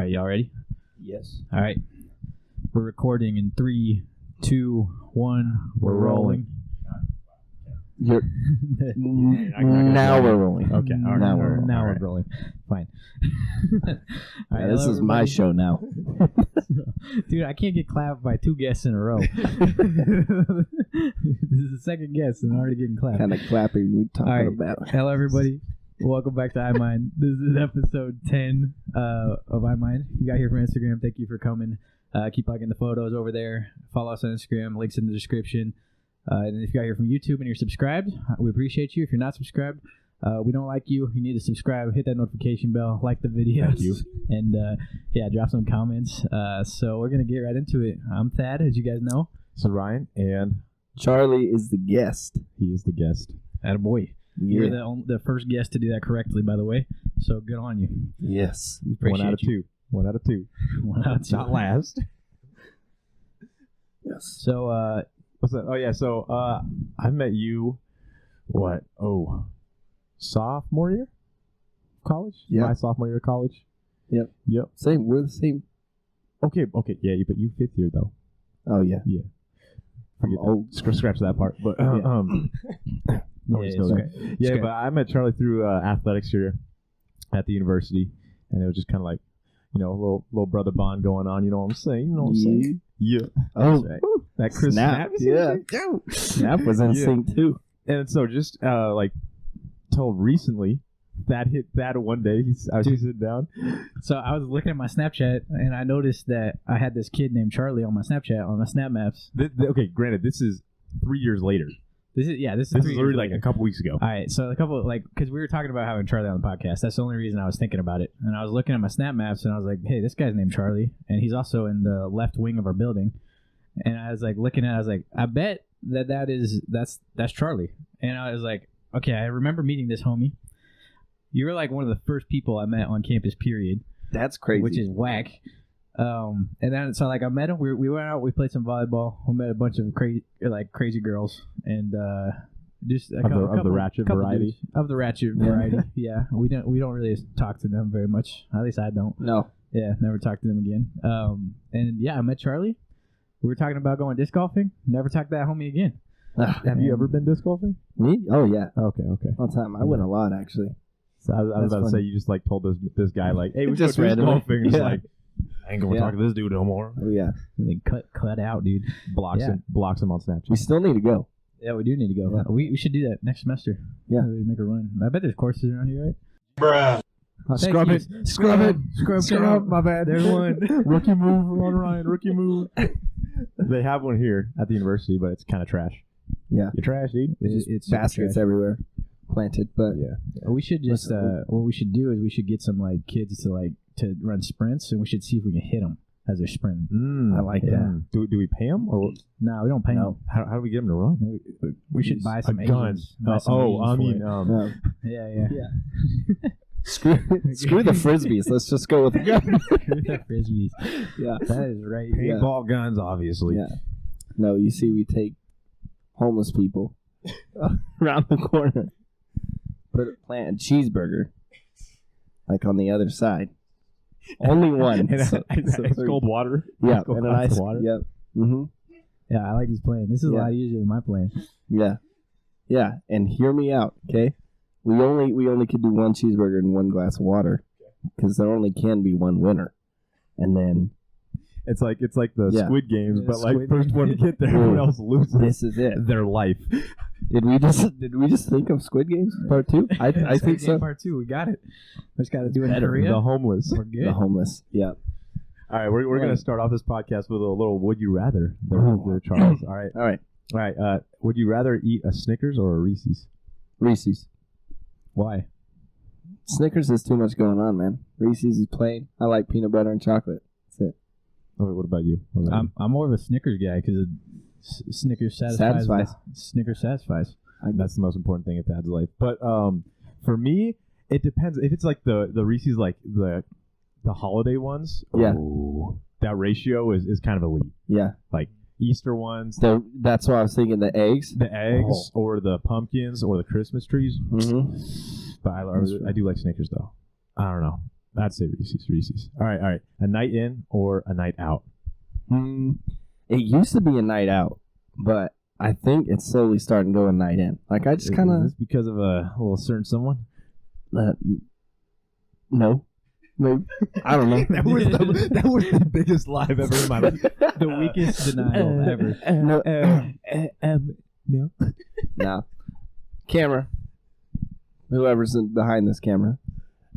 right, y'all ready? Yes. All right. We're recording in 3, 2, 1. We're rolling. Now we're rolling. Okay. All right. Now we're rolling. Fine. All right, this is my show now. Dude, I can't get clapped by 2 guests in a row. This is the second guest and I'm already getting clapped. Kind of clapping we talking about. Hello, everybody. Welcome back to iMind. This is episode 10 of iMind. If you got here from Instagram, thank you for coming. Keep liking the photos over there. Follow us on Instagram. Links in the description. And if you got here from YouTube and you're subscribed, we appreciate you. If you're not subscribed, we don't like you. You need to subscribe. Hit that notification bell. Like the videos. Thank you. And, drop some comments. So we're going to get right into it. I'm Thad, as you guys know. So Ryan and Charlie is the guest. he is the guest. Attaboy. Yeah. You're the first guest to do that correctly, by the way. So good on you. Yes. We appreciate 1 out of you. 2. 1 out of 2. 1 out of 2. Not last. Yes. So, What's that? Oh yeah. So I met you. What? Oh, sophomore year of college. Yeah. My sophomore year of college. Yep. Same. We're the same. Okay. Yeah. But you 5th year though. Oh yeah. Yeah. I'm Forget old. that. Scratch that part. But nobody it's knows okay. that. Yeah. okay. But I met Charlie through athletics here at the university, and it was just kind of like, a little brother bond going on. You know what I'm saying? You know what I'm saying? Yeah. Oh, right. That Chris Snap. Yeah. Snap was in sync too. And so just told recently that hit that one day. I was sitting down. So I was looking at my Snapchat, and I noticed that I had this kid named Charlie on my Snapchat, on my Snap Maps. Okay, granted, this is 3 years later. This is 3 years literally like later. a couple weeks ago. All right, so because we were talking about having Charlie on the podcast. That's the only reason I was thinking about it. And I was looking at my Snap Maps, and I was like, hey, this guy's named Charlie, and he's also in the left wing of our building. And I was like looking at it, I was like, I bet that's Charlie. And I was like, okay, I remember meeting this homie. You were like one of the first people I met on campus, period. That's crazy. Which is whack. And then so I met him. We went out. We played some volleyball. We met a bunch of crazy girls, and just Of the ratchet variety. Of the ratchet variety. Yeah, we don't really talk to them very much. At least I don't. No. Yeah, never talked to them again. And yeah, I met Charlie. We were talking about going disc golfing. Never talked to that homie again. Have you ever been disc golfing? Me? Oh yeah. Okay. All the time. I went a lot actually. So I was about to say, you just told this guy hey, we Just just go disc randomly. golfing. It's Yeah. like, I ain't gonna talk to this dude no more. Oh yeah. And then cut out, dude. Blocks him on Snapchat. We still need to go. Yeah, we do need to go. Yeah. We should do that next semester. Yeah. We make a run. I bet there's courses around here, right? Bruh. Oh, thank Scrub you. it. Scrub. My bad. There's one. Rookie move, Ron Ryan. Rookie move. They have one here at the university, but it's kind of trash. Yeah. You're trash, dude. It's super Baskets trash. everywhere planted, but Yeah. We should just what we should do is we should get some kids to run sprints, and we should see if we can hit them as they're sprinting. I like that. Do we pay them or No, we don't pay No. them. how do we get them to run? We should buy some a gun. agents. Buy some agents for it. Yeah. screw the frisbees. Let's just go with the gun. Screw the frisbees. Yeah. That is right. Paintball guns, obviously. Yeah. No, you see, we take homeless people around the corner, plant a cheeseburger, on the other side. Only one. And So it's cold water. Yeah, Cold and an ice water. Yep. Mm-hmm. Yeah, I like this plan. This is a lot easier than my plan. Yeah. Yeah, and hear me out, okay? We only could do one cheeseburger and one glass of water because there only can be one winner, and then It's like the Squid Games, but Squid first one to get there, everyone else loses this is it. their life. Did we just think of Squid Games Part 2? I think so. Part 2, we got it. We just got to do it in Better. Korea. The homeless. We're good. The homeless. Yeah. All right, we're going to start off this podcast with a little would you rather there, Charles. All right. Would you rather eat a Snickers or a Reese's? Reese's. Why? Snickers is too much going on, man. Reese's is plain. I like peanut butter and chocolate. That's it. Okay, what about you? I'm more of a Snickers guy because Snickers satisfies. Snickers satisfies. That's the most important thing in Thad's life. But for me, it depends. If it's like the Reese's, like the holiday ones, Yeah. that ratio is kind of elite. Yeah. Like Easter ones, That's why I was thinking the eggs. the eggs, or the pumpkins, or the Christmas trees. Mm-hmm. But I do like Snickers though. I don't know. I'd say Reese's. All right. A night in or a night out? It used to be a night out, but I think it's slowly starting to go a night in. Like, I just kind of... Is this because of a little certain someone? No. Maybe. I don't know. that was the biggest lie I've ever in my life. The weakest denial ever. No. No. Camera. Whoever's behind this camera.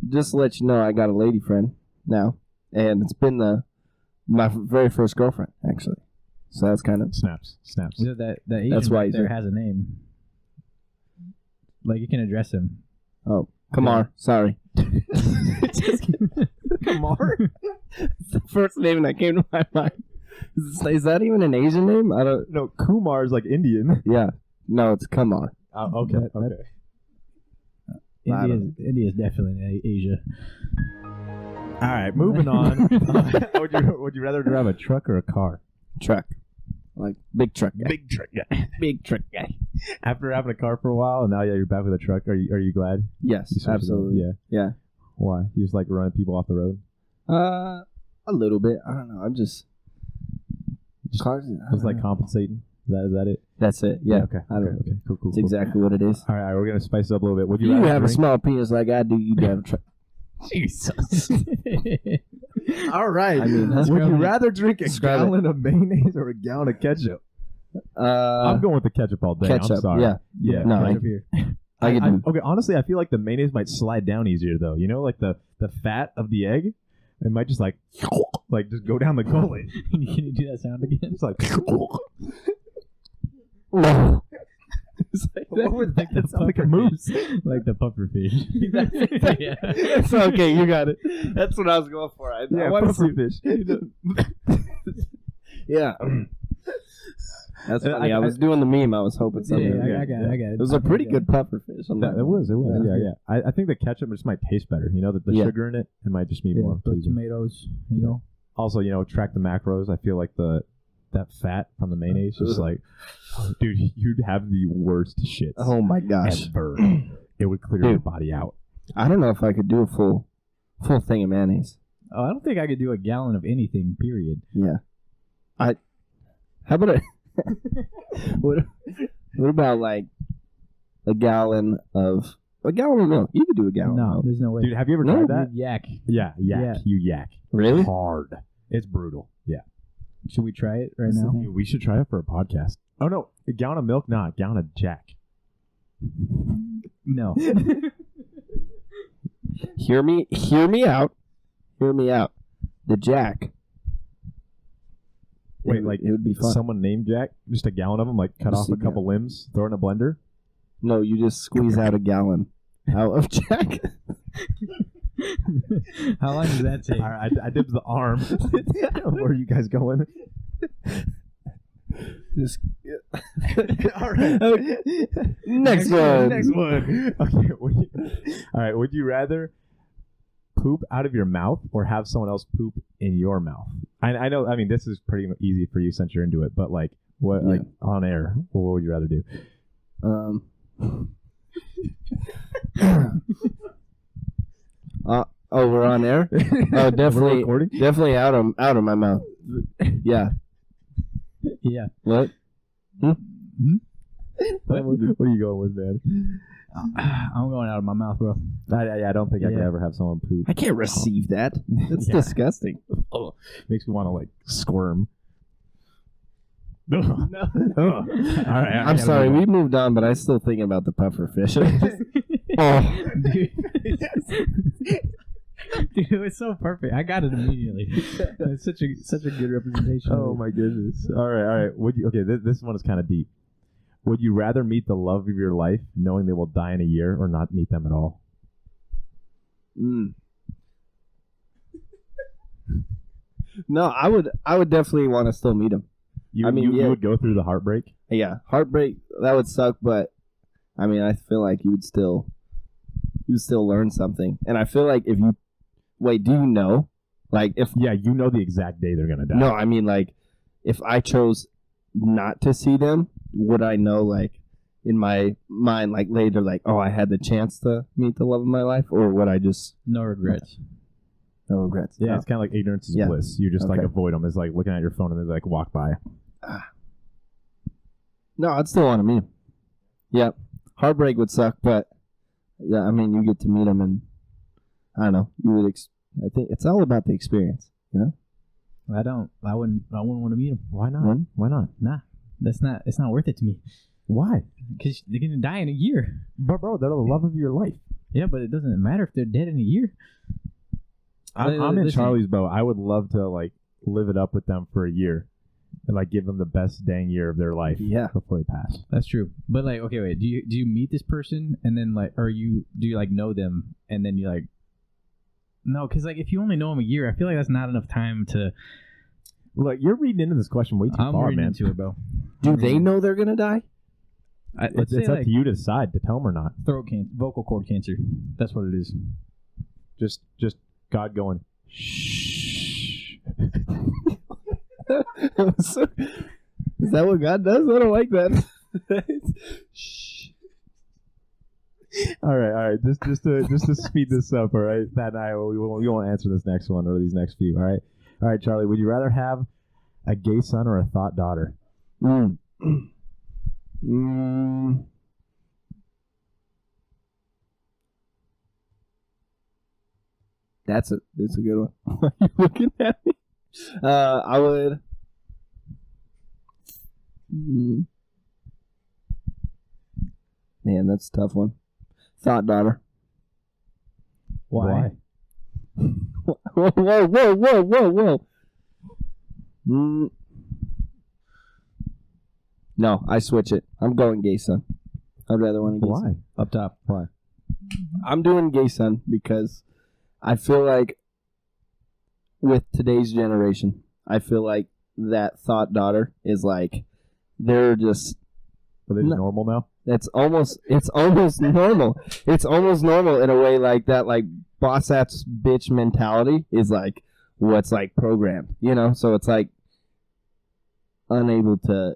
Just to let you know, I got a lady friend now. And it's been my very first girlfriend, actually. So that's kind of... Snaps. You know, that Asian That's why right there has a name. Like, you can address him. Oh, Kamar. Sorry. Kamar? It's the first name that came to my mind. Is that even an Asian name? I don't... No, Kumar is like Indian. Yeah. No, it's Kamar. Okay. India is definitely Asia. All right, moving on. Would you rather drive a truck or a car? Truck. Like, big truck guy. Big truck guy. Big truck guy. After having a car for a while, and now you're back with a truck. Are you glad? Yes, You switched it up? absolutely. Yeah. Why? You just like running people off the road? A little bit. I don't know. I'm just cars. Just like compensating. Is that it? That's it. Yeah. Okay. I don't know. Okay. Cool. It's exactly what it is. All right. We're gonna spice it up a little bit. Would you You rather have a drink? small penis like I do. You have a truck. Jesus. All right. I mean, would you rather drink a Describe it. gallon of mayonnaise or a gallon of ketchup? I'm going with the ketchup all day. ketchup. I'm sorry. Yeah. No, Ketchup here. I could do. Okay, honestly, I feel like the mayonnaise might slide down easier though. You know, like the fat of the egg, it might just like just go down the gullet. Can you do that sound again? It's like It's like what would Like the that sound like a puffer moose? fish. Like the puffer fish. Yeah. It's okay. You got it. That's what I was going for. I wanted to puffer see- fish. Yeah. That's And funny. I was doing the meme. I was hoping something. Yeah, I got it. It was a pretty good puffer fish. I'm not- It was. Yeah. Yeah. I think the ketchup just might taste better. You know, the Yeah. sugar in it might just be Yeah, more those pleasing. tomatoes, you know. Also, track the macros. I feel like that fat from the mayonnaise is like, dude, you'd have the worst shits Oh my gosh. ever. It would clear your body out. I don't know if I could do a full thing of mayonnaise. Oh, I don't think I could do a gallon of anything, period. Yeah. How about what about like a gallon of milk? You could do a gallon of No, milk. there's no way. Dude, have you ever No, tried that? Yak. Yeah, yak. You yak. Really? Hard. It's brutal. Yeah. Should we try it right What's the now? thing? Dude, we should try it for a podcast. Oh, no. A gallon of milk? Nah, a gallon of jack. No. Hear me out. Hear me out. The jack. Wait, it, like it would be fun. someone named Jack? Just a gallon of them? Like cut Just off a a couple limbs, throw it in a blender? No, you just squeeze out a gallon out of jack. How long does that take? All right, I dibs the arm. Where are you guys going? Just All right. Okay. Next one. Next one. Okay. All right. Would you rather poop out of your mouth or have someone else poop in your mouth? I know. I mean, this is pretty easy for you since you're into it. But like, what? Yeah. Like on air, what would you rather do? We're on air. Oh, definitely, recording? definitely out of my mouth. Yeah. Yeah. What? What are you going with, man? I'm going out of my mouth, bro. I don't think I could Yeah. ever have someone poop. I can't receive that. That's Yeah. disgusting. Oh, makes me want to like squirm. No. All right. I'm sorry, we moved on, but I'm still thinking about the puffer fish. Oh, Dude, it was so perfect. I got it immediately. It's such a good representation. Oh my goodness. All right. Would you? Okay, this one is kind of deep. Would you rather meet the love of your life, knowing they will die in a year, or not meet them at all? No, I would definitely want to still meet him. You yeah. would go through the heartbreak. Yeah, heartbreak, that would suck, but I mean, I feel like you would still learn something. And I feel like if you wait, do you know? Like if Yeah, you know the exact day they're gonna die. no, I mean like if I chose not to see them, would I know like in my mind like later like, oh, I had the chance to meet the love of my life, or would I just No regrets. No regrets. Yeah, No. it's kind of like ignorance is Yeah. bliss. You just like Okay. avoid them. It's like looking at your phone and they like walk by. No, I'd still want to meet him. Yeah. Heartbreak would suck, but yeah, I mean, you get to meet him, and I don't know. You would. I think it's all about the experience. You know. I wouldn't want to meet him. Why not? When? Why not? Nah, it's not worth it to me. Why? Because they're gonna die in a year. But bro, they're the love of your life. Yeah, but it doesn't matter if they're dead in a year. I'm in Listen. Charlie's boat. I would love to like live it up with them for a year and like give them the best dang year of their life. Yeah. Before they pass. That's true. But like, okay, wait. Do you meet this person and then like, or do you like know them and then you like? No, because like if you only know them a year, I feel like that's not enough time to. Look, you're reading into this question way too I'm far, reading man. into it, bro. Do they know they're gonna die? Let's It's say up like to you to decide to tell them or not. throat cancer, vocal cord cancer. That's what it is. Just God going. Shh. Is that what God does? I don't like that. Shh. All right. Just to speed this up. All right, Pat and I we won't answer this next one or these next few. All right, Charlie. Would you rather have a gay son or a thought daughter? That's a good one. Why are you looking at me? I would. Man, that's a tough one. Thought daughter. Why? Whoa. No, I switch it. I'm going gay son. I'd rather want a gay son. Why? Up top. Why? I'm doing gay son because I feel like with today's generation, I feel like that thought daughter is like they're just Are they just normal now? it's almost normal. It's almost normal in a way like that like boss ass bitch mentality is like what's like programmed, you know? So it's like unable to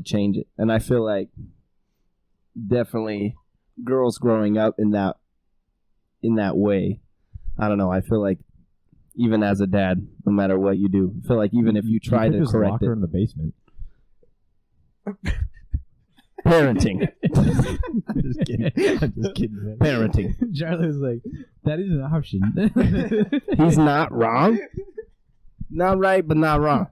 change it. And I feel like definitely girls growing up in that way, I don't know, I feel like even as a dad, no matter what you do, I feel like even if you try could to just correct lock it, her in the basement. parenting. I'm just kidding. Man. Parenting. Charlie was like, that is an option. He's not wrong. Not right, but not wrong.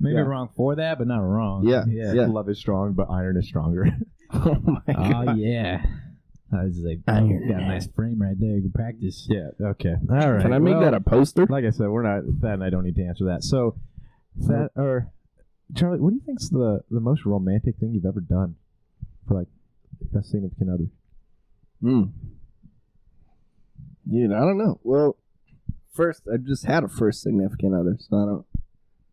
Maybe Yeah. wrong for that, but not wrong. Yeah. Love is strong, but iron is stronger. Oh my Oh god. yeah. I was like, Iron got a Man. nice frame right there. Good practice. Yeah. Okay. All right. Can I make Well, that a poster? Like I said, we're not. Thad and I don't need to answer that. So, Thad or Charlie, what do you think's the most romantic thing you've ever done for like a significant other? Dude, I don't know. Well, first, I just had a first significant other, so I don't.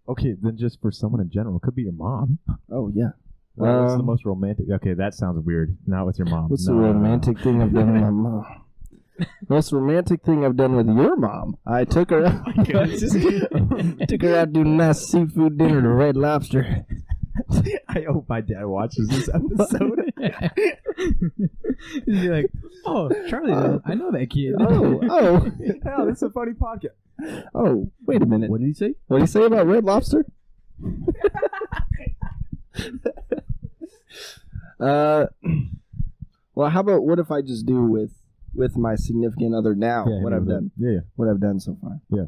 Okay, then just for someone in general, it could be your mom. Oh yeah. What's the most romantic? Okay, that sounds weird. Not with your mom. What's No, the no, no. romantic thing I've done with my mom? Most romantic thing I've done with your mom. I took her out. Took her out to a nice seafood dinner to Red Lobster. I hope my dad watches this episode. He'd be like, oh, Charlie, I know that kid. Oh, Hell, this is a funny podcast. oh! Wait a minute. What did he say? What do you say about Red Lobster? Well, how about what if I just do with my significant other now? Yeah, what I've done. Yeah. What I've done so far. Yeah.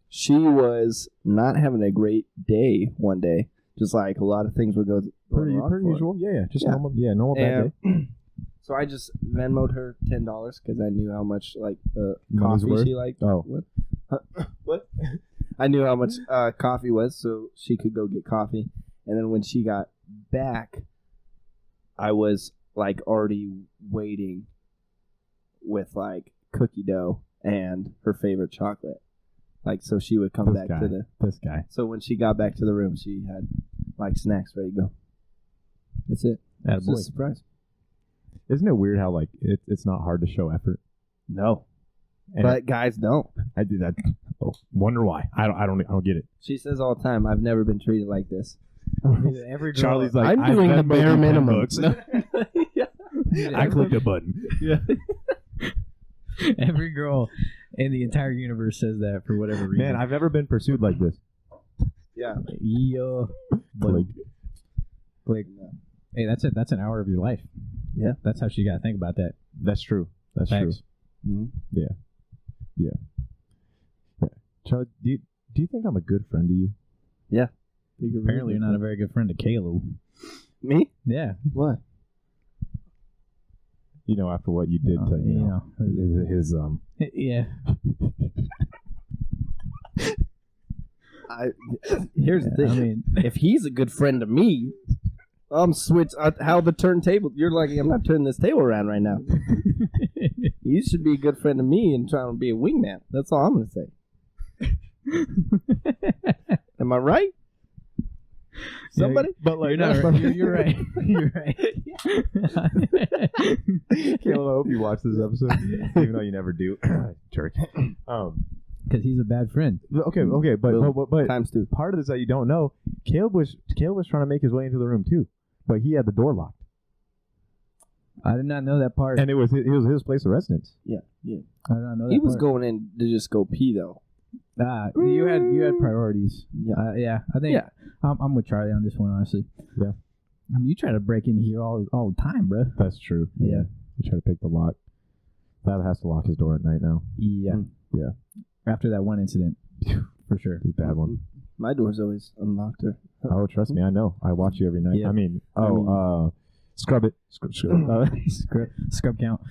She was not having a great day one day. Just like a lot of things were going Pretty wrong for her. usual. Yeah. Just Yeah. normal. Yeah, normal bad day. And so I just Venmoed her $10 because I knew how much like Money's coffee worth? she liked. Oh. What? What? I knew how much coffee was, so she could go get coffee. And then when she got back, I was like already waiting with like cookie dough and her favorite chocolate. Like so she would come back to the. This guy. So when she got back to the room, she had like snacks ready to go. That's it. It's a Attaboy. surprise. Isn't it weird how like it's not hard to show effort? No, And but guys don't. I do that. Oh, wonder why? I don't get it. She says all the time, "I've never been treated like this." Every girl, Charlie's like, I'm I've doing the Venmoed bare you $10 minimum. bucks. I clicked a button. Yeah. Every girl in the entire universe says that for whatever reason. Man, I've never been pursued like this. Yeah. Yo. Like, Hey, that's it. That's an hour of your life. Yeah. That's how you got to think about that. that's true. That's Facts. true. Mm-hmm. Yeah. Charlie, do you think I'm a good friend to you? Apparently, you're not a very good friend to Caleb. Me? Yeah. What? You know, after what you did to his Yeah. Here's the thing. I mean, If he's a good friend to me, I'm how the turntable. You're like, I'm not turning this table around right now. You should be a good friend to me and trying to be a wingman. That's all I'm gonna say. Am I right? Somebody? but like, you're not right. You're right. You're right. Caleb, I hope you watch this episode, even though you never do. Jerk. Because he's a bad friend. Okay, but Times two. part of this that you don't know, Caleb was trying to make his way into the room too, but he had the door locked, I did not know that part. and it was his place of residence. Yeah. I did not know that He was part. going in to just go pee though. You had priorities. Yeah. I think I'm with Charlie on this one, honestly. Yeah. I mean, you try to break in here all the time, bro. That's true. Yeah. We try to pick the lock. Dad has to lock his door at night now. Yeah. Yeah. After that one incident, for sure. It's a bad one. My door's always unlocked. Oh, trust me, I know. I watch you every night. Yeah. I mean, scrub it. Scrub. Scrub count.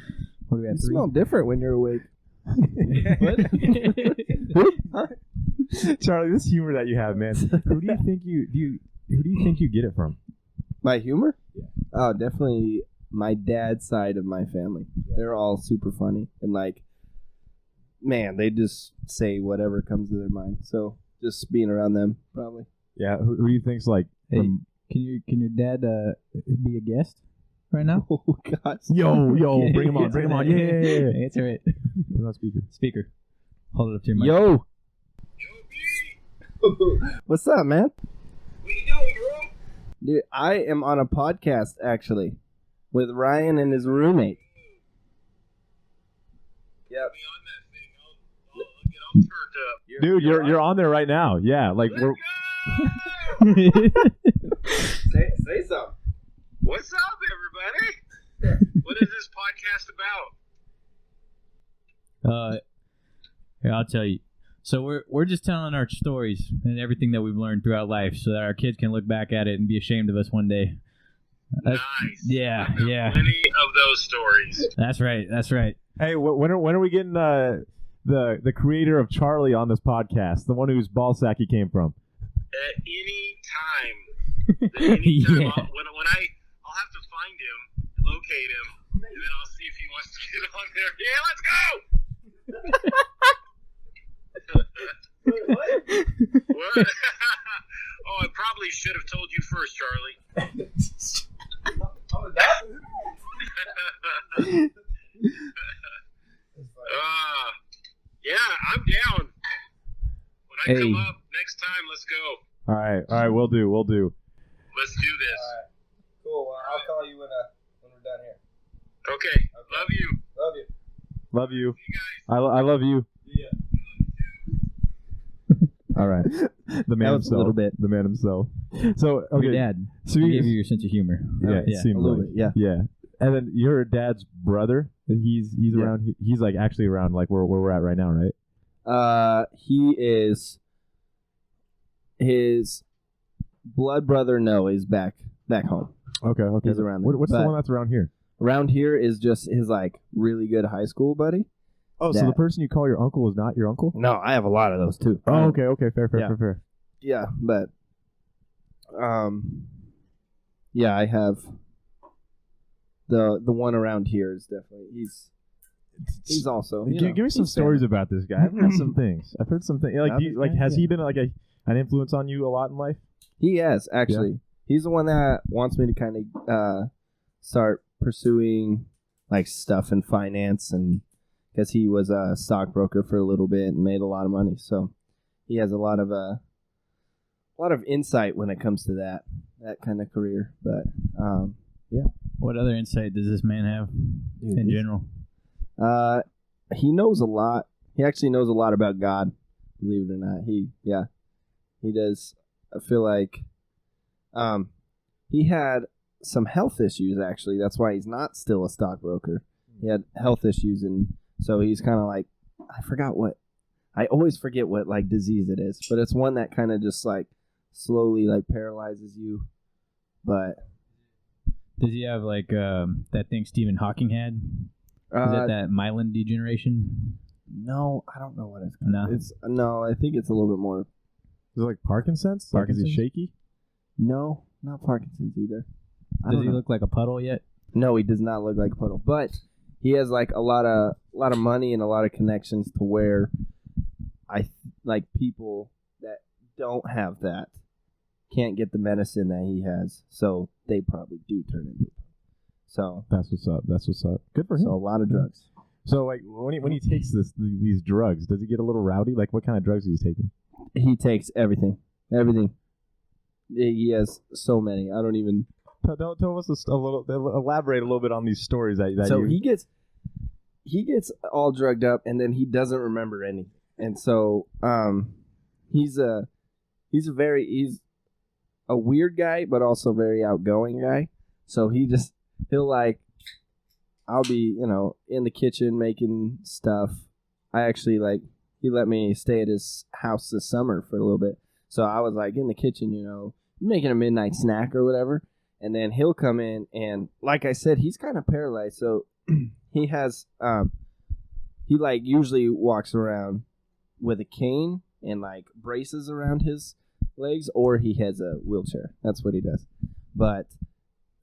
What do we have? You 3? smell different when you're awake. Charlie, this humor that you have, man. Who do you think you get it from? My humor? Yeah. Oh, definitely my dad's side of my family. Yeah. They're all super funny and like, man, they just say whatever comes to their mind. So just being around them, probably. Yeah. Who do you think's like? Hey, can your dad be a guest right now? Oh gosh. Yo, bring him on, bring him on. Yeah. Answer it. Put it on speaker. Speaker. Hold it up to your mic. Yo. What's up, man? What you doing, bro? Dude, I am on a podcast actually with Ryan and his roommate. Yep. Me on that thing. I'll get all turned up. Dude, you're on there right now. Yeah, like Let's we're. go! Say something. What's up, everybody? What is this podcast about? Here, I'll tell you. So we're just telling our stories and everything that we've learned throughout life, so that our kids can look back at it and be ashamed of us one day. Nice. Yeah, I've got yeah. Plenty of those stories. That's right. That's right. Hey, when are we getting the creator of Charlie on this podcast? The one whose ball sack he came from. At any time. Yeah. When I'll have to find him, locate him, and then I'll see if he wants to get on there. Yeah, let's go! What? Oh, I probably should have told you first, Charlie. Yeah, I'm down. When I come up next time, let's go. All right, we'll do. Let's do this. Cool. Well, I'll call you when we're done here. Okay. Love you. Love you. Love you. See you guys. I love you. Yeah. All right. The man That was a himself. little bit. The man himself. So okay. Your dad. So He you gave you your sense of humor. yeah, it Yeah. seems A little like bit, yeah. yeah. And then your dad's brother. He's around. He's like actually around like where we're at right now, right? He is his blood brother. No, is back home. Okay. He's around there. What's the But- one that's around here? Around here is just his like really good high school buddy. Oh, so Dad. the person you call your uncle is not your uncle? No, I have a lot of those too. Oh, okay. Fair. Yeah. Yeah, but yeah, I have the one around here is definitely he's also Give me some he's stories family. about this guy. I've heard some things. I've heard some things. Like, About do you, this like, guy? has Yeah. he been like an influence on you a lot in life? He has actually. He's the one that wants me to kind of start pursuing like stuff in finance, and because he was a stockbroker for a little bit and made a lot of money, so he has a lot of insight when it comes to that kind of career. But What other insight does this man have in general? he knows a lot. He actually knows a lot about God, believe it or not. He does. I feel like he had some health issues, actually. That's why he's not still a stockbroker. He had health issues, and so he's kind of like, I always forget what like disease it is, but it's one that kind of just like slowly like paralyzes you. But does he have like that thing Stephen Hawking had? Is that myelin degeneration? No, I don't know what it's called. No. I think it's a little bit more. Is it like Parkinson's? Like, is he shaky? No, not Parkinson's either. Does he look like a puddle yet? No, he does not look like a puddle. But he has like a lot of money and a lot of connections to where like people that don't have that can't get the medicine that he has, so they probably do turn into it. So that's what's up. Good for him. So a lot of drugs. So like when he takes these drugs, does he get a little rowdy? Like what kind of drugs is he taking? He takes everything. He has so many. I don't even. Tell us elaborate a little bit on these stories that so he gets all drugged up, and then he doesn't remember anything. And so he's a weird guy, but also very outgoing guy. So he'll like, I'll be, in the kitchen making stuff. I actually he let me stay at his house this summer for a little bit. So I was like in the kitchen, making a midnight snack or whatever. And then he'll come in, and like I said, he's kind of paralyzed. So he has, he like usually walks around with a cane and like braces around his legs, or he has a wheelchair. That's what he does. But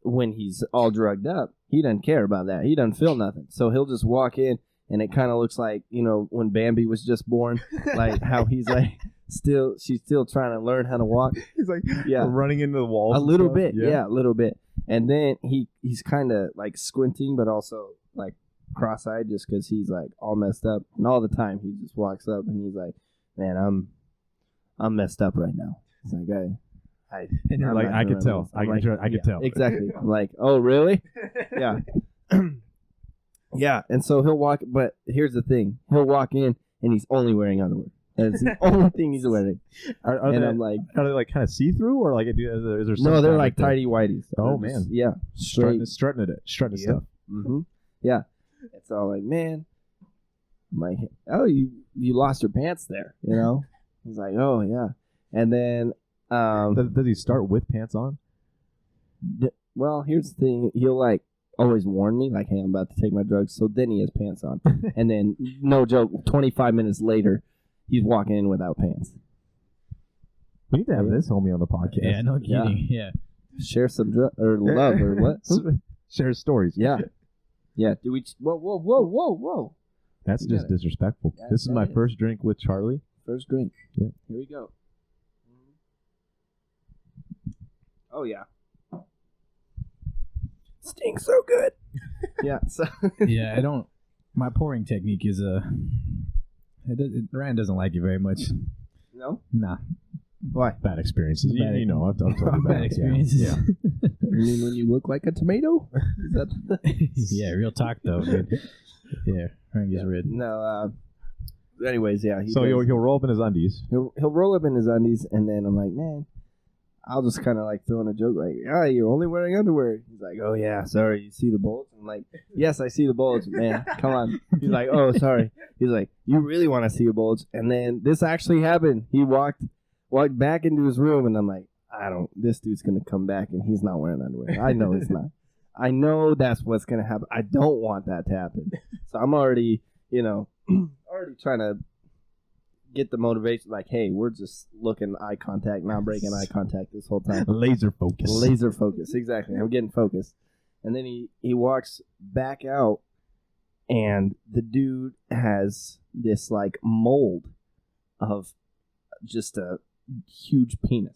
when he's all drugged up, he doesn't care about that. He doesn't feel nothing. So he'll just walk in, and it kind of looks like, when Bambi was just born, like how he's like she's still trying to learn how to walk. He's like running into the walls. A little bit. Yeah, a little bit. And then he's kind of like squinting, but also like cross-eyed just because he's like all messed up. And all the time he just walks up and he's like, man, I'm messed up right now. It's like, and you're like, I could tell. I could tell. Exactly. I'm like, oh, really? Yeah. Yeah. And so he'll walk, but here's the thing. He'll walk in and he's only wearing underwear. That's the only thing he's wearing. Are they like kind of see-through, or like is there some no, they're like tidy whities. Oh, man. Yeah. Strutting stuff. Mm-hmm. Yeah. It's all like, man, I'm like, oh, you lost your pants there, He's like, oh, yeah. And then does he start with pants on? Well, here's the thing. He'll like always warn me, like, hey, I'm about to take my drugs. So then he has pants on. And then, no joke, 25 minutes later, he's walking in without pants. We need to have this homie on the podcast. Yeah, no kidding. Yeah. Share some love or what? Share stories. Yeah. Yeah. Do we? Whoa. That's just disrespectful. This is my first drink with Charlie. First drink. Yeah. Here we go. Oh, yeah. Stinks so good. Yeah. So. Yeah, my pouring technique is Ryan doesn't like it very much. No? Nah. Why? Bad experiences. I've told you about bad experiences. Yeah. You mean when you look like a tomato? Is that? Yeah, real talk though, dude. Yeah, Ryan gets rid. No. Anyways, yeah. So he'll roll up in his undies. He'll roll up in his undies, and then I'm like, man, I'll just kind of like throw in a joke, like, yeah, you're only wearing underwear. He's like, oh yeah, sorry, you see the bullets? I'm like, yes, I see the bullets, man. Come on. He's like, oh, sorry. He's like, you really want to see the bullets? And then this actually happened. He walked back into his room, and I'm like, this dude's gonna come back and he's not wearing underwear. I know it's not. I know that's what's gonna happen. I don't want that to happen. So I'm already, already trying to get the motivation, like, hey, we're just looking eye contact, not breaking eye contact this whole time. Laser focus, exactly. I'm getting focused. And then he walks back out, and the dude has this like mold of just a huge penis.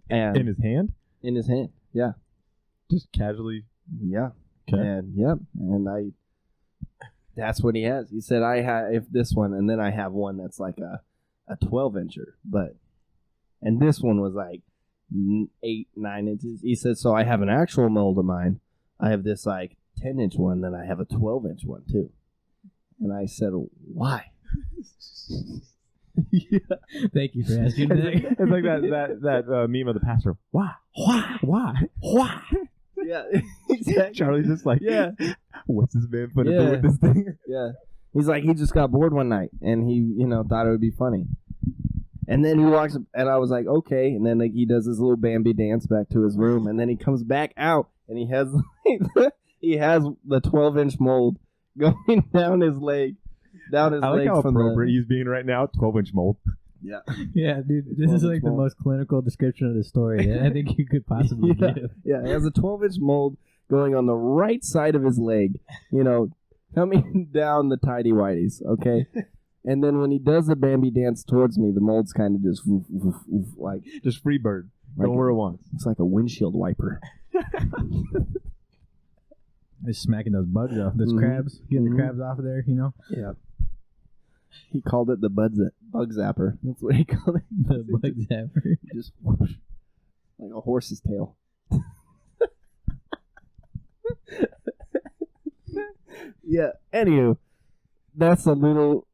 And in his hand? In his hand, yeah. Just casually? Yeah. Okay. And that's what he has. He said, I have this one, and then I have one that's like a 12-incher, and this one was like 8, 9 inches. He said, so I have an actual mold of mine. I have this like 10-inch one, then I have a 12-inch one too. And I said, why? Thank you for asking It's that. like that meme of the pastor. Why? Yeah, exactly. Charlie's just like, Yeah. what's this man put to Yeah. do with this thing? Yeah. He's like, he just got bored one night, and he, thought it would be funny. And then he walks up, and I was like, okay. And then he does his little Bambi dance back to his room, and then he comes back out, and he has the 12-inch mold going down his leg. I like how from appropriate he's being right now. 12-inch mold. Yeah. Yeah, dude, this is like the most clinical description of the story that I think you could possibly give. Yeah, he has a 12-inch mold going on the right side of his leg, coming down the tidy whities, okay? And then when he does the Bambi dance towards me, the mold's kind of just woof, woof, woof, like Just free bird. Like Go where it wants. it's like a windshield wiper. Just smacking those bugs off, those crabs, getting the crabs off of there, Yeah. He called it the bug zapper. That's what he called it. The bug zapper. Just whoosh, like a horse's tail. Yeah. Anywho, that's a little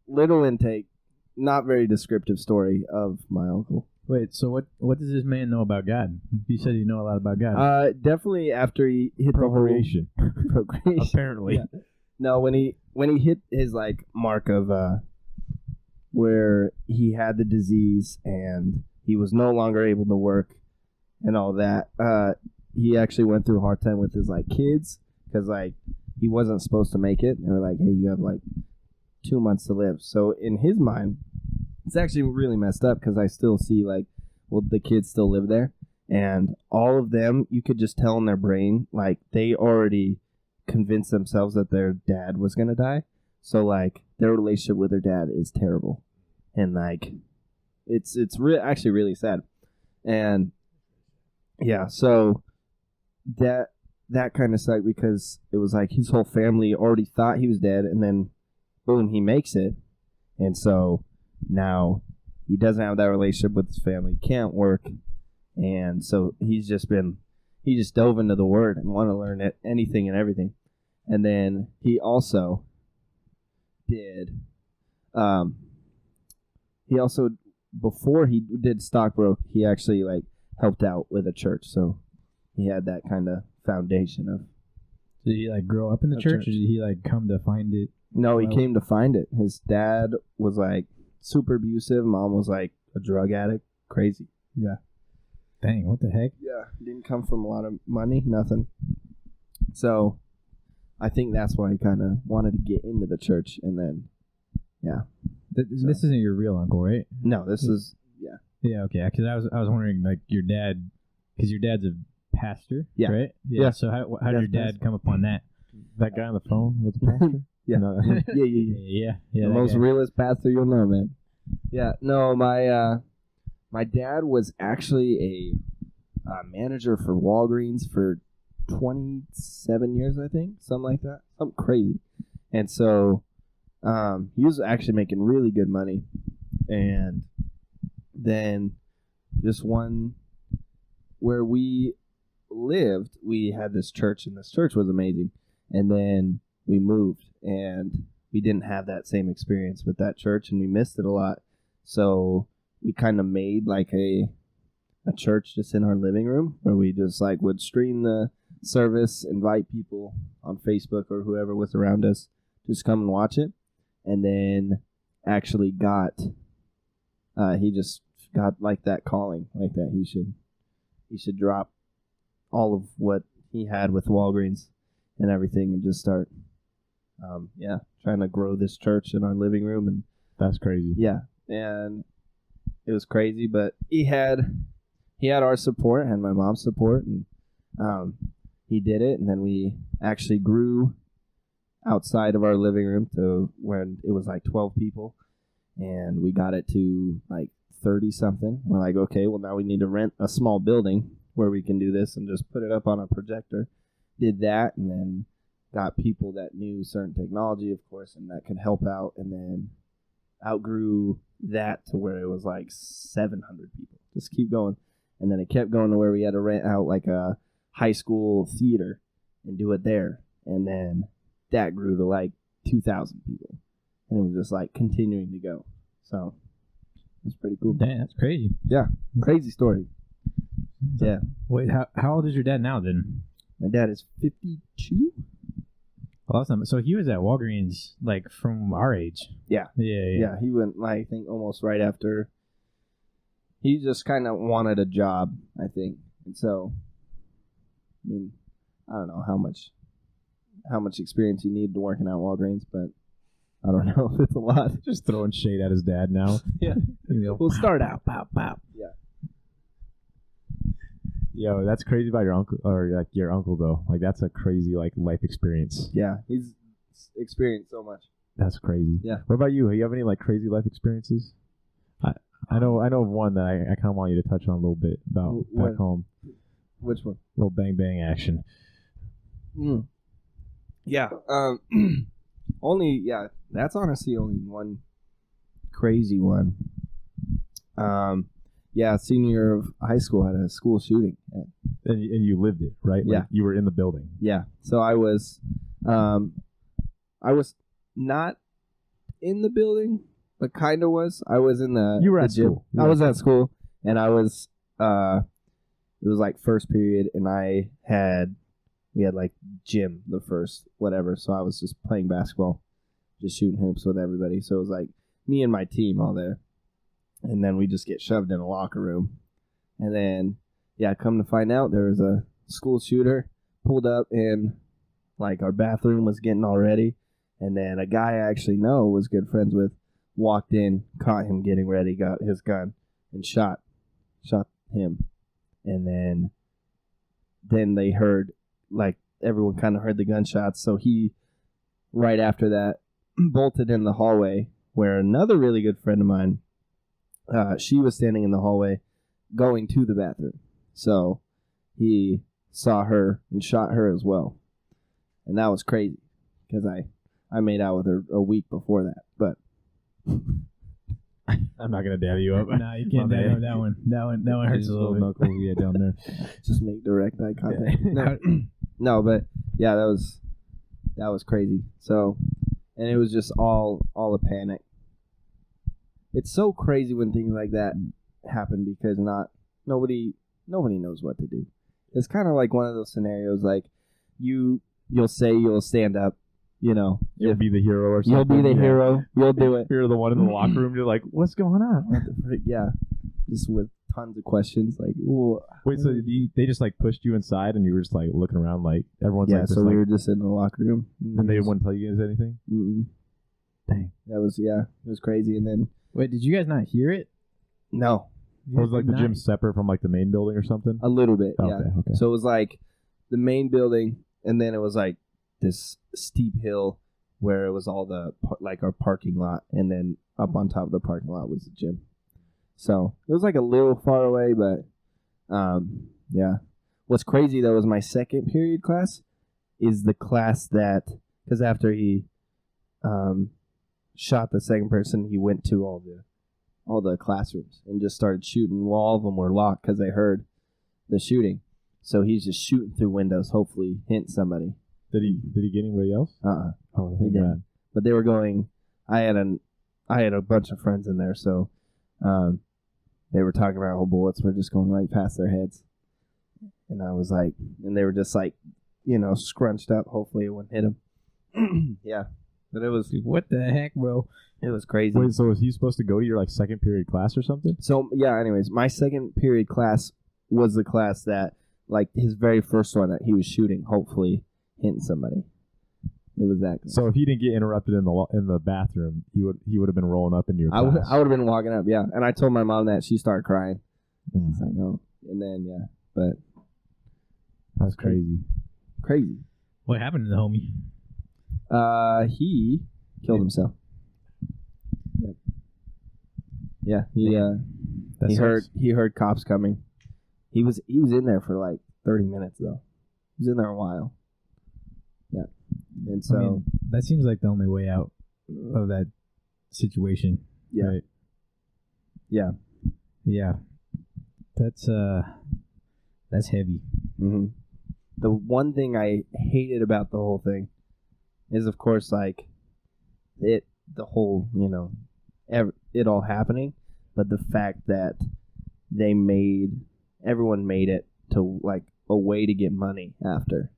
intake, not very descriptive story of my uncle. Wait, so what does this man know about God? You said you know a lot about God. Definitely after he hit Procreation. the whole procreation. Apparently. Yeah. No, when he hit his mark of where he had the disease and he was no longer able to work and all that, he actually went through a hard time with his kids because he wasn't supposed to make it. They were like, hey, you have 2 months to live. So in his mind, it's actually really messed up because I still see the kids still live there, and all of them, you could just tell in their brain they already convinced themselves that their dad was gonna die. So their relationship with their dad is terrible, and it's actually really sad. And yeah, so that kind of sucked because it was his whole family already thought he was dead, and then boom, he makes it, and so now he doesn't have that relationship with his family, can't work, and so he just dove into the word and want to learn anything and everything. And then he also did before he did stockbroke, he actually helped out with a church, so he had that kind of foundation of. Did he grow up in the church, or did he come to find it? No, he came to find it. His dad was super abusive. Mom was a drug addict. Crazy. Yeah. Dang, what the heck? Yeah. Didn't come from a lot of money. Nothing. So I think that's why he kind of wanted to get into the church. And then, yeah. This isn't your real uncle, right? No, this is, yeah. Yeah, okay. Because I was wondering, your dad, because your dad's a pastor, Yeah. right? Yeah. So how did your dad come upon that? That guy on the phone was the pastor? Yeah. No. Yeah. Yeah. The that most guy. realest pastor you'll know, man. Yeah. No, my dad was actually a manager for Walgreens for 27 years, I think. Something like that. Something crazy. And so he was actually making really good money. And then just one where we lived, we had this church, and this church was amazing. And then we moved, and we didn't have that same experience with that church, and we missed it a lot. So we kind of made a church just in our living room where we just would stream the service, invite people on Facebook or whoever was around us, just come and watch it. And then actually he just got that calling, that he should drop all of what he had with Walgreens and everything and just start trying to grow this church in our living room. And That's crazy. yeah, and it was crazy, but he had our support and my mom's support, and he did it. And then we actually grew outside of our living room to where it was 12 people, and we got it to 30 something. We're okay, well, now we need to rent a small building where we can do this and just put it up on a projector. Did that, and then got people that knew certain technology, of course, and that could help out, and then outgrew that to where it was 700 people. Just keep going. And then it kept going to where we had to rent out a high school theater and do it there. And then that grew to 2,000 people. and it was just like continuing to go. So it's pretty cool. Damn, that's crazy. Crazy story. Yeah. Wait, how old is your dad now then? My dad is 52. Awesome. So he was at Walgreens like from our age. Yeah. Yeah. He went, I think, almost right after. He just kind of wanted a job, I think. And so, I mean, I don't know how much experience you need to working at Walgreens, but I don't know if it's a lot. Just throwing shade at his dad now. Yeah. We'll start out. Pow, pow. Yeah. Yo, that's crazy about your uncle, or like your uncle though. Like that's a crazy like life experience. Yeah. He's experienced so much. That's crazy. Yeah. What about you? You have any like crazy life experiences? I know of one that I kind of want you to touch on a little bit about back home. Which one? Little bang bang action. Yeah. That's honestly only one crazy one. Senior year of high school had a school shooting. And you lived it, right? Yeah. Like you were in the building. Yeah. So I was not in the building, but kind of was. I was in the. You were the at gym. school. I was at school, and I was. It was like first period, and we had like gym the first whatever. So I was just playing basketball, just shooting hoops with everybody. So it was like me and my team all there, and then we just get shoved in a locker room, and then come to find out there was a school shooter pulled up in like our bathroom, was getting all ready, and then a guy I actually know was good friends with walked in, caught him getting ready, got his gun, and shot him. And then they heard, like, everyone kind of heard the gunshots. So he, right after that, bolted in the hallway where another really good friend of mine, she was standing in the hallway going to the bathroom. So he saw her and shot her as well. And that was crazy because I made out with her a week before that. But I'm not gonna dab you up. No, you can't dab up that one. That one hurts a little bit. Knuckles, yeah, down there. just make direct eye contact. No, but yeah, that was crazy. So, and it was just all a panic. It's so crazy when things like that happen because nobody knows what to do. It's kind of like one of those scenarios like you'll say you'll stand up. You know, You'll be the hero or something. You'll be the hero. You'll do it. You're the one in the locker room. You're like, what's going on? What the frick? Yeah, just with tons of questions. Like, ooh. Wait, so they just like pushed you inside and you were just like looking around like everyone's yeah. like, So we were just in the locker room, and they wouldn't tell you guys anything. Dang, that was it was crazy. And then Wait, did you guys not hear it? no, Was like the gym separate from like the main building or something? a little bit. Yeah. Okay. So it was like the main building, and then it was like this steep hill where it was all the like our parking lot, and then up on top of the parking lot was the gym. So it was like a little far away, but yeah. What's crazy though is my second period class is the class that, because after he shot the second person, he went to all the classrooms and just started shooting. Well, all of them were locked because they heard the shooting. So he's just shooting through windows, hopefully hint somebody. Did he get anybody else? Oh, He thank didn't. God. But they were going. I had a bunch of friends in there, so they were talking about how bullets were just going right past their heads, and I was like, and they were just like, scrunched up. Hopefully it wouldn't hit them. Yeah, but it was What the heck, bro? it was crazy. Wait, so was he supposed to go to your like second period class or something? So yeah, anyways, my second period class was the class that, like, his very first one that he was shooting, hopefully hitting somebody. It was that class. So if he didn't get interrupted in the bathroom, he would have been rolling up into your I class. would have been walking up, yeah. And I told my mom that. She started crying. It's like, oh. And then, yeah. But That's crazy. crazy. What happened to the homie? He killed himself. Yep. Yeah, That sucks. he heard cops coming. He was in there for like 30 minutes though. He was in there a while. Yeah. And so I mean, that seems like the only way out of that situation. yeah. Right? Yeah. Yeah. That's heavy. Mm-hmm. The one thing I hated about the whole thing is, of course, like, the whole, it all happening, but the fact that everyone made it to like a way to get money after.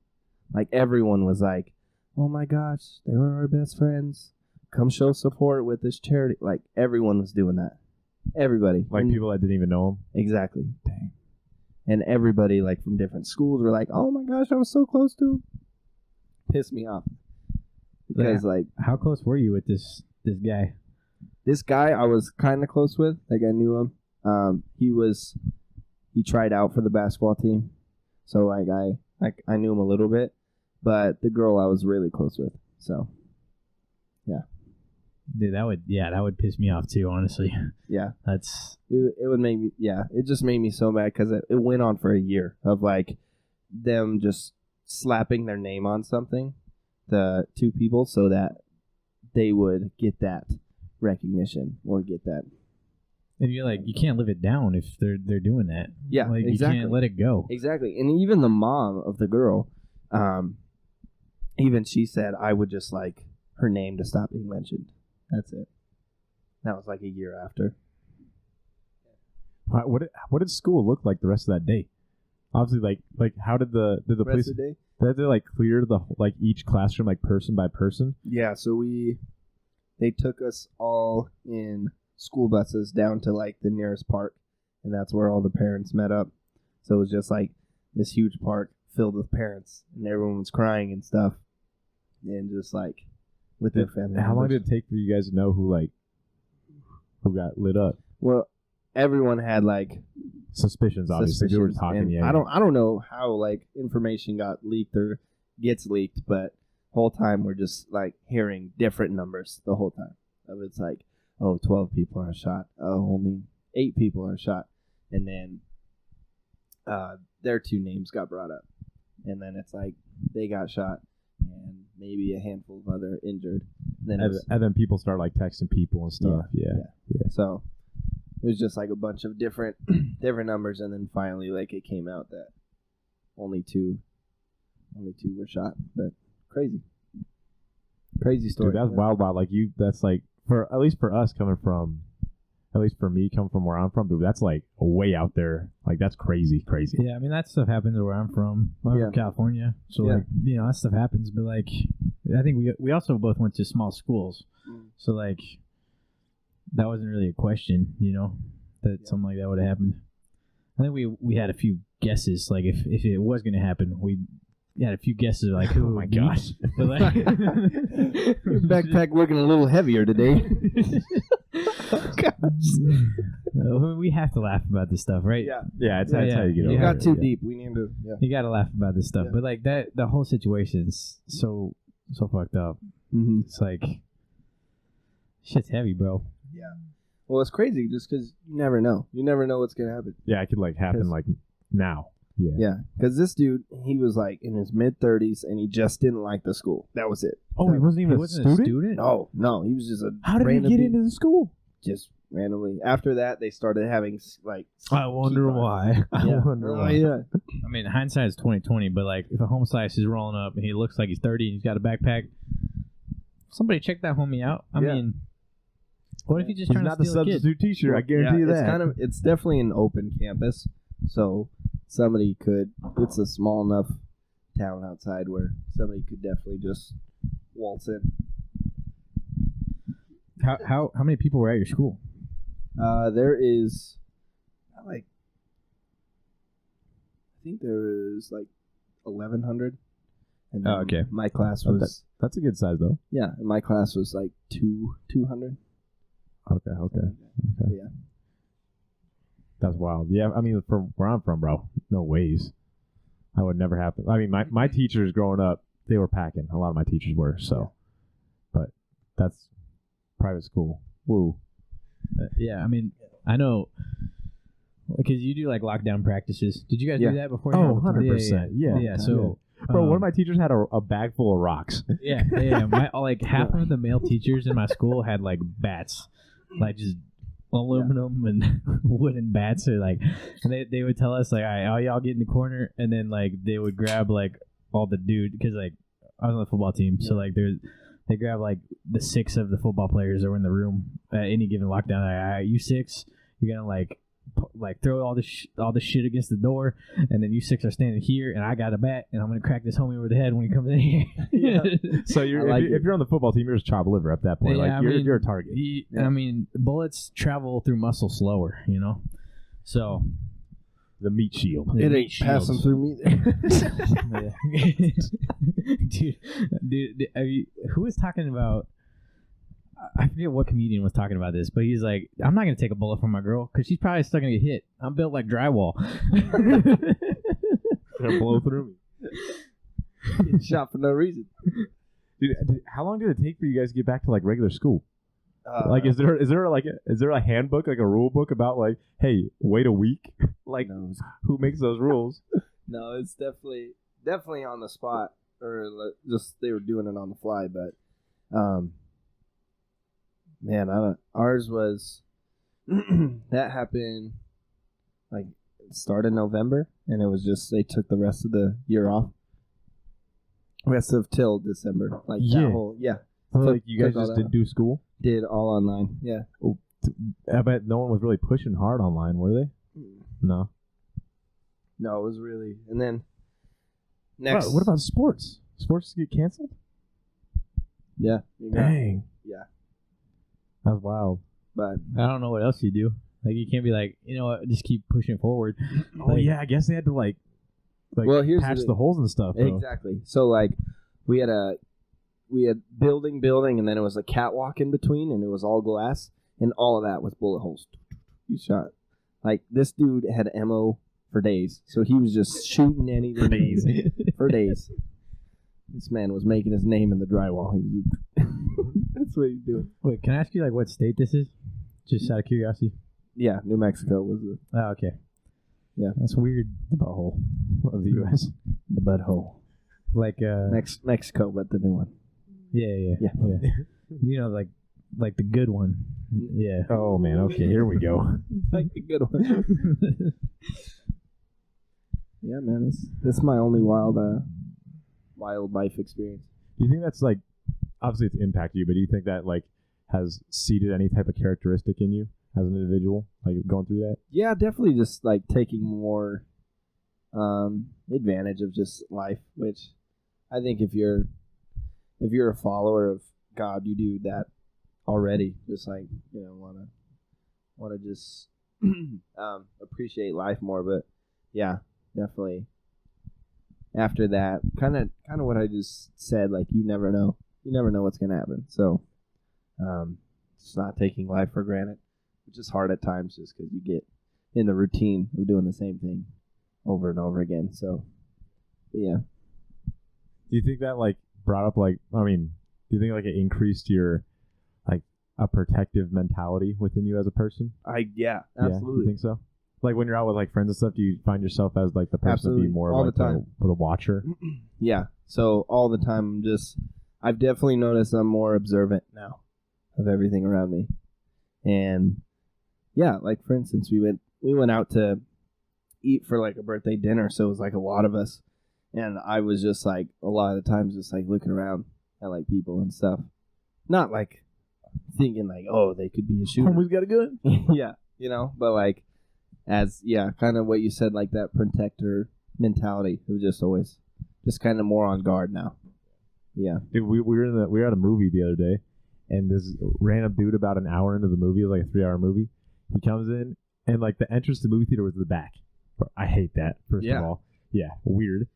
Like everyone was like, oh my gosh, they were our best friends. Come show support with this charity. Like everyone was doing that. Everybody. Like people that didn't even know him. Exactly. Dang. And everybody like from different schools were like, oh my gosh, I was so close to him. Pissed me off. Because like, how close were you with this guy? This guy I was kind of close with. Like I knew him. He tried out for the basketball team. So like I knew him a little bit, but the girl I was really close with. So yeah. Dude, that would piss me off too, honestly. Yeah. It would make me, it just made me so mad because it went on for a year of like them just slapping their name on something, the two people, so that they would get that recognition or get that. And you're like, you can't live it down if they're doing that. Yeah, like, exactly. You can't let it go. Exactly. And even the mom of the girl, even she said, I would just like her name to stop being mentioned. That's it. That was like a year after. What did school look like the rest of that day? Obviously, like how did the police? Of the day? Did they like clear the like each classroom like person by person? Yeah. So they took us all in school buses down to like the nearest park, and that's where all the parents met up. So it was just like this huge park filled with parents, and everyone was crying and stuff, and just like with their family. How long did it take for you guys to know who got lit up? Well, everyone had like suspicions. Obviously, we were talking. I don't know how like information got leaked or gets leaked, but whole time we're just like hearing different numbers the whole time. Of it's like, oh, 12 people are shot. Oh, only 8 people are shot, and then their 2 names got brought up, and then it's like they got shot, and maybe a handful of other injured. And then people start like texting people and stuff. Yeah. So it was just like a bunch of different numbers, and then finally like it came out that only two were shot. But crazy story. Dude, that's wild. Like that's like at least for us coming from, at least for me coming from where I'm from, dude, that's like way out there. Like that's crazy. Yeah, I mean that stuff happens where I'm from. I'm from California, so like that stuff happens. But like, I think we also both went to small schools, so like that wasn't really a question, that something like that would have happened. I think we had a few guesses, like if it was going to happen, we had a few guesses, like oh my gosh, like, your backpack looking a little heavier today. We have to laugh about this stuff, right? Yeah. That's how you get over. It got too deep. We need to. Yeah. You got to laugh about this stuff, but like that, the whole situation's so fucked up. Mm-hmm. It's like shit's heavy, bro. Yeah. Well, it's crazy just because you never know. You never know what's gonna happen. Yeah, it could like happen like now. Yeah. Yeah, because this dude, he was like in his mid-30s, and he just didn't like the school. That was it. Oh, he wasn't even a student? No, he was just a. How did he get into the school? Just randomly. After that, they started having like. I wonder why. I wonder why. Yeah. I mean, hindsight is 20/20, but like if a home slice is rolling up and he looks like he's 30 and he's got a backpack, somebody check that homie out. I mean, what if he's just trying to steal not the substitute teacher? I guarantee you that. It's definitely an open campus, so somebody could. It's a small enough town outside where somebody could definitely just waltz in. How many people were at your school? There is I think there is like 1,100. And okay. My class was that's a good size though. Yeah, my class was like 200. Okay. Yeah. That's wild. Yeah, I mean, from where I'm from, bro, no ways. That would never happen. I mean, my teachers growing up, they were packing. A lot of my teachers were, so. But that's private school. Woo. Yeah, I mean, I know, because you do like lockdown practices. Did you guys do that before? Oh, 100%. Yeah. So, bro, one of my teachers had a bag full of rocks. Yeah. Like half of the male teachers in my school had like bats, like just aluminum and wooden bats. Or like, and they would tell us like, all right, all y'all get in the corner, and then like they would grab like all the dude, because like I was on the football team, so like They grab like the 6 of the football players that were in the room at any given lockdown. Like, all right, you 6, you're gonna like throw all the shit against the door, and then you 6 are standing here, and I got a bat, and I'm gonna crack this homie over the head when he comes in here. So if you're on the football team, you're just chop liver at that point. Yeah, like you're a target. I mean, bullets travel through muscle slower, you know. So the meat shield. It ain't passing through me. dude, who was talking about? I forget what comedian was talking about this, but he's like, I'm not going to take a bullet from my girl because she's probably still going to get hit. I'm built like drywall. They'll blow through me. Get shot for no reason. Dude, how long did it take for you guys to get back to like regular school? Like, is there a handbook, like a rule book about like, hey, wait a week? Like, No. who makes those rules? No, it's definitely on the spot, or just they were doing it on the fly. But, man, ours was that happened like it started November, and it was just they took the rest of the year off, rest of till December, like that whole So, like you guys just didn't do school? Did all online, yeah. I bet no one was really pushing hard online, were they? No. No, it was really, and then next. What about sports? Sports get canceled? Yeah. Dang. Yeah. That's wild. But I don't know what else you do. Like, you can't be like, you know what, just keep pushing forward. Oh yeah, I guess they had to like well, here's patch the holes and stuff. Though. Exactly. So like we had building, and then it was a catwalk in between, and it was all glass, and all of that was bullet holes. You shot. Like, this dude had ammo for days, so he was just shooting anything for days. This man was making his name in the drywall. That's what he's doing. Wait, can I ask you like what state this is? Just out of curiosity. Yeah, New Mexico was the. Oh, okay. Yeah, that's weird. The butthole of the U.S. The butthole. Like Mexico, but the new one. Yeah. You know, like the good one. Yeah. Oh man. Okay, here we go. Like the good one. Yeah, man. This is my only wild life experience. Do you think that's like, obviously it's impacted you, but do you think that like has seeded any type of characteristic in you as an individual, like going through that? Yeah, definitely just like taking more advantage of just life, which I think if you're a follower of God, you do that already. Just like, you know, want to just appreciate life more. But yeah, definitely. After that, kind of what I just said, like you never know what's gonna happen. So, just not taking life for granted, which is hard at times, just because you get in the routine of doing the same thing over and over again. So, but yeah. Do you think that like brought up like, I mean, do you think like it increased your like a protective mentality within you as a person? Yeah, absolutely. Yeah, you think so? Like when you're out with like friends and stuff, do you find yourself as like the person Absolutely. to be more all like the time. the watcher? Yeah. So all the time, I've definitely noticed I'm more observant now of everything around me. And yeah, like for instance, we went out to eat for like a birthday dinner, so it was like a lot of us, and I was just like a lot of the times just like looking around at like people and stuff, not like thinking like, oh, they could be a shooter. Homie's got a gun. Yeah, you know, but like kind of what you said, like that protector mentality. It was just always just kind of more on guard now. Yeah. Dude, we were at a movie the other day, and this random dude about an hour into the movie, it was like a 3-hour movie. He comes in, and like the entrance to the movie theater was the back. I hate that. First of all, yeah, weird.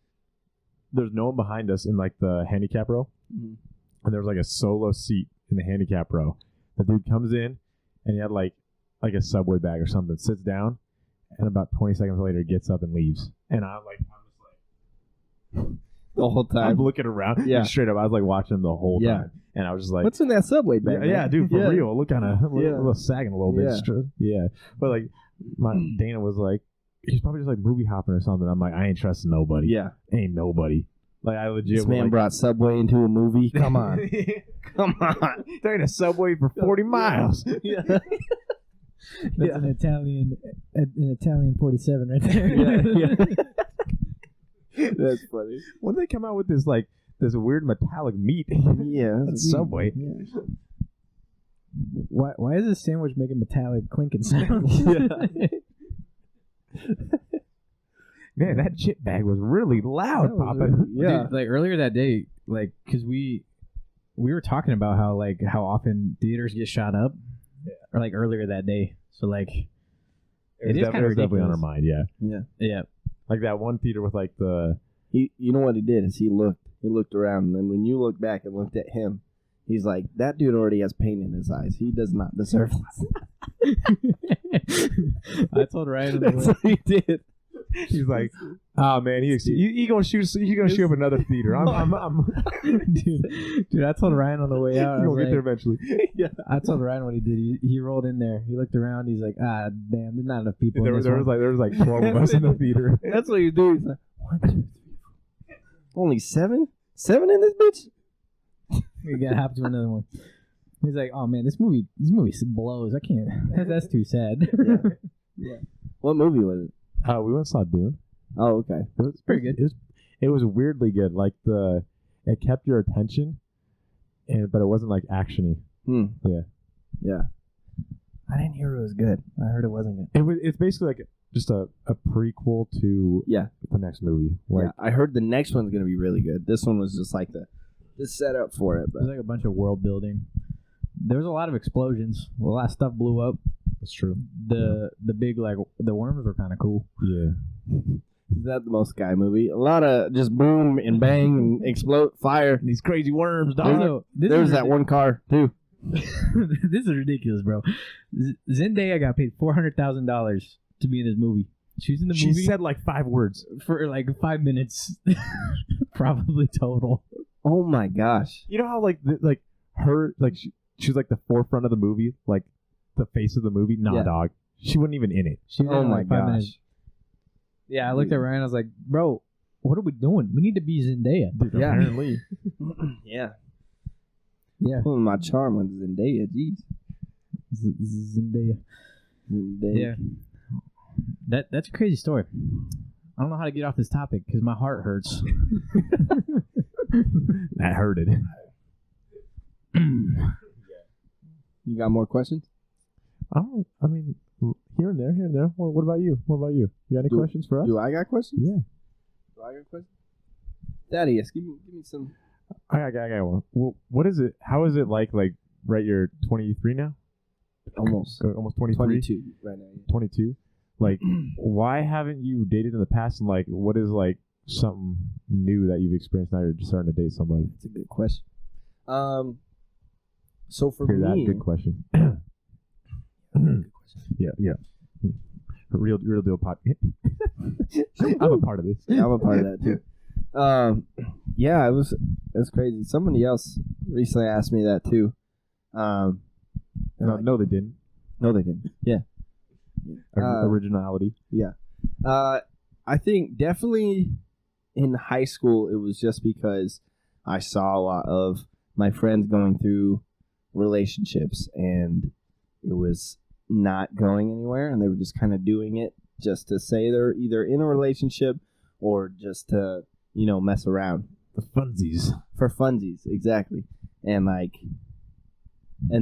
There's no one behind us in like the handicap row, and there was like a solo seat in the handicap row. The dude comes in, and he had like a Subway bag or something. Sits down, and about 20 seconds later, gets up and leaves. And I'm just like. The whole time. I'm looking around. Yeah. Straight up. I was like watching the whole time. And I was just like, what's in that Subway bag? Yeah, dude, for real. Look kind of a little sagging a little bit. Yeah. But like, Dana was like, he's probably just like movie hopping or something. I'm like, I ain't trusting nobody. Yeah. Ain't nobody. Like, I legit. This man brought Subway into a movie. Come on. Come on. They're in a Subway for 40 miles. Yeah. That's an Italian 47 right there. Yeah. That's funny. When they come out with this, like, this weird metallic meat. Yeah, At Subway. Yeah. Why is this sandwich making metallic clinking sounds? Man, that chip bag was really loud, That was Papa. Yeah. Dude, like earlier that day, like, cause we were talking about how often theaters get shot up, or like earlier that day. So like, it is kind of definitely on our mind. Yeah, yeah. like that one theater with like the. You know what he did is he looked around, and then when you looked back and looked at him, he's like, that dude already has pain in his eyes. He does not deserve this. I told Ryan. That's what he did. He's like, oh man, he gonna shoot up another theater. I'm dude, I told Ryan on the way out. He's gonna get there eventually. Yeah. I told Ryan what he did. He rolled in there. He looked around. He's like, ah, damn, there's not enough people. There was like 12 of us in the theater. That's what you do. He's like, 1, 2, 3, 4. Only 7? 7 in this bitch? We got half to another one. He's like, oh man, this movie blows. I can't. That's too sad. Yeah. What movie was it? We went and saw Dune. Oh, okay. It was pretty good. It was weirdly good. Like it kept your attention, but it wasn't like actiony. Yeah. I didn't hear it was good. I heard it wasn't good. It's basically like just a prequel to the next movie. Like, Yeah, I heard the next one's gonna be really good. This one was just like the setup for it. But There's like a bunch of world building. There was a lot of explosions. A lot of stuff blew up. that's true. The big like the worms were kind of cool. Yeah. is that the most guy movie? A lot of just boom and bang and explode fire. These crazy worms, dog. Also, There's that one car too. This is ridiculous, bro. Zendaya got paid $400,000 to be in this movie. She's in the She movie said like 5 words. for like 5 minutes, probably total. Oh my gosh. You know how like her like she was like the forefront of the movie, like the face of the movie. Nah, Yeah. dog. She wasn't even in it. She's Oh in my like 5 minutes. gosh. Yeah, I looked at Ryan. I was like, bro, what are we doing? We need to be Zendaya. Dude, Yeah. apparently. Yeah. Yeah, Pulling my charm with Zendaya. Jeez. Zendaya. Zendaya. Yeah. That's a crazy story. I don't know how to get off this topic because my heart hurts. That hurted. You got more questions? I mean, here and there. What about you? You got any questions for us? Do I got questions? Yeah. Do I got questions? Thaddeus, give me some. I got one. Well, what is it? How is it like, right, you're 23 now? Almost. Almost 23? 22 right now. Yeah. 22? Like, why haven't you dated in the past? And, like, what is, like, something new that you've experienced now you're just starting to date somebody? That's a good question. So for Hear that? me, Good question. Good question. Yeah. Real deal pot. I'm a part of this. Yeah, I'm a part of that too. Yeah, it was crazy. Somebody else recently asked me that too. No, they didn't. No, they didn't. Yeah. Originality. Yeah. I think definitely in high school it was just because I saw a lot of my friends going through relationships and it was not going anywhere and they were just kind of doing it just to say they're either in a relationship or just to, mess around. The funsies. For funsies, exactly. And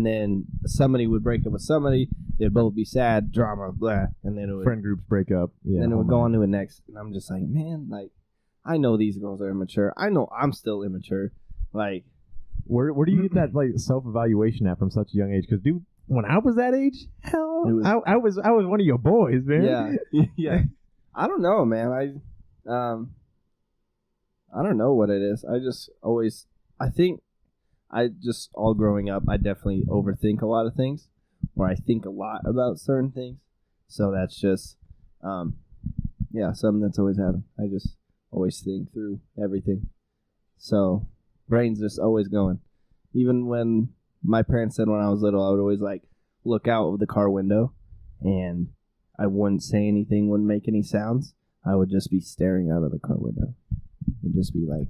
then somebody would break up with somebody, they'd both be sad, drama, blah, and then it would Friend groups break up. Yeah. then it would go on to the next. And I'm just like, man, I know these girls are immature. I know I'm still immature. Like, Where do you get that self-evaluation at from such a young age? Because, dude, when I was that age, hell, I was one of your boys, man. yeah. I don't know, man. I don't know what it is. I think all growing up, I definitely overthink a lot of things, or I think a lot about certain things. So that's just, something that's always happened. I just always think through everything. So brain's just always going. Even when my parents said when I was little, I would always look out of the car window and I wouldn't say anything, wouldn't make any sounds. I would just be staring out of the car window and just be like,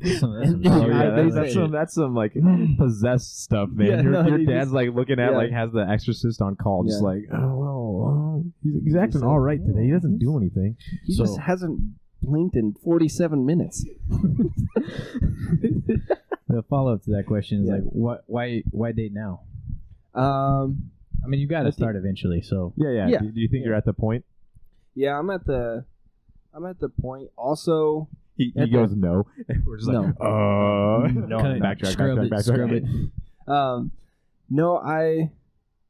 that's some possessed stuff, man. Yeah, your dad's looking at has the Exorcist on call, just he's acting all right today. He doesn't do anything. He just hasn't blinked in 47 minutes. The follow up to that question is Yeah. like, why date now? I mean, you got to I start eventually. So Yeah. Yeah. Do you think you're at the point? Yeah, I'm at the point. Also, He At goes no. We're just like, no. Cut it. Backtrack. Scrub it. no,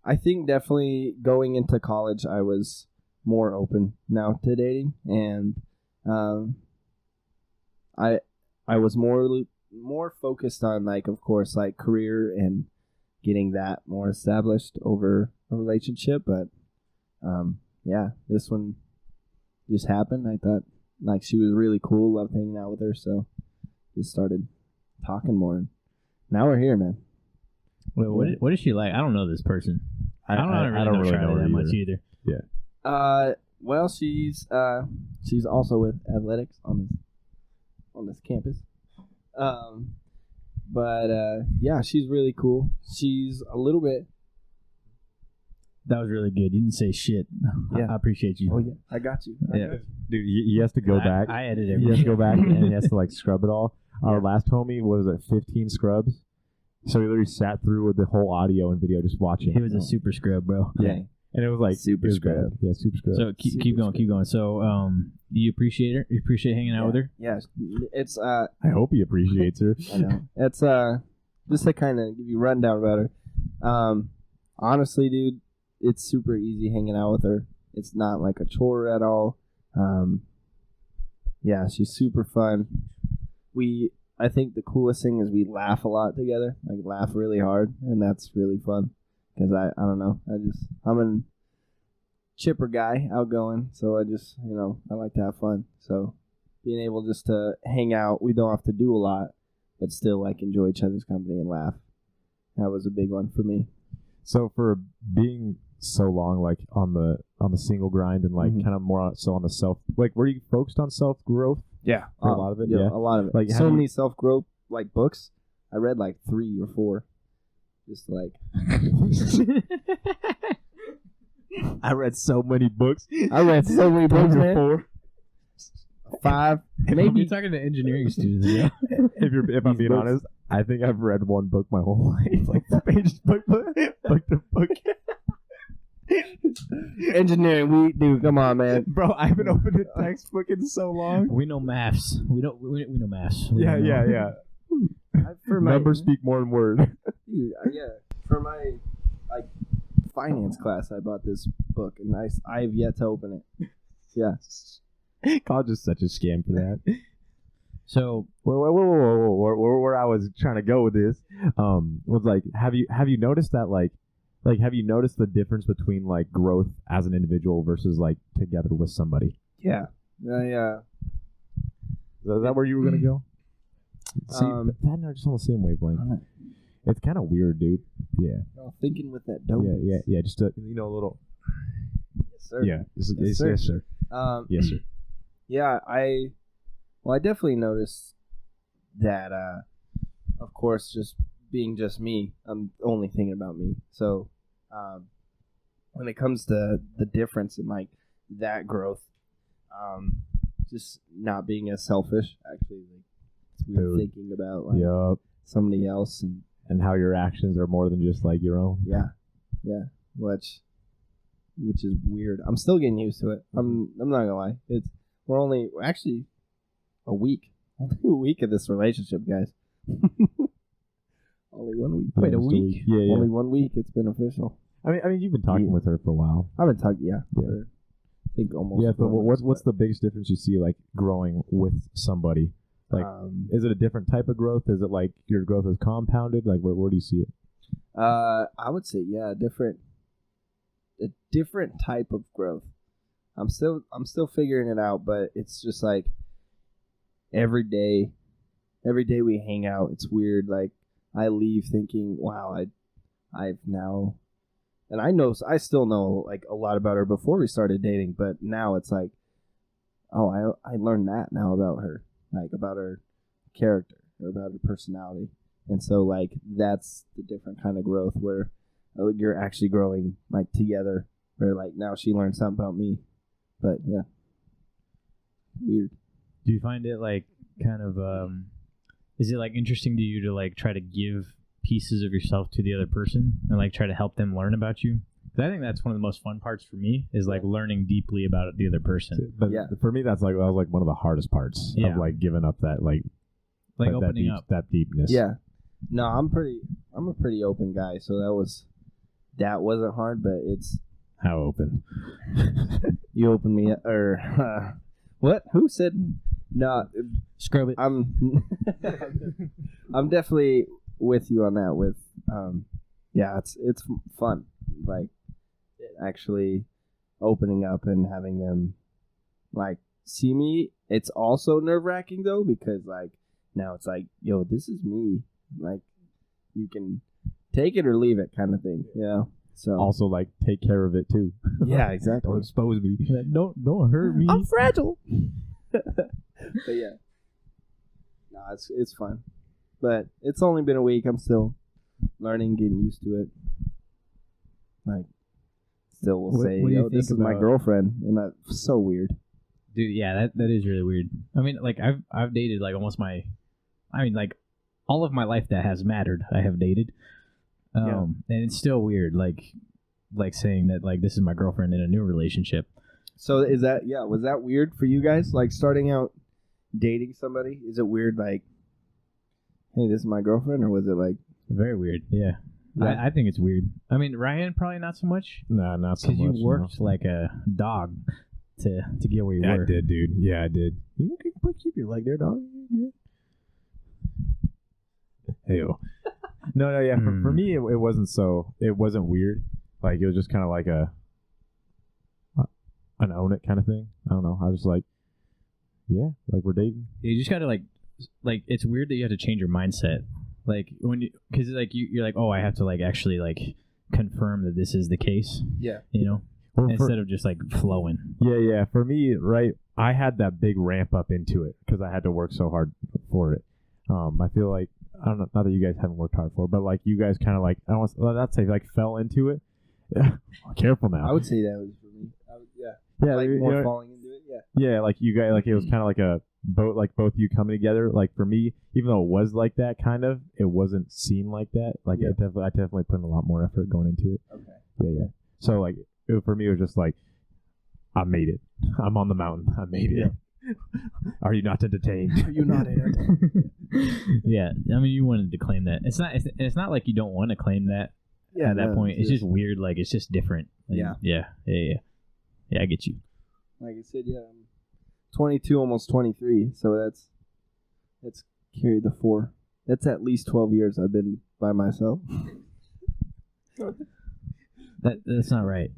I think definitely going into college, I was more open now to dating, and I was more focused on, like, of course, like career and getting that more established over a relationship. But yeah, this one just happened. I thought, like, she was really cool, loved hanging out with her, so just started talking more. And now we're here, man. Wait, what is she like? I don't know this person. I don't really know Charlie her that much either. Well, she's also with athletics on this campus. But yeah, she's really cool. She's a little bit. That was really good. You didn't say shit. Yeah. I appreciate you. Oh yeah, I got you. Yeah. Dude, he has to go back. I edit He has to everything. go back and he has to like scrub it all. Our last homie was at 15 scrubs. So he literally sat through with the whole audio and video just watching. He was a super scrub, bro. Yeah. And it was like Super it was scrub. bad. Yeah, super scrub. So keep going. So you appreciate her? You appreciate hanging out with her? Yeah, it's I hope he appreciates her. I know. It's just to kind of give you a rundown about her. Honestly, dude, it's super easy hanging out with her. It's not like a chore at all. Yeah, she's super fun. I think the coolest thing is we laugh a lot together, like laugh really hard, and that's really fun. Because I don't know, I'm a chipper guy, outgoing, so I just, I like to have fun. So being able just to hang out, we don't have to do a lot, but still like enjoy each other's company and laugh. That was a big one for me. So for being so long, like on the single grind and like kind of more so on the self, like were you focused on self growth? Yeah, For a lot of it. Yeah, a lot of it. Like, so many self growth like books. I read like 3 or 4. Just like I read so many books. I read so many books, man. 4. 5, You're maybe. talking to engineering students. Yeah. If I'm These being books. honest, I think I've read one book my whole life, like the pages book to book. Engineering, come on, man. Bro, I haven't opened a textbook in so long. We know maths. We know maths. Yeah. For my Numbers speak more than words. dude, yeah. For my finance class, I bought this book, and I have yet to open it. Yeah. College is such a scam for that. So Whoa. Where I was trying to go with this was like, have you noticed that like have you noticed the difference between like growth as an individual versus like together with somebody? Yeah. Yeah. Is that where you were gonna go? See, that and I just on the same wavelength. It's kind of weird, dude. Yeah. Thinking with that dope. Yeah. Just a little. Yes, sir. Yeah. Yes, sir. Yes, sir. Yes, sir. Yeah, I definitely noticed that, of course, just being just me, I'm only thinking about me. So when it comes to the difference in, like, that growth, just not being as selfish, actually, like, it's weird Dude. thinking about, like, Yup. somebody else. And how your actions are more than just like your own. Yeah, which is weird. I'm still getting used to it. I'm not gonna lie. We're only actually a week of this relationship, guys. Only 1 week. Wait, Yeah, a just week? Yeah. Only 1 week. It's been official. I mean, you've been talking with her for a while. I've been talking. Yeah. For, I think almost. Yeah, but 4 months, what's the biggest difference you see like growing with somebody? Like, is it a different type of growth? Is it like your growth is compounded? Like, where do you see it? I would say a different type of growth. I'm still figuring it out, but it's just like every day we hang out, it's weird. Like, I leave thinking, wow, I've now, and I still know like a lot about her before we started dating, but now it's like, oh, I learned that now about her, like about her character or about her personality. And so, like, that's the different kind of growth where you're actually growing, like, together. Where, like, now she learned something about me. But, yeah. Weird. Do you find it like kind of is it like interesting to you to like try to give pieces of yourself to the other person and like try to help them learn about you? Because I think that's one of the most fun parts for me is like learning deeply about the other person. But for me, that was like one of the hardest parts of like giving up that like opening up that deepness. Yeah. No, I'm a pretty open guy, so that wasn't hard, but it's How open? you opened me up, or what? Who said no? Scrub it. I'm definitely with you on that. With it's fun, like actually opening up and having them like see me. It's also nerve-wracking though, because like now it's like, yo, this is me. Like you can take it or leave it, kind of thing. Yeah. So Also, like, take care of it too. yeah, exactly. Don't expose me. Don't hurt me. I'm fragile. But yeah, no, it's fun. But it's only been a week. I'm still learning, getting used to it. Like, still will say, what do you yo, this think is my about- girlfriend, and that's so weird. Dude, yeah, that is really weird. I mean, like I've dated like almost like all of my life that has mattered, I have dated. And it's still weird, like saying that like this is my girlfriend in a new relationship. So was that weird for you guys? Like starting out dating somebody, is it weird? Like, hey, this is my girlfriend, or was it like Very weird. Yeah. I think it's weird. I mean, Ryan probably not so much Nah, not so much. because you worked no. like a dog to get where you Yeah, were. I did, dude. Yeah, I did. You can keep your leg there, dog. Hey-o. No, yeah. For me, it wasn't weird. Like, it was just kind of like an own it kind of thing. I don't know. I was like, yeah, like we're dating. You just gotta like it's weird that you have to change your mindset. Like when because like you're like, oh, I have to like actually like confirm that this is the case. Yeah. You know, Well, instead of just like flowing. Yeah. For me, right, I had that big ramp up into it because I had to work so hard for it. I feel like, I don't know, not that you guys haven't worked hard for it, but like you guys kind of like, I don't want to say like fell into it. Careful now. I would say that was for me. Yeah, like you more know, falling into it. Yeah. yeah, like you guys, like it was kind of like a boat, like both you coming together. Like for me, even though it was like that, kind of, it wasn't seen like that. Like I definitely put in a lot more effort going into it. Okay. Yeah. So like for me, it was just like, I made it. I'm on the mountain. I made it. Are you not entertained? Are you not in Yeah, I mean, you wanted to claim that. It's not like you don't want to claim that. Yeah. At that no, point, it's just weird. Like it's just different. Like, Yeah. Yeah. I get you. Like I said, I'm 22, almost 23. So that's carried the 4. That's at least 12 years I've been by myself. That's not right.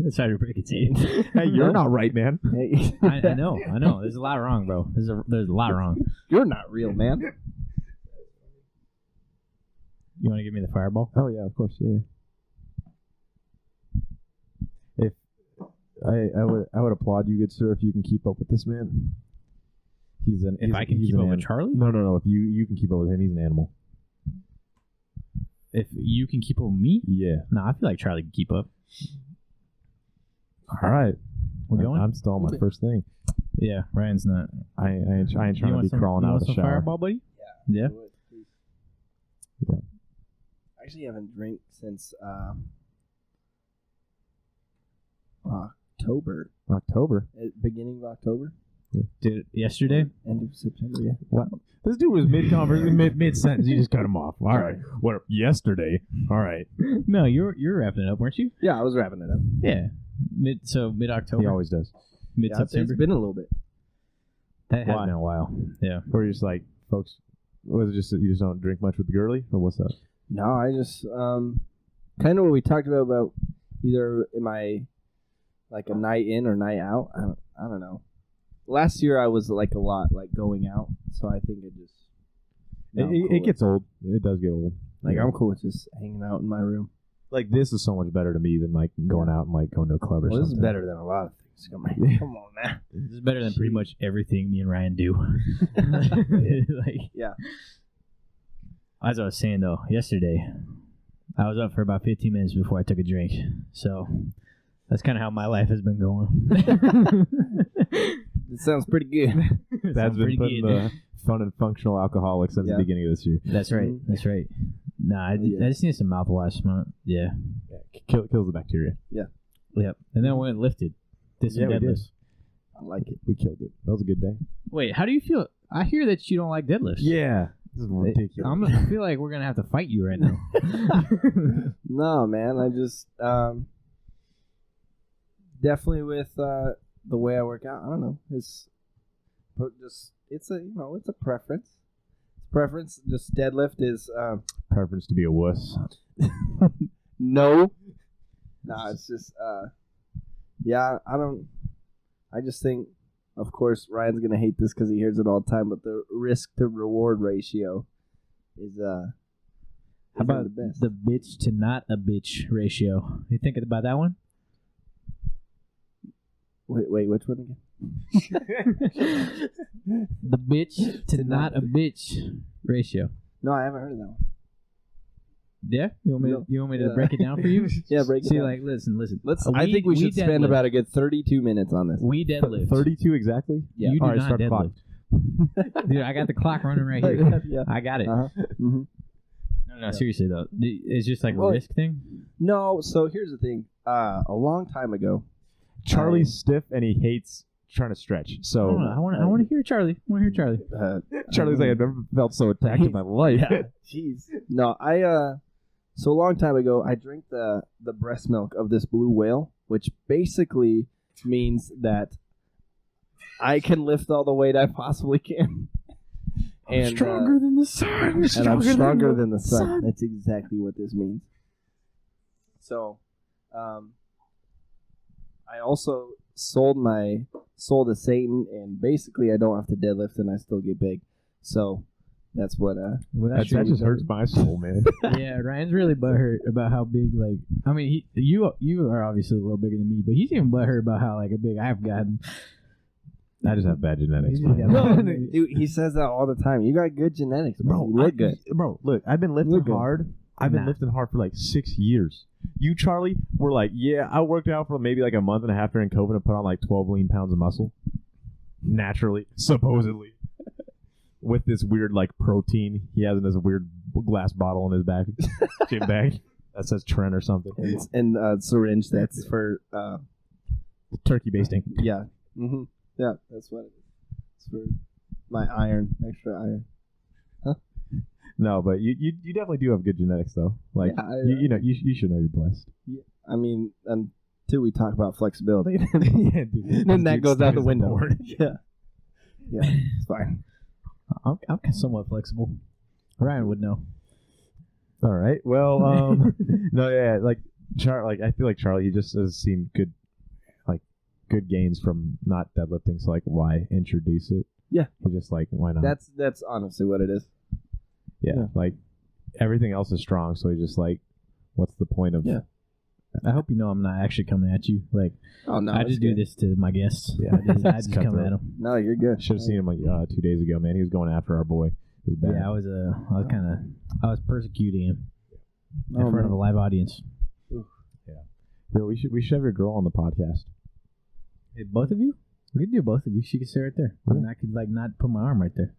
Sorry to break it to you. Hey, you're not right, man. Hey. I know. There's a lot wrong, bro. There's a lot wrong. You're not real, man. You want to give me the fireball? Oh yeah, of course, yeah. If I would applaud you, good sir, if you can keep up with this man. If I can keep up with Charlie? No. If you can keep up with him, he's an animal. If you can keep up with me? Yeah. No, I feel like Charlie can keep up. All right. We're going? I'm still on my first thing. Yeah, Ryan's not. I ain't trying to be crawling out of the shower. Fireball, buddy? Yeah. Do it, please. Yeah. I actually haven't drank since October. Beginning of October. Did it yesterday? End of September, yeah. What? This dude was mid sentence. You just cut him off. All right. What? Yesterday. All right. No, you're wrapping it up, weren't you? Yeah, I was wrapping it up. Yeah. Mid October. He always does. Mid September. It's been a little bit. That has Why? been a while. Yeah. Or you're just like, folks, was it just that you just don't drink much with the girly, or what's that? No, I just kind of what we talked about either am I like a night in or night out? I don't know. Last year I was like a lot like going out, so I think it just It gets old. It does get old. like Yeah. I'm cool with just hanging out in my room. Like this is so much better to me than like going out and like going to a club or Well, something. this is better than a lot of things. Come on, man. This is better than pretty much everything me and Ryan do. Like, Yeah. as I was saying though, yesterday I was up for about 15 minutes before I took a drink. So that's kind of how my life has been going. It sounds pretty good. Dad's been putting the fun and functional alcoholic since the beginning of this year. That's right. That's right. Nah, I just need some mouthwash. Yeah. Kills the bacteria. Yep. And then when it lifted, did some deadlifts. I like it. We killed it. That was a good day. Wait, how do you feel? I hear that you don't like deadlifts. Yeah. This is ridiculous. I feel like we're going to have to fight you right now. No, man. I just definitely with the way I work out. I don't know. It's a preference. Preference. Just deadlift is preference to be a wuss. No. Nah, it's just I just think, of course, Ryan's gonna hate this because he hears it all the time, but the risk to reward ratio is how about the best. The bitch to not a bitch ratio? You thinking about that one? Wait, which one again? The bitch to not a bitch ratio. No, I haven't heard of that one. Yeah, you want me to break it down for you? Yeah, break it down. See, like, listen. I think we should spend about a good 32 minutes on this. We deadlift. 32 exactly? Yeah. You do all right, not start deadlift. The clock. Dude, I got the clock running right here. Yeah. I got it. Mm-hmm. No, seriously though, it's just like a risk thing. No, so here's the thing. A long time ago, Charlie's stiff and he hates trying to stretch. So I want to hear Charlie. Charlie's like, I've never felt so attacked in my life. Yeah. Jeez. No, so a long time ago, I drank the breast milk of this blue whale, which basically means that I can lift all the weight I possibly can. I'm stronger than the sun. And I'm stronger than the sun. That's exactly what this means. So, I also sold to Satan, and basically I don't have to deadlift, and I still get big. So that's what. That just hurts my soul, man. Yeah, Ryan's really butthurt about how big. Like, I mean, you are obviously a little bigger than me, but he's even butthurt about how big I've gotten. I just have bad genetics. Dude, he says that all the time. You got good genetics, bro. You look good. Bro, look, I've been lifting hard. I've been lifting hard for like 6 years. You, Charlie, were like, yeah, I worked out for maybe like a month and a half during COVID and put on like 12 lean pounds of muscle. Naturally, supposedly. With this weird like protein he has in this weird glass bottle in his back, gym bag that says Trent or something. And syringe that's for turkey basting. Yeah. Mm-hmm. Yeah, that's what it is. It's for my extra iron. Huh? No, but you definitely do have good genetics though. Like you should know you're blessed. Yeah, I mean, until we talk about flexibility, yeah, dude, then that goes out the window. Yeah, it's fine. I'm somewhat flexible. Ryan would know. All right. Well, no, yeah, like I feel like Charlie, he just has seen good gains from not deadlifting. So like, why introduce it? Yeah, he just like, why not? That's honestly what it is. Yeah, like everything else is strong, so he's just like, what's the point of? Yeah. I hope you know I'm not actually coming at you. Like, oh no, I just do this to my guests. Yeah, I just come at them. No, you're good. Should have seen him like 2 days ago, man. He was going after our boy. It was bad. Yeah, I was persecuting him in front of a live audience. Oof. Yeah. Yo, we should have your girl on the podcast. Hey, both of you? We could do both of you. She could sit right there, and I could like not put my arm right there.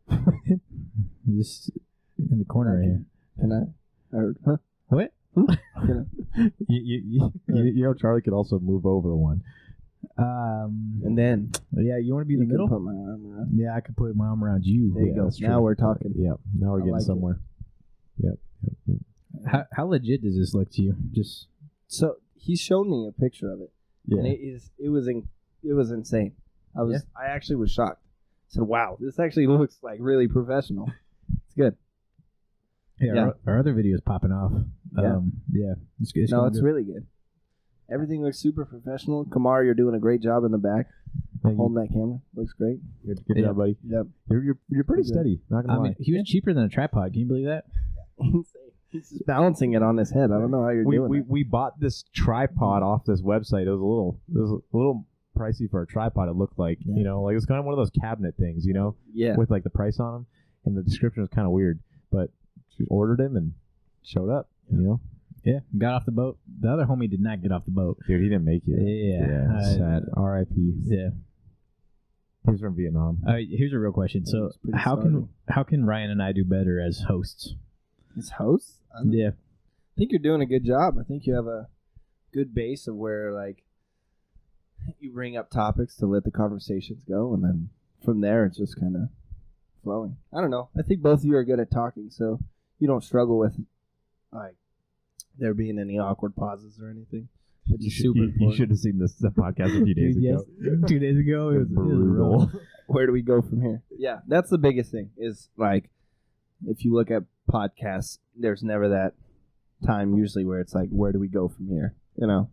Just in the corner right here. Can I? Huh? What? You know, Charlie could also move over one. And then, you want to be in the middle? Put my arm around. Yeah, I could put my arm around you. There you go. Now we're talking. Yep. Now we're getting like somewhere. Yep. How legit does this look to you? Just so he's shown me a picture of it. Yeah. And it was insane. I actually was shocked. I said, "Wow, this actually looks like really professional." It's good. Yeah. Our other video is popping off. Yeah. It's really good. Everything looks super professional. Kamar, you're doing a great job in the back. Holding that camera. Looks great. Good job, buddy. Yep. You're pretty steady. Not gonna lie. Mean, he was cheaper than a tripod. Can you believe that? He's just balancing it on his head. I don't know how you're doing that. We bought this tripod off this website. It was a little pricey for a tripod. It looked like like it's kind of one of those cabinet things, with like the price on them, and the description was kind of weird. But she ordered him and showed up. Yeah, got off the boat. The other homie did not get off the boat. Dude, he didn't make it. Yeah. Sad. R.I.P. Yeah. He's from Vietnam. Here's a real question. So It's pretty how can Ryan and I do better as hosts? As hosts? Yeah. I think you're doing a good job. I think you have a good base of where, like, you bring up topics to let the conversations go, and then from there it's just kind of flowing. I don't know. I think both of you are good at talking, so you don't struggle with, like, there being any awkward pauses or anything. Which is super You important. should have seen the podcast a few days ago. 2 days ago, it was Brutal. Where do we go from here? Yeah, that's the biggest thing is, like, if you look at podcasts, there's never that time usually where it's like, where do we go from here? You know,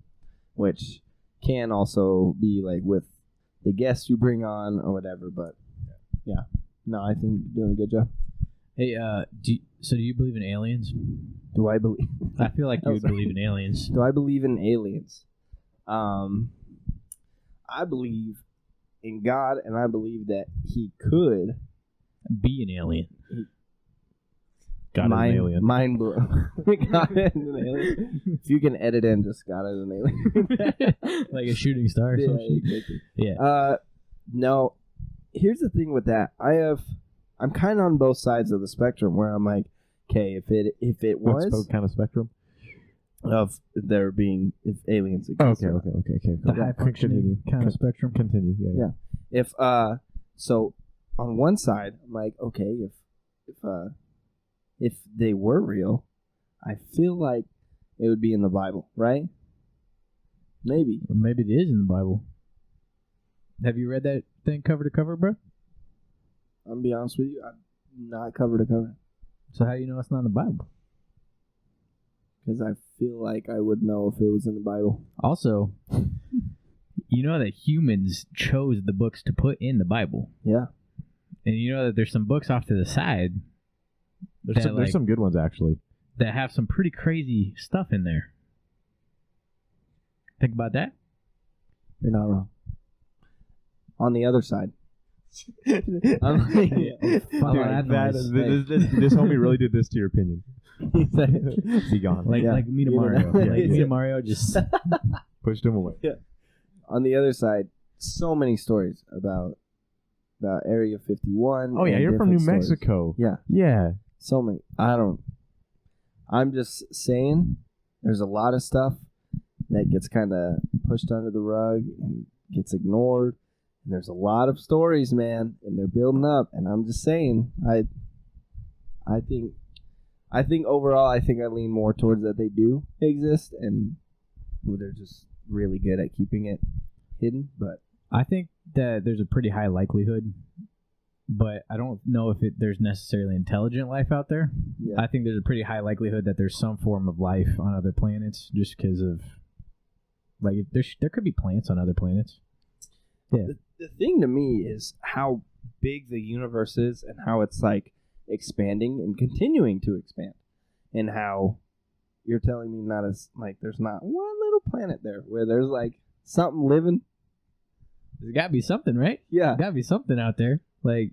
which can also be like with the guests you bring on or whatever. But yeah, no, I think you're doing a good job. Hey, do you believe in aliens? Do I believe? I feel like you would believe in aliens. Do I believe in aliens? I believe in God, and I believe that He could Be an alien. God is an alien. Mind blown. God is an alien. If you can edit in, just God is an alien. Like a shooting star or some shit. exactly. Yeah. No. Here's the thing with that. I'm kind of on both sides of the spectrum where I'm like, okay, if it What was kind of spectrum? of there being if aliens exist. Okay. The high functioning kind of spectrum. Continue. Yeah. If so on one side, I'm like, okay, if they were real, I feel like it would be in the Bible, right? Maybe. Maybe it is in the Bible. Have you read that thing cover to cover, bro? I'm gonna be honest with you, I'm not cover to cover. So how do you know it's not in the Bible? Because I feel like I would know if it was in the Bible. Also, you know that humans chose the books to put in the Bible. Yeah. And you know that there's some books off to the side There's some good ones actually. that have some pretty crazy stuff in there. Think about that. You're not wrong. On the other side. Fuck, Dude, that's nice. this homie really did this to your opinion. Be gone. Like me to You know. Mario. Like me Yeah. to Mario just Pushed him away. On the other side, so many stories about Area 51. Oh yeah, and you're from New different stories. Mexico. Yeah. Yeah. So many. I'm just saying there's a lot of stuff that gets kind of pushed under the rug and gets ignored. And there's a lot of stories, man, and they're building up. And I'm just saying, I think overall, I lean more towards that they do exist, and they're just really good at keeping it hidden. But I think that there's a pretty high likelihood, but I don't know if there's necessarily intelligent life out there. yeah, I think there's a pretty high likelihood that there's some form of life on other planets, just because of like there could be plants on other planets. Yeah. The thing to me is how big the universe is and how it's like expanding and continuing to expand, and how you're telling me not as like there's not one little planet there where there's like something living. There's got to be something, right? Yeah, Got to be something out there. Like,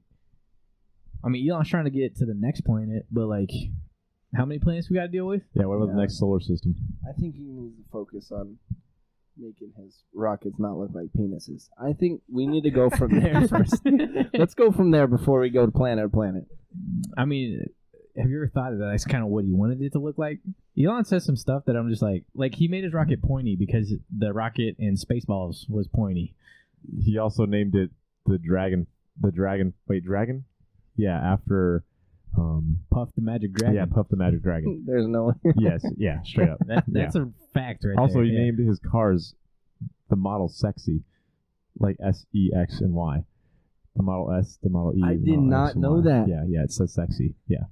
I mean, Elon's trying to get to the next planet, but like, how many planets we got to deal with? Yeah. What about the Yeah. next solar system? I think he needs to focus on making his rockets not look like penises. I think we need to go from there first. Let's go from there before we go to planet to planet. I mean, have you ever thought that that's kind of what he wanted it to look like? Elon says some stuff that I'm just like he made his rocket pointy because the rocket in Spaceballs was pointy. He also named it the Dragon. Wait, Dragon? Yeah, after Puff the Magic Dragon. Yeah, Puff the Magic Dragon. There's no Yes, yeah, straight up. That's a fact right Also, there. he yeah. named his cars the Model Sexy, like SEX and Y. The Model S, the Model E. I the did Model not X and know Y. that. Yeah, it says sexy. Yeah.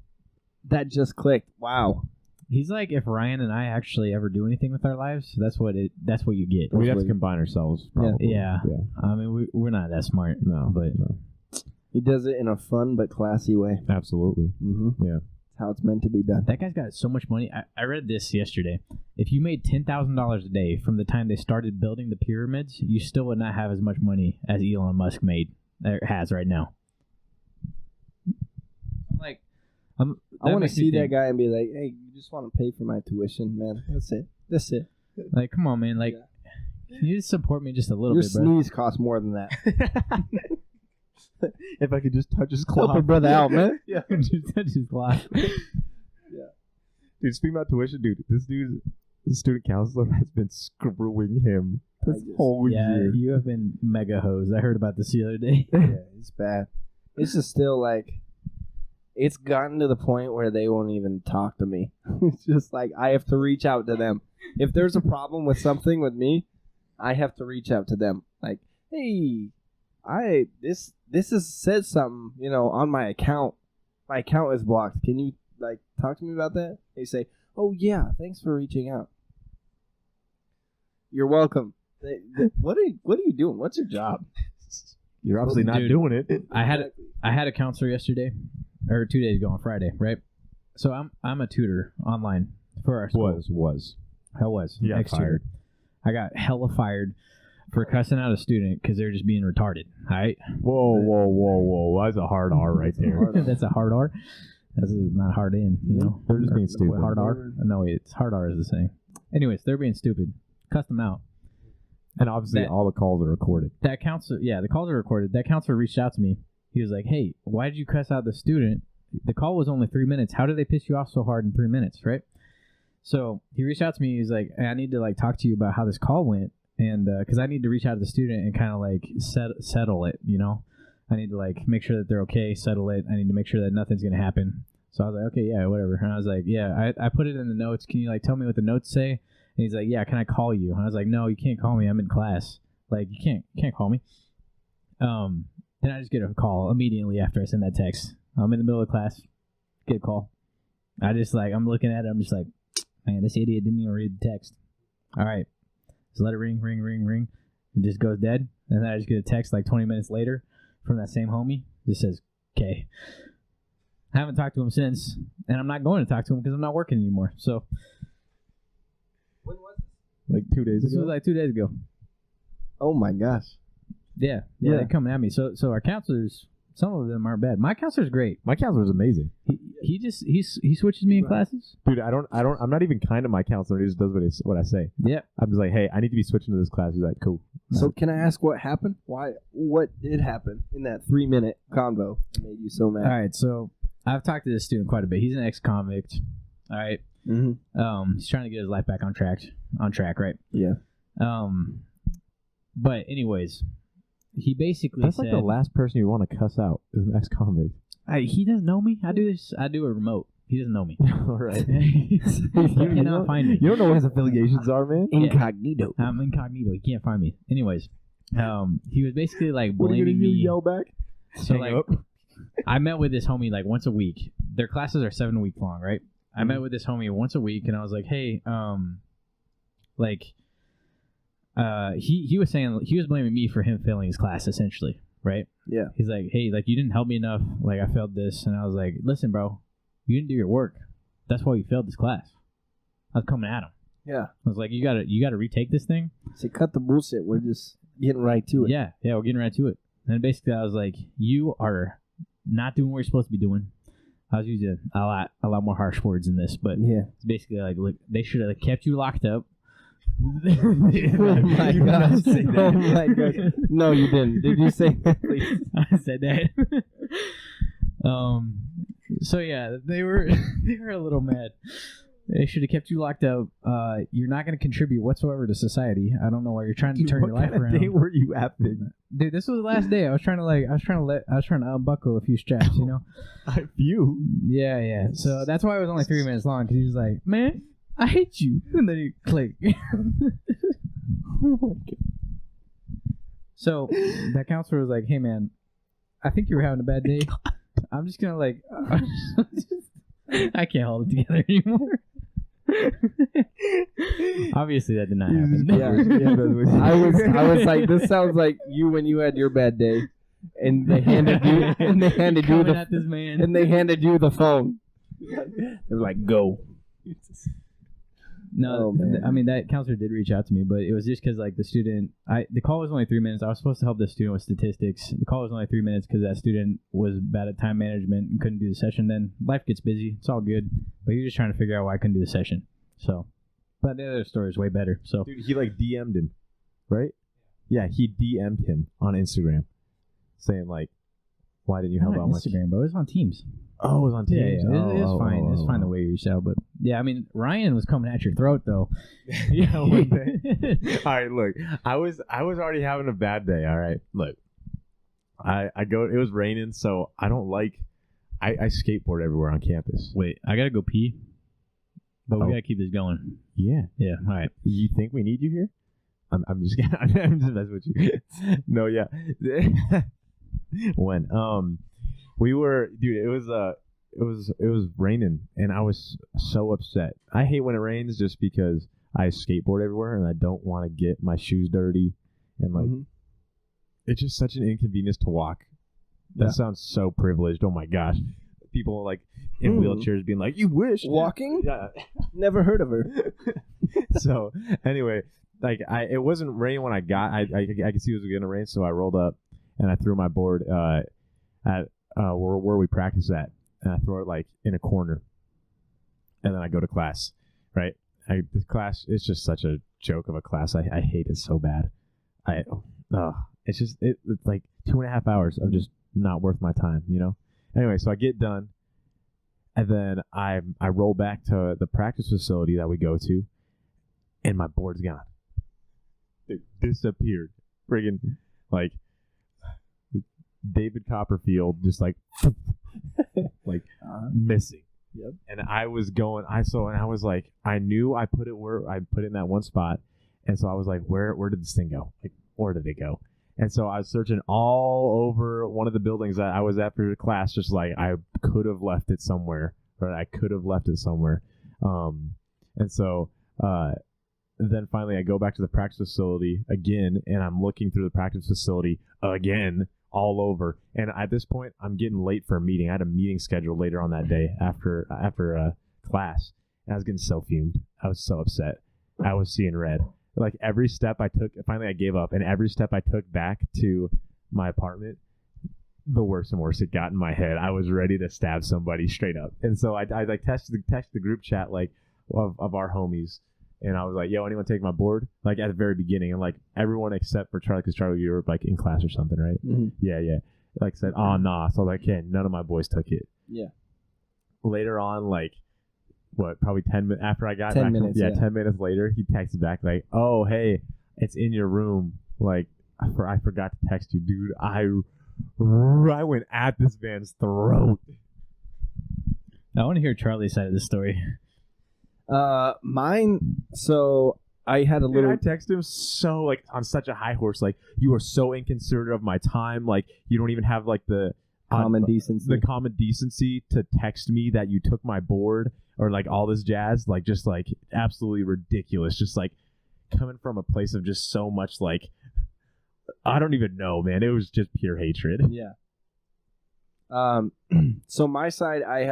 that just clicked. Wow. He's like, if Ryan and I actually ever do anything with our lives, that's what you get. We'd have to combine ourselves. Probably. Yeah. I mean, we're not that smart. No, but no. He does it in a fun but classy way. Absolutely. Mm-hmm. Yeah. That's how it's meant to be done. that guy's got so much money. I read this yesterday. If you made $10,000 a day from the time they started building the pyramids, you still would not have as much money as Elon Musk has right now. I want to see that guy and be like, hey, you just want to pay for my tuition, man. That's it. Like, come on, man. Like, Yeah. can you just support me just a little Your bit, bro? sneeze costs more than that. If I could just touch his Help cloth. a brother out, man. Yeah. Just touch his cloth. Dude, speaking about tuition, dude, the student counselor has been screwing him this whole Yeah, year. you have been mega hosed. I heard about this the other day. Yeah, it's bad. It's just still like, it's gotten to the point where they won't even talk to me. It's just like I have to reach out to them. If there's a problem with something with me, I have to reach out to them. Like, hey, this has said something, on my account. My account is blocked. Can you talk to me about that? They say, oh yeah, thanks for reaching out. You're welcome. What are you doing? What's your job? You're obviously not Dude, doing it. I had a counselor yesterday, or 2 days ago on Friday, right? So I'm a tutor online for our school. Was. I was. You got ex-tutor. fired. I got hella fired for cussing out a student because they're just being retarded. All right. Whoa. That's a hard R right there. That's a hard R. This is not hard in, They're just being Or stupid. Hard R? No, it's hard R is the same. Anyways, they're being stupid. Cuss them out. And obviously, all the calls are recorded. That counselor, the calls are recorded. That counselor reached out to me. He was like, hey, why did you cuss out the student? The call was only 3 minutes. How did they piss you off so hard in 3 minutes, right? So he reached out to me. He's like, hey, I need to talk to you about how this call went. And because I need to reach out to the student and kind of settle it, I need to make sure that they're okay, settle it. I need to make sure that nothing's going to happen. So I was like, okay, yeah, whatever. And I was like, yeah, I put it in the notes. Can you tell me what the notes say? And he's like, yeah, can I call you? And I was like, no, you can't call me. I'm in class. You can't call me. Then I just get a call immediately after I send that text. I'm in the middle of class, get a call. I just I'm looking at it. I'm just like, man, this idiot didn't even read the text. All right. Just let it ring. It just goes dead. And then I just get a text 20 minutes later from that same homie. Just says, okay. I haven't talked to him since, and I'm not going to talk to him because I'm not working anymore. So When was Like 2 days this ago. was 2 days ago. Oh my gosh. Yeah, Yeah. they're coming at me. So our counselors, some of them aren't bad. My counselor's great. My counselor's amazing. He switches me in classes. Dude, I'm not even kind to my counselor. He just does what I say. Yeah. I'm just like, hey, I need to be switching to this class. He's like, cool. So can I ask what happened? What did happen in that 3-minute convo that made you so mad? All right. So I've talked to this student quite a bit. He's an ex-convict. All right. Mm-hmm. He's trying to get his life back on track, right? Yeah. But anyways, he basically That's said, like the last person you want to cuss out is an ex-convict. he doesn't know me. I do it remote. He doesn't know me. All right. He cannot find me. You don't know what his affiliations are, man. Incognito. I'm incognito. He can't find me. Anyways, he was basically What are you blaming gonna do? me. Yell back? So Hang up? I met with this homie once a week. Their classes are 7 weeks long, right? I met with this homie once a week, and I was like, hey, he was saying he was blaming me for him failing his class, essentially, right? Yeah. He's like, hey, you didn't help me enough. I failed this, and I was like, listen, bro, you didn't do your work. That's why you failed this class. I was coming at him. Yeah. I was like, you gotta retake this thing. So cut the bullshit. We're just getting right to it. Yeah, we're getting right to it. And basically, I was like, you are not doing what you're supposed to be doing. I was using a lot more harsh words in this, but Yeah. it's basically look, they should have kept you locked up. Oh my You did not gosh. say that. Oh my gosh. No, you didn't. Did you say that, please? I said that. So yeah, they were a little mad. They should have kept you locked up. You're not going to contribute whatsoever to society. I don't know why you're trying to turn your life around. What day were you at, man? Dude, this was the last day. I was trying to unbuckle a few straps, I few. Yeah. So that's why it was only 3 minutes long, because he was like, man, I hate you. And then he clicked. Oh my God. So that counselor was like, hey, man, I think you were having a bad day. I'm just going to I can't hold it together anymore. Obviously, that did not happen. Yeah. I was like, this sounds like you when you had your bad day, and they handed you Coming at this man. and they handed you the phone. They were like, go. No, Oh, man. I mean, that counselor did reach out to me, but it was just because the student, the call was only 3 minutes. I was supposed to help the student with statistics. The call was only 3 minutes because that student was bad at time management and couldn't do the session. Then life gets busy. It's all good. But he was just trying to figure out why I couldn't do the session. So, but the other story is way better. So, Dude, he DM'd him, right? Yeah, he DM'd him on Instagram saying Why didn't you Not help on out much? Instagram, bro. It was on Teams. Oh, it was on Teams. Yeah. It was fine. It was fine the way you reached out, but yeah, I mean, Ryan was coming at your throat though. Yeah, one day. All right, look, I was already having a bad day. All right, look, I go. It was raining, so I don't like. I skateboard everywhere on campus. Wait, I gotta go pee, but we Oh. gotta keep this going. Yeah. Yeah. All right. You think we need you here? I'm just I'm just messing with you. No, yeah. When we were, dude, it was raining and I was so upset. I hate when it rains just because I skateboard everywhere and I don't want to get my shoes dirty and like it's just such an inconvenience to walk. That sounds so privileged. Oh my gosh. People like in wheelchairs being like, "You wish." Walking? Yeah. Never heard of her. So anyway, like it wasn't raining when I got. I could see it was gonna rain, so I rolled up and I threw my board at where we practice at, and I throw it like in a corner, and then I go to class. Right, the class is just such a joke of a class. I hate it so bad. It's just it's like 2.5 hours of just not worth my time. You know. Anyway, so I get done, and then I roll back to the practice facility that we go to, and my board's gone. It disappeared. Friggin' like David Copperfield, just like missing. Yep. And I was going. I was like, I knew I put it where I put it in that one spot, and so I was like, where did this thing go? Like, where did it go? And so I was searching all over one of the buildings that I was at for class, just like I could have left it somewhere, or I could have left it somewhere. And so then finally I go back to the practice facility again, and I'm looking through the practice facility again, all over. And at this point, I'm getting late for a meeting. I had a meeting scheduled later on that day after class, and I was getting so fumed. I was so upset. I was seeing red. Like every step I took, finally I gave up, and every step I took back to my apartment, the worse and worse it got in my head. I was ready to stab somebody straight up. And so I like texted the group chat like of our homies, and I was like, yo, anyone take my board? Like at the very beginning, and like everyone except for Charlie, because Charlie, you were like in class or something, right? Mm-hmm. Yeah. Like said, oh nah. So I was like, okay, none of my boys took it. Yeah. Later on, like probably 10 minutes after I got 10 back, minutes, 10 minutes later, he texted back like, oh hey, it's in your room. Like I forgot to text you, dude. I went at this man's throat. I want to hear Charlie's side of the story. Mine. So I had a Dude, little. I texted him so like on such a high horse, like you are so inconsiderate of my time. Like you don't even have like the common decency. The common decency to text me that you took my board or like all this jazz. Like just like absolutely ridiculous. Just like coming from a place of just so much like I don't even know, man. It was just pure hatred. Yeah. So my side, I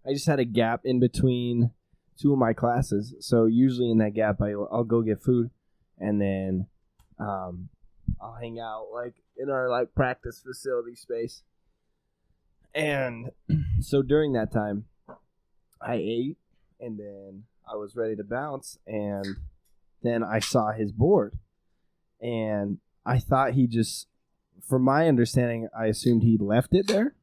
just had a gap in between two of my classes. So usually in that gap, I'll go get food, and then I'll hang out like in our like practice facility space. And so during that time, I ate, and then I was ready to bounce, and then I saw his board, and I thought he just, from my understanding, I assumed he left it there.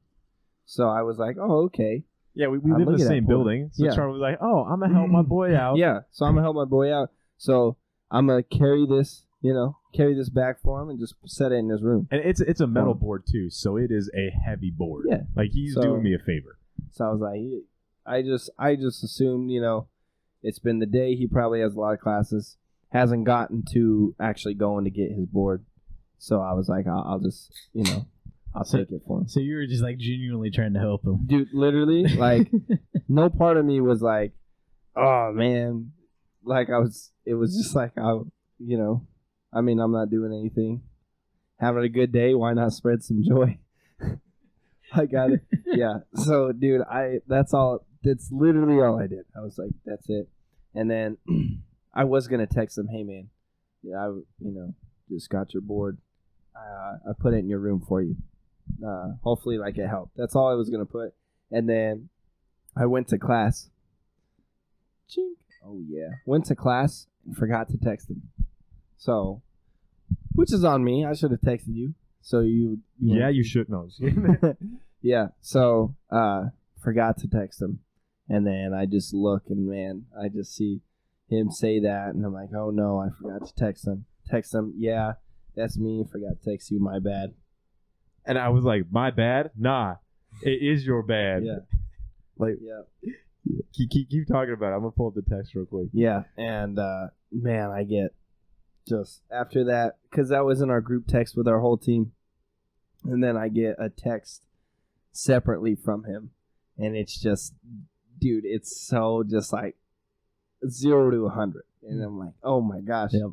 So I was like, oh, okay. Yeah, we live in the same building. So Yeah. Charlie was like, oh, I'm going to help my boy out. Yeah, so I'm going to help my boy out. So I'm going to carry this back for him and just set it in his room. And it's a metal board too, so it is a heavy board. Yeah. Like he's So- doing me a favor. So I was like, I just assumed, it's been the day. He probably has a lot of classes. Hasn't gotten to actually going to get his board. So I was like, I'll just, I'll take it for him. So you were just like genuinely trying to help him. Dude, literally, like, no part of me was like, oh, man. Like, it was just like, I'm not doing anything. Having a good day. Why not spread some joy? I got it. Yeah. So, dude, that's literally all I did. I was like, that's it. And then I was going to text him, hey, man, I just got your board. I put it in your room for you. Hopefully, like, it helped. That's all I was going to put. And then I went to class. Chink. Oh, yeah. Went to class and forgot to text him. So, which is on me. I should have texted you. So you should know. yeah. So forgot to text him, and then I just look and man, I just see him say that, and I'm like, oh no, I forgot to text him. Yeah, that's me. Forgot to text you. My bad. And I was like, my bad? Nah, it is your bad. Yeah. Like, yeah. Keep talking about it. I'm gonna pull up the text real quick. Yeah, and man, I get just after that because that was in our group text with our whole team, and then I get a text separately from him, and it's just, dude, it's so just like 0 to 100, and I'm like, oh my gosh. Yep.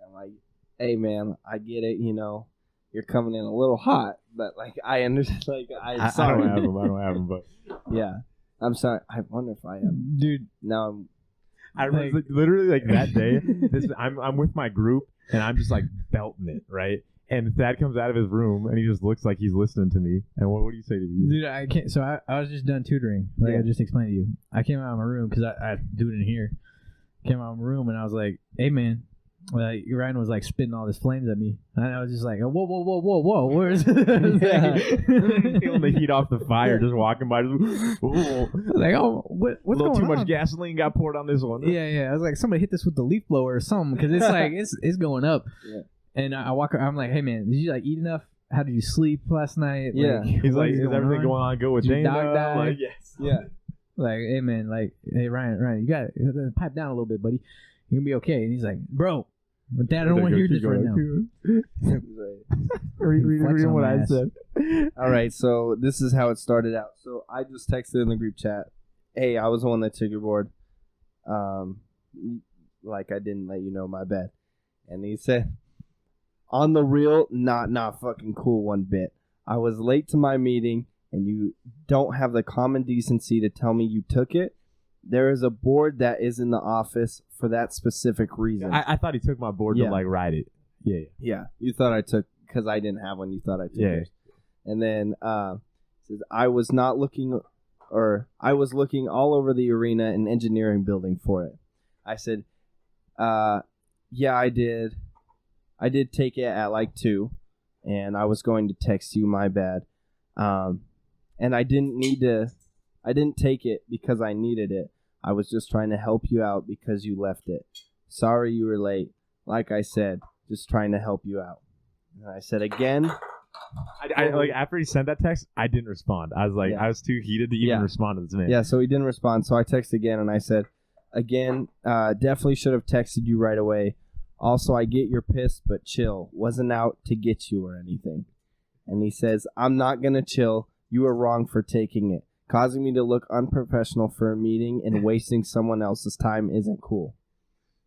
I'm like, hey man, I get it, you're coming in a little hot, but like I understand, like I don't have him, but yeah. I'm sorry. I wonder if I am. Dude, now I was literally like that day. I'm with my group and I'm just like belting it, right? And Thad comes out of his room and he just looks like he's listening to me. And what do you say to me? Dude, I can't. So I was just done tutoring. Like I just explained to you. I came out of my room because I do it in here. Came out of my room and I was like, "Hey man." Like Ryan was like spitting all this flames at me, and I was just like, "Whoa! Where's?" Feeling the heat off the fire, just walking by. Just, like, oh, what's going on? Too much gasoline got poured on this one. Yeah. I was like, somebody hit this with the leaf blower or something because it's like it's going up. Yeah. And I walk. I'm like, "Hey man, did you like eat enough? How did you sleep last night?" Yeah. Like, He's like, "Is everything going on good with Did your Dana?" dog die? Like, yes. yeah. Like, hey man, like, hey Ryan, you got to pipe down a little bit, buddy. You're gonna be okay. And he's like, bro. But Dad, I don't want to hear this right now. Read what I said. All right, so this is how it started out. So I just texted in the group chat, "Hey, I was the one that took your board. Like I didn't let you know, my bad." And he said, "On the real, not fucking cool one bit. I was late to my meeting, and you don't have the common decency to tell me you took it. There is a board that is in the office for that specific reason." I thought he took my board to like ride it. Yeah. Yeah, you thought I took, because I didn't have one, you thought I took yours. And then says, I was looking all over the arena and engineering building for it. I said, yeah, I did. I did take it at like 2, and I was going to text you, my bad. And I didn't take it because I needed it. I was just trying to help you out because you left it. Sorry you were late. Like I said, just trying to help you out. And I said again. I like after he sent that text, I didn't respond. I was like, I was too heated to even respond to this man. Yeah, so he didn't respond. So I texted again and I said, again, definitely should have texted you right away. Also, I get you're pissed, but chill. Wasn't out to get you or anything. And he says, I'm not going to chill. You were wrong for taking it. Causing me to look unprofessional for a meeting and wasting someone else's time isn't cool.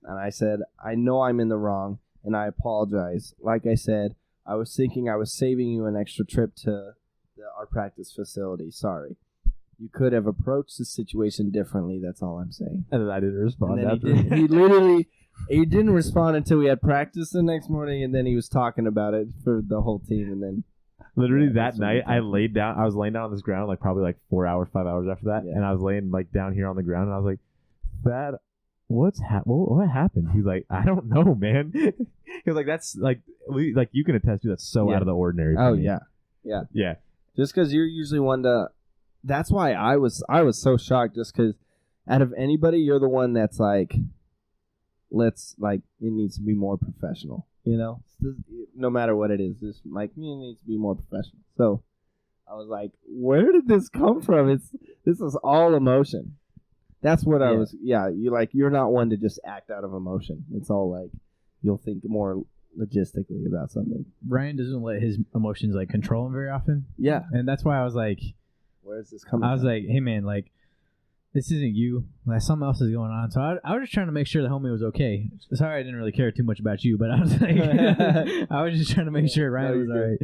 And I said, I know I'm in the wrong, and I apologize. Like I said, I was thinking I was saving you an extra trip to our practice facility. Sorry. You could have approached the situation differently. That's all I'm saying. And then I didn't respond. And then he didn't respond until we had practice the next morning, and then he was talking about it for the whole team, and then... Literally that night, I was laying down on this ground, like probably like 4 hours, 5 hours after that, and I was laying like down here on the ground, and I was like, "Thad, what happened?" He's like, "I don't know, man." He's like, "That's like you can attest to that's so out of the ordinary." Oh me. yeah. Just because you're usually one to. That's why I was so shocked. Just because out of anybody, you're the one that's like, it needs to be more professional. No matter what it is, just like it needs to be more professional. So I was like, where did this come from? This is all emotion. That's what I was. Yeah, you're not one to just act out of emotion. It's all like you'll think more logistically about something. Ryan doesn't let his emotions like control him very often. Yeah, and that's why I was like, where is this coming from? I was from? like, hey man, like this isn't you. Like something else is going on. So I was just trying to make sure the homie was okay. Sorry, I didn't really care too much about you, but I was like, I was just trying to make sure Ryan was all right.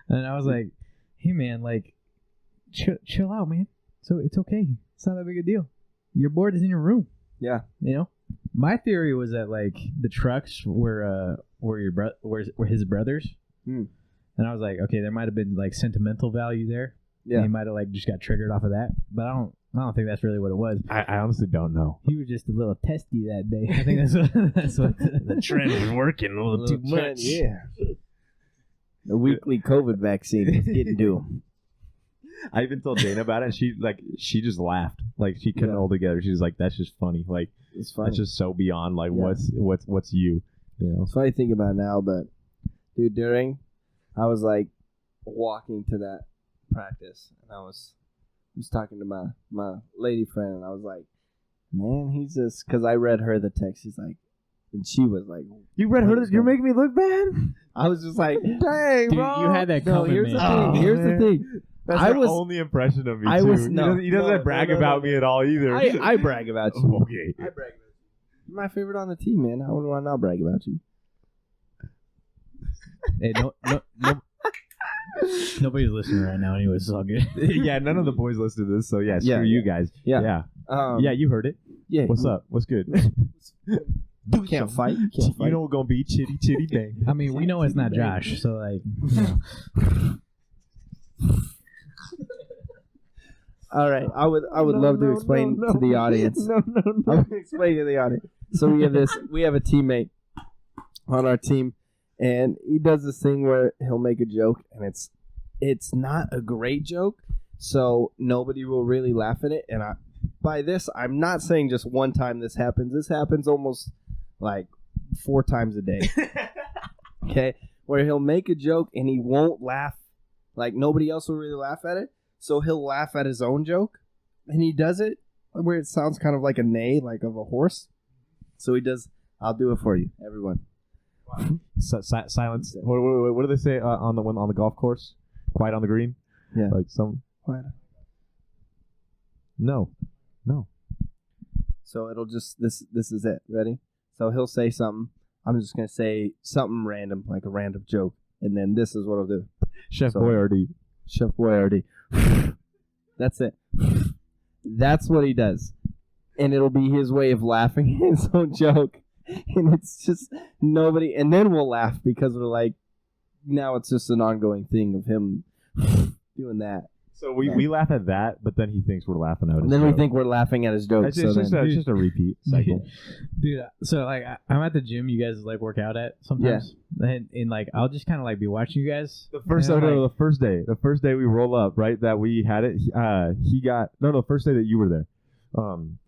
And I was like, hey man, like chill out, man. So it's okay. It's not that big a deal. Your board is in your room. Yeah. My theory was that like the trucks were his brothers. And I was like, okay, there might have been like sentimental value there. Yeah. He might have like just got triggered off of that, but I don't think that's really what it was. I honestly don't know. He was just a little testy that day. I think that's what the trend was working a little too much. Yeah. The weekly COVID vaccine is getting to him. I even told Dana about it, and she just laughed. Like, she couldn't hold together. She was like, "That's just funny. Like, It's funny. that's just so beyond. Like, what's you? You know?" It's funny to think about it now, but dude, I was like walking to that practice, and I was talking to my lady friend, and I was like, man, he's just, because I read her the text. She's like, and she was like, You read her? You're making me look bad. I was just like, Dang, Dude, bro. you had that no, coming, here's man. the thing. Here's the thing. That's I her was- only impression of me. I too. was- he no, doesn't, he doesn't no, brag no, no, about no. me at all either. I brag about you. Okay. I brag about you. You're my favorite on the team, man. How would I not brag about you? Hey, nobody's listening right now anyway, so it's all good. Yeah, none of the boys listen to this, so yeah, screw Yeah, you guys. Yeah. Yeah, you heard it. Yeah. What's up? What's good? You can't fight. You can't fight. You know what's gonna be chitty chitty bang. I mean, we know it's not Josh, so like, you know. All right, I would love to explain to the audience. I'm gonna explain to the audience. So we have a teammate on our team, and he does this thing where he'll make a joke, and it's not a great joke, so nobody will really laugh at it. And by this, I'm not saying just one time this happens. This happens almost like 4 times a day. Okay, where he'll make a joke and he won't laugh, like nobody else will really laugh at it. So he'll laugh at his own joke, and he does it where it sounds kind of like a neigh, like of a horse. So he does. I'll do it for you, everyone. Silence. What do they say on the golf course? Quiet on the green. Yeah. Like some. Quiet. No. So it'll just this is it. Ready? So he'll say something. I'm just gonna say something random, like a random joke, and then this is what I'll do. Chef So- Boyardee. Chef Boyardee. That's it. That's what he does. And it'll be his way of laughing at his own joke. And it's just nobody. And then we'll laugh because we're like, now it's just an ongoing thing of him doing that. So we laugh at that, but then he thinks we're laughing at it. And then we think we're laughing at his jokes. it's So just then, a repeat cycle. Dude, so like I'm at the gym you guys like work out at sometimes, and like I'll just kind of like be watching you guys. The first the first day we roll up, right? That we had it. The first day that you were there.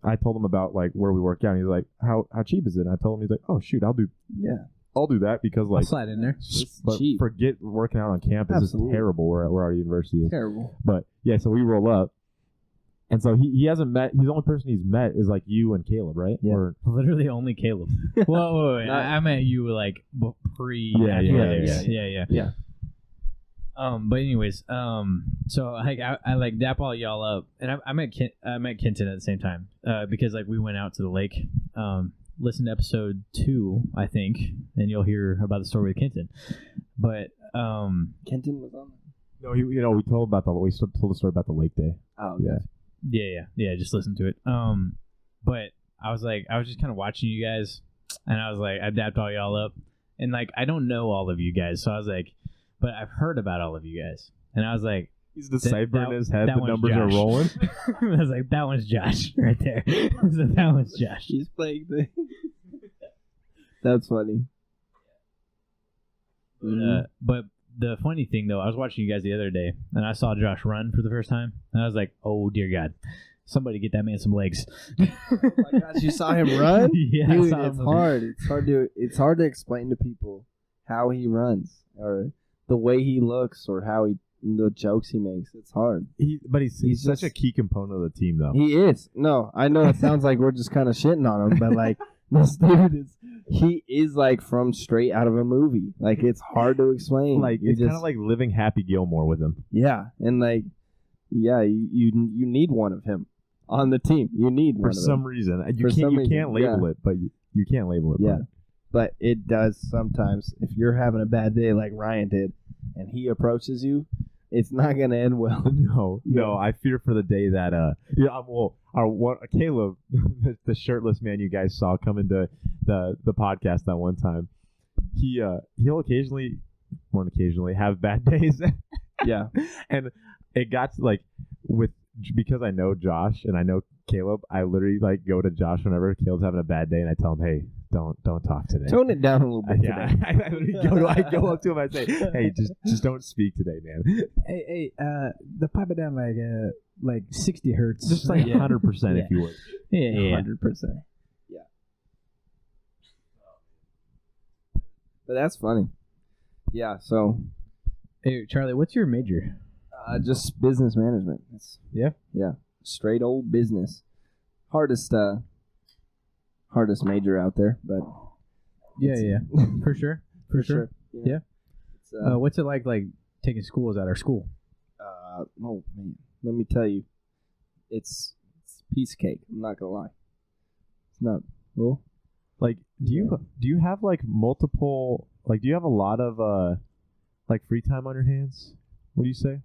I told him about like where we work out. And he's like, how cheap is it? And I told him, he's like, oh shoot, I'll do that because I'll like slide in there. but cheap. forget working out on campus. Absolutely. It's terrible where our university is. Terrible. But yeah, so we roll up, and so he hasn't met. He's the only person he's met is like you and Caleb, right? Yeah. Or, Literally only Caleb. Whoa, wait. I met you like pre. Yeah. But anyways, so like I like dap all y'all up, and I met Kenton at the same time, because like we went out to the lake. Listen to episode 2, I think, and you'll hear about the story with Kenton. But Kenton was on no, we told the story about the lake day. Oh, Yeah. yeah, just listen to it. But I was just kind of watching you guys, and I was like, I dapped all y'all up, and like I don't know all of you guys, so I was like, but I've heard about all of you guys, and I was like, He's deciphering in his head. that The one's numbers are Josh. rolling. I was like, that one's Josh right there. So that one's Josh. He's playing the. That's funny. But the funny thing though, I was watching you guys the other day, and I saw Josh run for the first time, and I was like, oh dear God, somebody get that man some legs. Oh my gosh, you saw him run? Yeah, I Dude, saw it's him. hard. It's hard to explain to people how he runs or the way he looks or the jokes he makes. It's hard. But he's such just- a key component of the team, though. He is. No, I know it sounds like we're just kind of shitting on him, but like this dude he is like from straight out of a movie. Like it's hard to explain. Like it's kind of like living Happy Gilmore with him. yeah, and like you need one of him on the team. You need one For of some them. reason. For some You reason, can't label it, but you can't label it. Yeah. But But it does sometimes. If you're having a bad day like Ryan did, and he approaches you, it's not gonna end well. No, I fear for the day that Caleb, the shirtless man you guys saw come into the podcast that one time, he'll occasionally, more than occasionally, have bad days. Yeah. And it got to like because I know Josh and I know Caleb, I literally like go to Josh whenever Caleb's having a bad day and I tell him, hey, don't talk today. Tone it down a little bit Yeah, today. I go up to him and I say, hey, just don't speak today, man. Hey, the pipe it down like 60 hertz. Just like 100% if you would. Yeah. 100%. Yeah. But that's funny. Yeah, so Hey, Charlie, what's your major? just business management. Yeah? Yeah. Straight old business. Hardest major out there, but Yeah. For sure. For sure. Yeah. It's, What's it like taking schools at our school? oh man, let me tell you, it's a piece of cake. I'm not gonna lie. It's not. Well, Like, do you have like multiple? Like, do you have a lot of like free time on your hands? What do you say?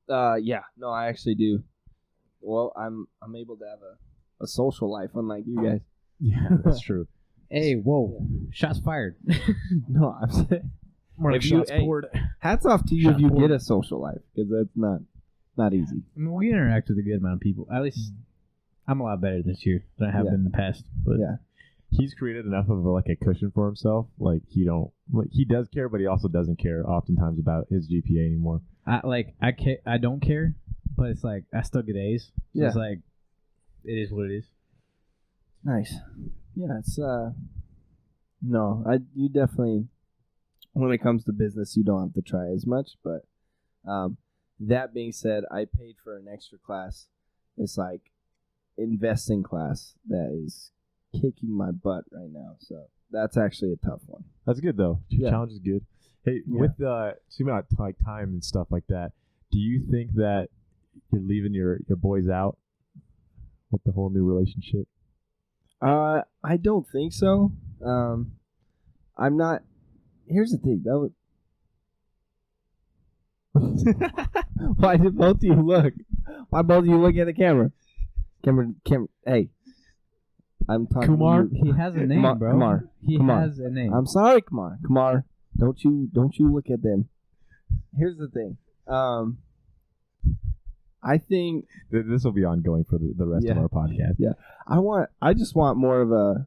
yeah. No, I actually do. Well, I'm able to have a social life, unlike you guys. Yeah, that's true. Hey, whoa. Shots fired. No, I'm saying. More If you- hey, hats off to you if you get a social life, because that's not easy. I mean, we interact with a good amount of people. At least I'm a lot better this year than I have been in the past. But Yeah. He's created enough of a cushion for himself. Like he does care, but he also doesn't care oftentimes about his GPA anymore. I don't care, but it's like I still get A's. So Yeah. It's like it is what it is. Nice. Yeah, it's no, you definitely, when it comes to business, you don't have to try as much, but that being said, I paid for an extra class. It's like investing class that is kicking my butt right now. So that's actually a tough one. That's good though. Yeah. Challenge is good. Hey, with speaking about like time and stuff like that, do you think that you're leaving your boys out with the whole new relationship? I don't think so. I'm not. Here's the thing. That would. Why did both of you look? Why both of you look at the camera? Camera. Hey, I'm talking. Kumar, to you. he has a name, bro. Kumar. He Kumar. has a name. I'm sorry, Kumar. Kumar, don't you look at them. Here's the thing. I think This will be ongoing for the rest of our podcast. Yeah. I just want more of an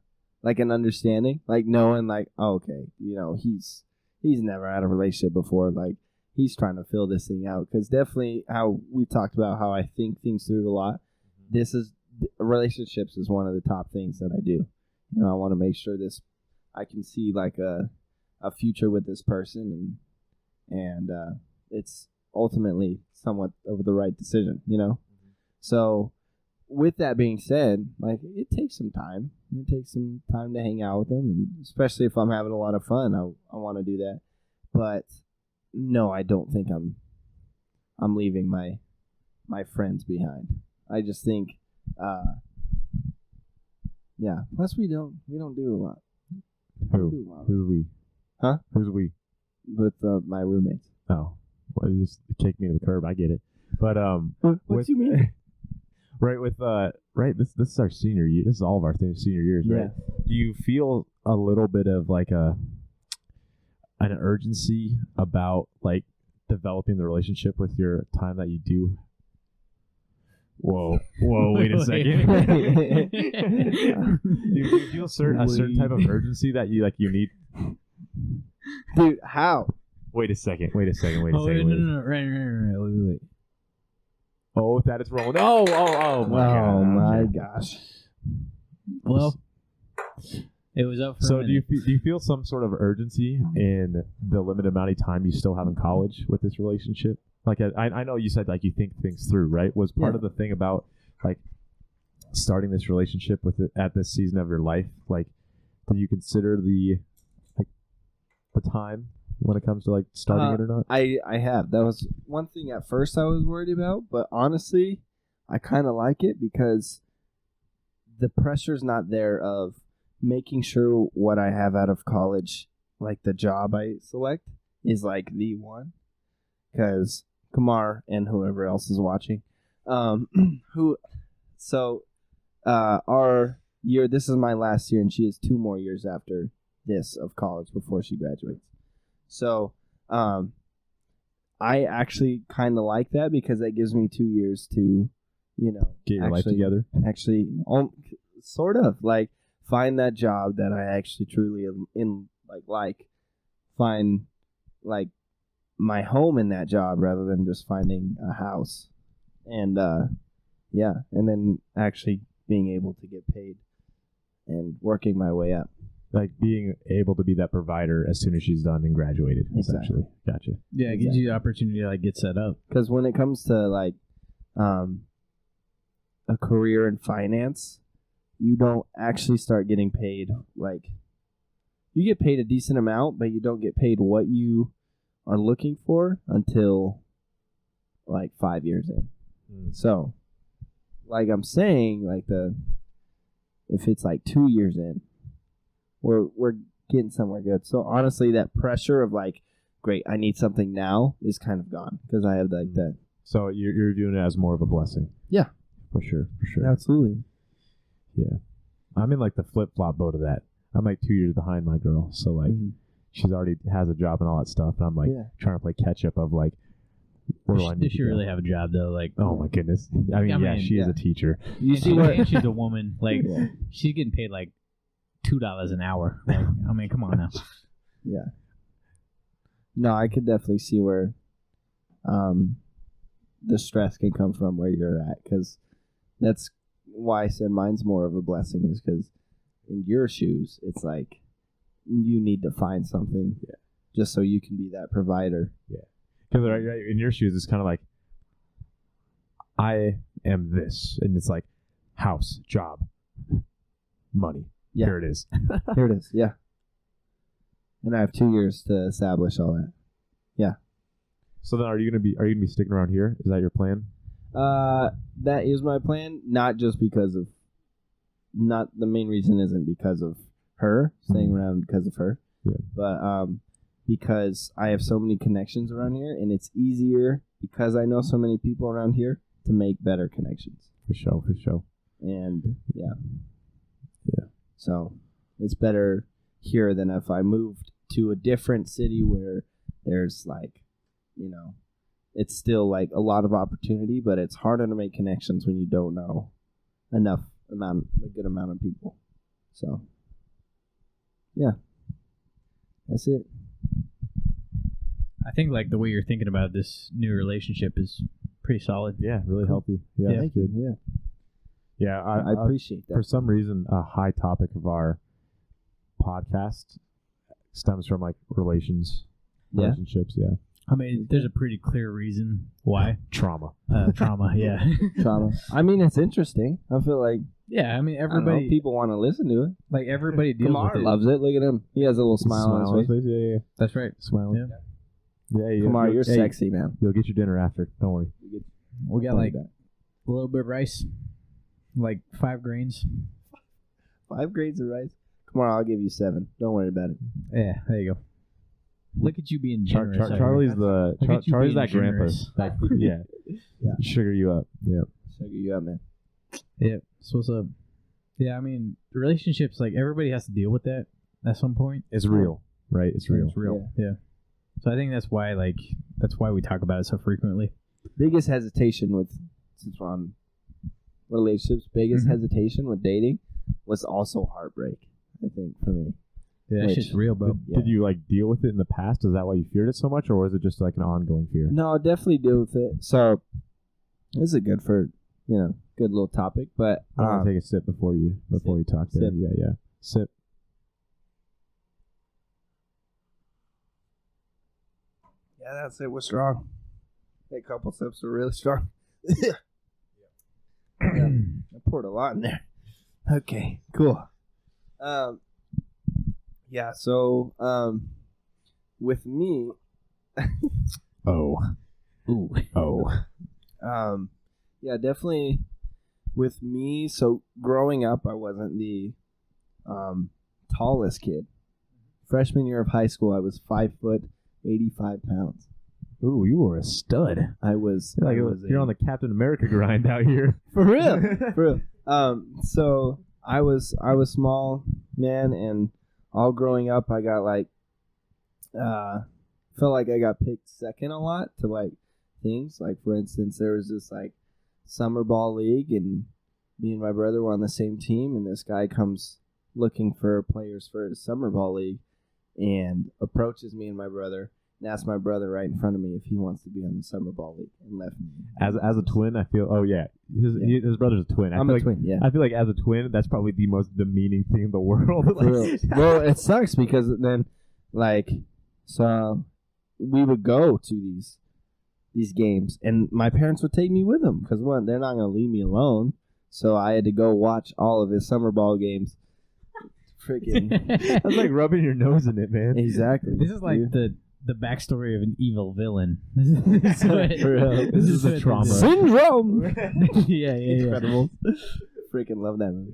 understanding, like knowing like, oh, okay, he's never had a relationship before, like he's trying to fill this thing out, because definitely how we talked about how I think things through a lot. Relationships is one of the top things that I do. I want to make sure I can see like a future with this person, and it's ultimately somewhat of the right decision, So with that being said, like it takes some time. It takes some time to hang out with them, and especially if I'm having a lot of fun, I want to do that. But no, I don't think I'm leaving my friends behind. I just think, yeah. Plus, we don't do a lot. Who's we? Huh? Who's we? With my roommates. Oh, well, you just kicked me to the curb. I get it. But What you mean? Right with this is our senior year. This is all of our senior years, right? Do you feel a little bit of like an urgency about like developing the relationship with your time that you do? Whoa, wait a second. Do you feel a certain type of urgency that you need? Dude, how? Wait a second. Oh, wait, no, right. Wait. Oh, that is rolling. Oh my god. Oh my gosh. Well, it was up for So a do you minute. feel some sort of urgency in the limited amount of time you still have in college with this relationship? Like I know you said like you think things through, right? Was part of the thing about like starting this relationship with it at this season of your life, like did you consider the time when it comes to like starting it or not? I have. That was one thing at first I was worried about, but honestly, I kind of like it because the pressure's not there of making sure what I have out of college, like the job I select, is like the one. Because Kumar and whoever else is watching, our year, this is my last year, and she has 2 more years after this of college before she graduates. So, I actually kind of like that because that gives me 2 years to, Get your life together. Actually, sort of like find that job that I actually truly find like my home in that job rather than just finding a house, and and then actually being able to get paid and working my way up. Like being able to be that provider as soon as she's done and graduated, essentially. Gotcha. Yeah, it gives you the opportunity to like get set up. Because when it comes to like a career in finance, you don't actually start getting paid. Like, you get paid a decent amount, but you don't get paid what you are looking for until like 5 years in. So, like I'm saying, like if it's like 2 years in, we're getting somewhere good. So honestly, that pressure of like, great, I need something now is kind of gone because I have like that. So you're viewing it as more of a blessing. Yeah, for sure. absolutely. Yeah, I'm in like the flip flop boat of that. I'm like 2 years behind my girl, so like she's already has a job and all that stuff, and I'm like trying to play catch up of like. Where do I need Does to she go? really have a job though? Like, oh my goodness! I mean, she is a teacher. You see what? She's a woman. Like, she's getting paid like $2 an hour. Like, I mean, come on now. Yeah. No, I could definitely see where the stress can come from where you're at, because that's why I said mine's more of a blessing, is because in your shoes, it's like you need to find something just so you can be that provider. Yeah. Because in your shoes, it's kind of like, I am this. And it's like, house, job, money. Yeah. Here it is. Here it is, yeah. And I have 2 years to establish all that. Yeah. So then are you gonna be sticking around here? Is that your plan? That is my plan, not just because of, not the main reason isn't because of her, staying around because of her, but because I have so many connections around here, and it's easier because I know so many people around here to make better connections. For sure. And yeah. So it's better here than if I moved to a different city where there's like, it's still like a lot of opportunity, but it's harder to make connections when you don't know a good amount of people. So yeah, that's it. I think like the way you're thinking about this new relationship is pretty solid. Yeah, really healthy. Yeah, that's good. Yeah. Yeah, I appreciate that. For some reason, a high topic of our podcast stems from like relationships. Yeah. I mean, there's a pretty clear reason why. Trauma. Trauma, yeah. Trauma. I mean, it's interesting. I feel like Yeah, I mean, everybody, people want to listen to it. like everybody deals Kamar with it. loves it. Look at him. He has a little smile on his face. Yeah. That's right. Smiling. Yeah. Kamar, you're sexy, man. You'll get your dinner after. Don't worry. We got like a little bit of rice, like 5 grains. 5 grains of rice. Kamar, I'll give you 7. Don't worry about it. Yeah, there you go. Look at you being generous. Charlie's Charlie's that grandpa. That, yeah. Sugar you up. Yeah. Sugar you up, man. Yeah. So what's up? Yeah, I mean, relationships, like everybody has to deal with that at some point. It's real, right? It's real. It's real. Yeah. So I think that's why we talk about it so frequently. Biggest hesitation since we're on relationships, hesitation with dating was also heartbreak, I think, for me. Yeah, that's just real, bro. Did you like deal with it in the past? Is that why you feared it so much, or was it just like an ongoing fear? No, definitely deal with it. So this is good for good little topic. But I want to take a sip before you talk there. Sip. Yeah. Sip. Yeah, that's it. We're strong. That couple sips were really strong. I poured a lot in there. Okay, cool. Yeah, so with me yeah, definitely with me, so growing up I wasn't the tallest kid. Freshman year of high school I was 5 foot 85 pounds. Ooh, you were a stud. You're on the Captain America grind out here. For real. So I was small, man, and all growing up, I got felt like I got picked second a lot to like things. Like for instance, there was this like summer ball league, and me and my brother were on the same team, and this guy comes looking for players for his summer ball league, and approaches me and my brother and asks my brother right in front of me if he wants to be on the summer ball league, and left me. As a twin, I feel. Oh yeah, his brother's a twin. I'm a twin. Yeah. I feel like as a twin, that's probably the most demeaning thing in the world. For real. Well, it sucks because then, like, so we would go to these games, and my parents would take me with them because one, they're not going to leave me alone. So I had to go watch all of his summer ball games. Freaking, that's like rubbing your nose in it, man. Exactly. This is like the backstory of an evil villain. This is the trauma. Syndrome. Yeah. Incredible. Freaking love that movie.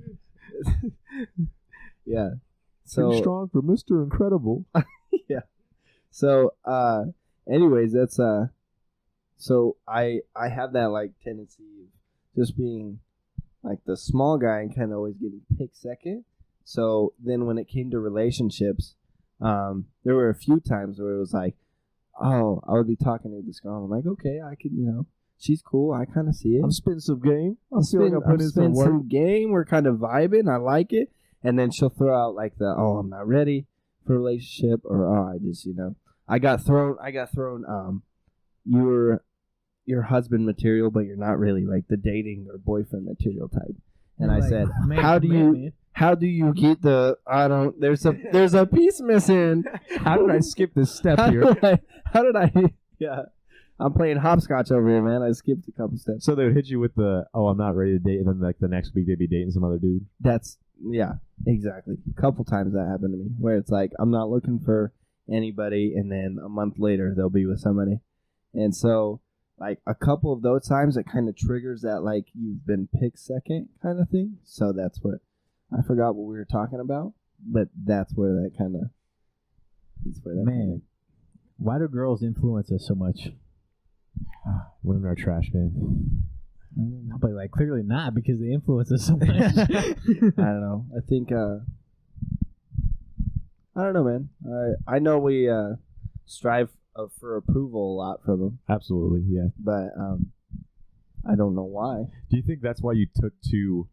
Yeah. Too So strong for Mr. Incredible. yeah. So anyways, that's so I have that like tendency of just being like the small guy and kind of always getting picked second. So then when it came to relationships, there were a few times where it was like, oh, I would be talking to this girl. I'm like, okay, I could, she's cool. I kind of see it. I'm spitting some game. I'm spitting some game. We're kind of vibing. I like it. And then she'll throw out like I'm not ready for a relationship, or I just, I got thrown. You're husband material, but you're not really like the dating or boyfriend material type. And I said, how do you get the? There's a piece missing. How did I skip this step here? How did I? Yeah, I'm playing hopscotch over here, man. I skipped a couple steps. So they would hit you with I'm not ready to date, and then like the next week they'd be dating some other dude. Yeah, exactly. A couple times that happened to me, where it's like I'm not looking for anybody, and then a month later they'll be with somebody, and so. Like a couple of those times, it kind of triggers that like you've been picked second kind of thing. So that's what I forgot what we were talking about, but that's where that kind of. Man, why do girls influence us so much? Women are trash, man. But like clearly not because they influence us so much. I don't know. I think I don't know, man. I know we strive for approval a lot from them. Absolutely, yeah. But I don't know why. Do you think that's why you took to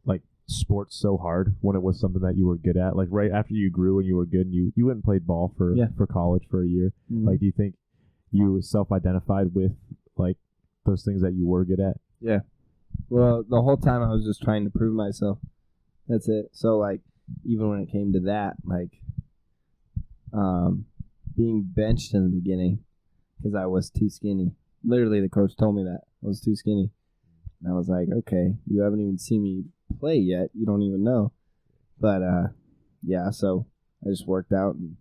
like sports so hard when it was something that you were good at? Like right after you grew and you were good, and you went and played ball for college for a year. Mm-hmm. Like, do you think you self-identified with like those things that you were good at? Yeah. Well, the whole time I was just trying to prove myself. That's it. So like, even when it came to that, like, being benched in the beginning because I was too skinny. Literally, the coach told me that I was too skinny. And I was like, okay, you haven't even seen me play yet. You don't even know. But, yeah, so I just worked out. And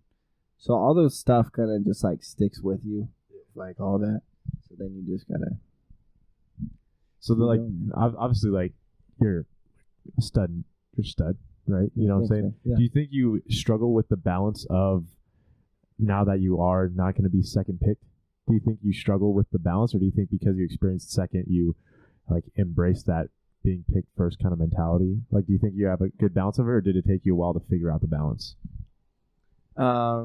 so all those stuff kind of just, like, sticks with you, like all that. So then you just got to. So, like, obviously, like, you're a stud. You're a stud, right? You know what I'm saying? So. Yeah. Do you think you struggle with the balance of now that you are not going to be second picked? Do you think you struggle with the balance, or do you think because you experienced second, you like embrace that being picked first kind of mentality? Like, do you think you have a good balance of it, or did it take you a while to figure out the balance? I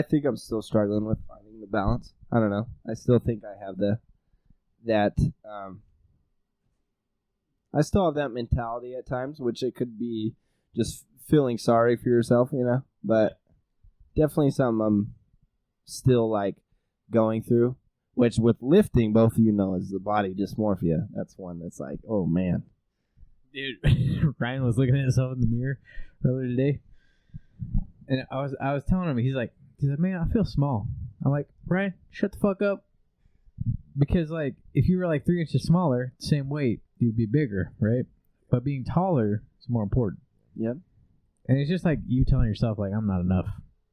think I'm still struggling with finding the balance. I don't know. I still think I have I still have that mentality at times, which it could be just feeling sorry for yourself, but definitely something I'm still like going through, which with lifting, both of you know, is the body dysmorphia. That's one that's like, oh man. Dude, Ryan was looking at himself in the mirror earlier today, and I was telling him, he's like, man, I feel small. I'm like, Ryan, shut the fuck up. Because like, if you were like 3 inches smaller, same weight, you'd be bigger, right? But being taller is more important. Yep. And it's just like you telling yourself, like, I'm not enough.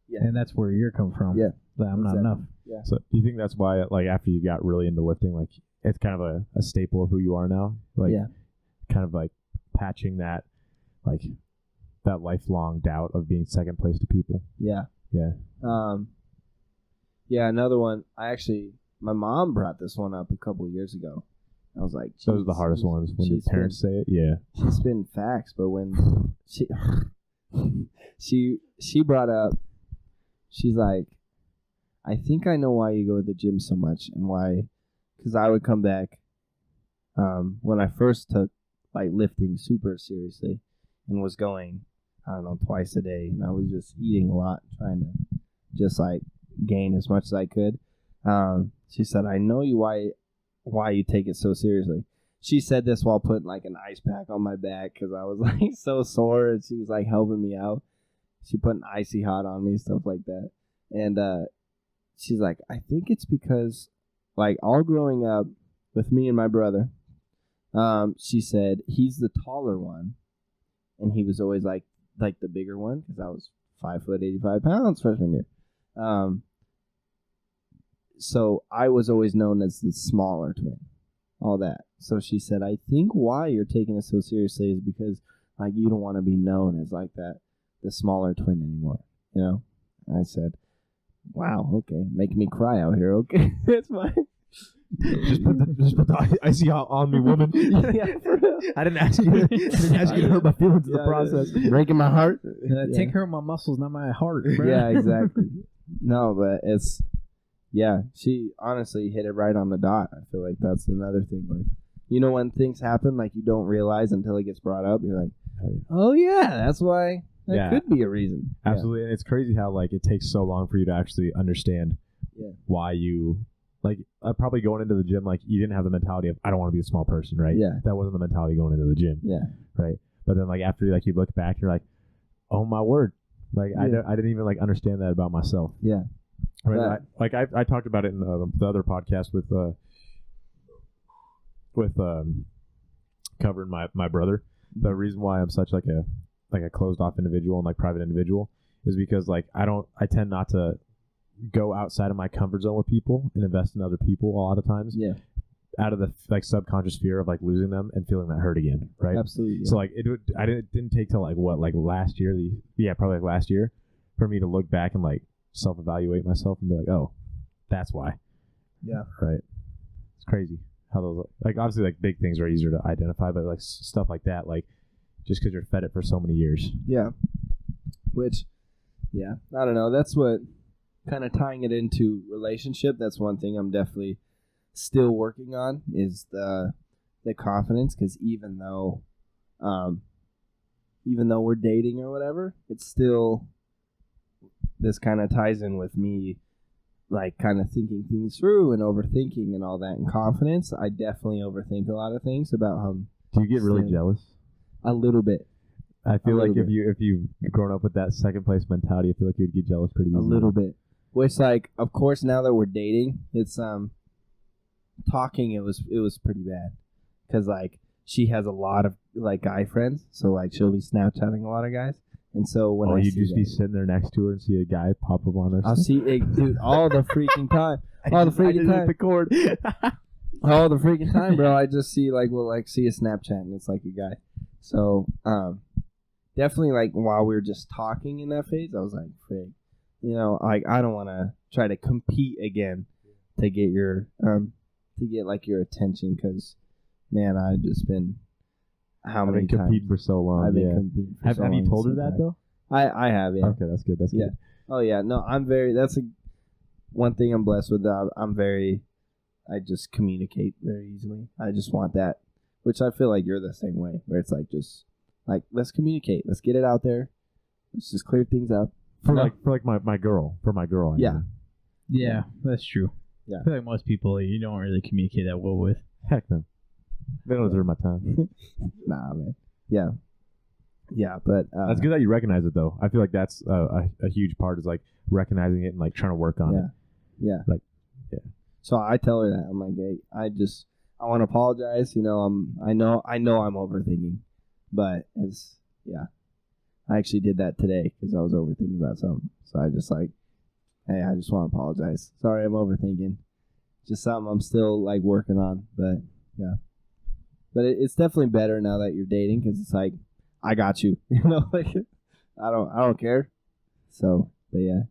Yeah. And that's where you're coming from. Yeah. Like, I'm not enough. Yeah. So do you think that's why, like, after you got really into lifting, like, it's kind of a staple of who you are now? Like, kind of like patching that, like, that lifelong doubt of being second place to people? Yeah. Yeah. Yeah, another one. My mom brought this one up a couple of years ago. I was like, those are the hardest ones when your parents say it. Yeah. She's spitting facts, but when she brought up, she's like, I think I know why you go to the gym so much, and why, because I would come back when I first took like lifting super seriously. and was going, I don't know, twice a day. And I was just eating a lot, trying to just like gain as much as I could. She said, I know you why you take it so seriously. She said this while putting like an ice pack on my back because I was like so sore, and she was like helping me out. She put an icy hot on me, stuff like that. And she's like, I think it's because like all growing up with me and my brother, she said he's the taller one, and he was always like the bigger one because I was 5 foot 85 pounds freshman year. So I was always known as the smaller twin, all that. So she said, I think why you're taking it so seriously is because like you don't want to be known as like that, the smaller twin anymore, you know? And I said, wow, okay, making me cry out here, okay, that's fine. Just put the icy hot on me, woman. Yeah, for real. I didn't ask you. To hurt my feelings in the process. Breaking my heart. Take care of my muscles, not my heart, bro. Yeah, exactly. No, but it's, yeah, she honestly hit it right on the dot. I feel like that's another thing where, you know, when things happen, like you don't realize until it gets brought up, you're like, oh yeah, that's why. That could be a reason. Absolutely. And it's crazy how like it takes so long for you to actually understand why you, like, probably going into the gym, like you didn't have the mentality of, I don't want to be a small person, right? Yeah. That wasn't the mentality going into the gym. Yeah. Right. But then like after like you look back, you're like, oh my word. Like I didn't even like understand that about myself. Yeah. Right. Yeah. I talked about it in the other podcast with covering my brother. The reason why I'm such like a closed off individual and like private individual is because like I tend not to go outside of my comfort zone with people and invest in other people a lot of times. Yeah. Out of the like subconscious fear of like losing them and feeling that hurt again, right? Absolutely. Yeah. So like it didn't take till like last year, probably like last year, for me to look back and like self-evaluate myself and be like, oh, that's why. Yeah. Right. It's crazy how those like obviously like big things are easier to identify, but like stuff like that, like just because you're fed it for so many years. Yeah. Which, yeah, I don't know. That's what kind of tying it into relationship. That's one thing I'm definitely still working on is the confidence, because even though we're dating or whatever, it's still, this kind of ties in with me like kind of thinking things through and overthinking and all that. And confidence, I definitely overthink a lot of things about how. Do you get really jealous? A little bit. I feel like if you've grown up with that second place mentality, I feel like you'd get jealous pretty easily. A little bit. Which, like, of course, now that we're dating, it's talking. It was pretty bad, because like she has a lot of like guy friends, so like she'll be Snapchatting a lot of guys, and so when you just be sitting there next to her and see a guy pop up on her. I'll see it, dude, all the freaking time, all the freaking time. The cord. All the freaking time, bro. I just see see a Snapchat and it's like a guy. So definitely like while we were just talking in that phase, I was like, frig, you know, like I don't want to try to compete again to get your your attention, because man, I've just been I've been competing for so long. I've been competing for so long. Have you told her that though? I have, yeah. Okay, that's good. That's good. Oh yeah, no, that's one thing I'm blessed with. I just communicate very easily. I just want that, which I feel like you're the same way, where it's like just like, let's communicate, let's get it out there, let's just clear things up. For my girl. Yeah, that's true. Yeah. I feel like most people you don't really communicate that well with. Heck no. They don't deserve my time. Nah, man. Yeah. Yeah, but that's good that you recognize it though. I feel like that's a huge part, is like recognizing it and like trying to work on it. Yeah. Like, yeah. So I tell her that I'm like, hey, I want to apologize. You know, I know I'm overthinking, but I actually did that today because I was overthinking about something. So I just like, hey, I just want to apologize. Sorry, I'm overthinking. Just something I'm still like working on, but yeah. But it's definitely better now that you're dating, because it's like, I got you. You know, like I don't care. So, but yeah,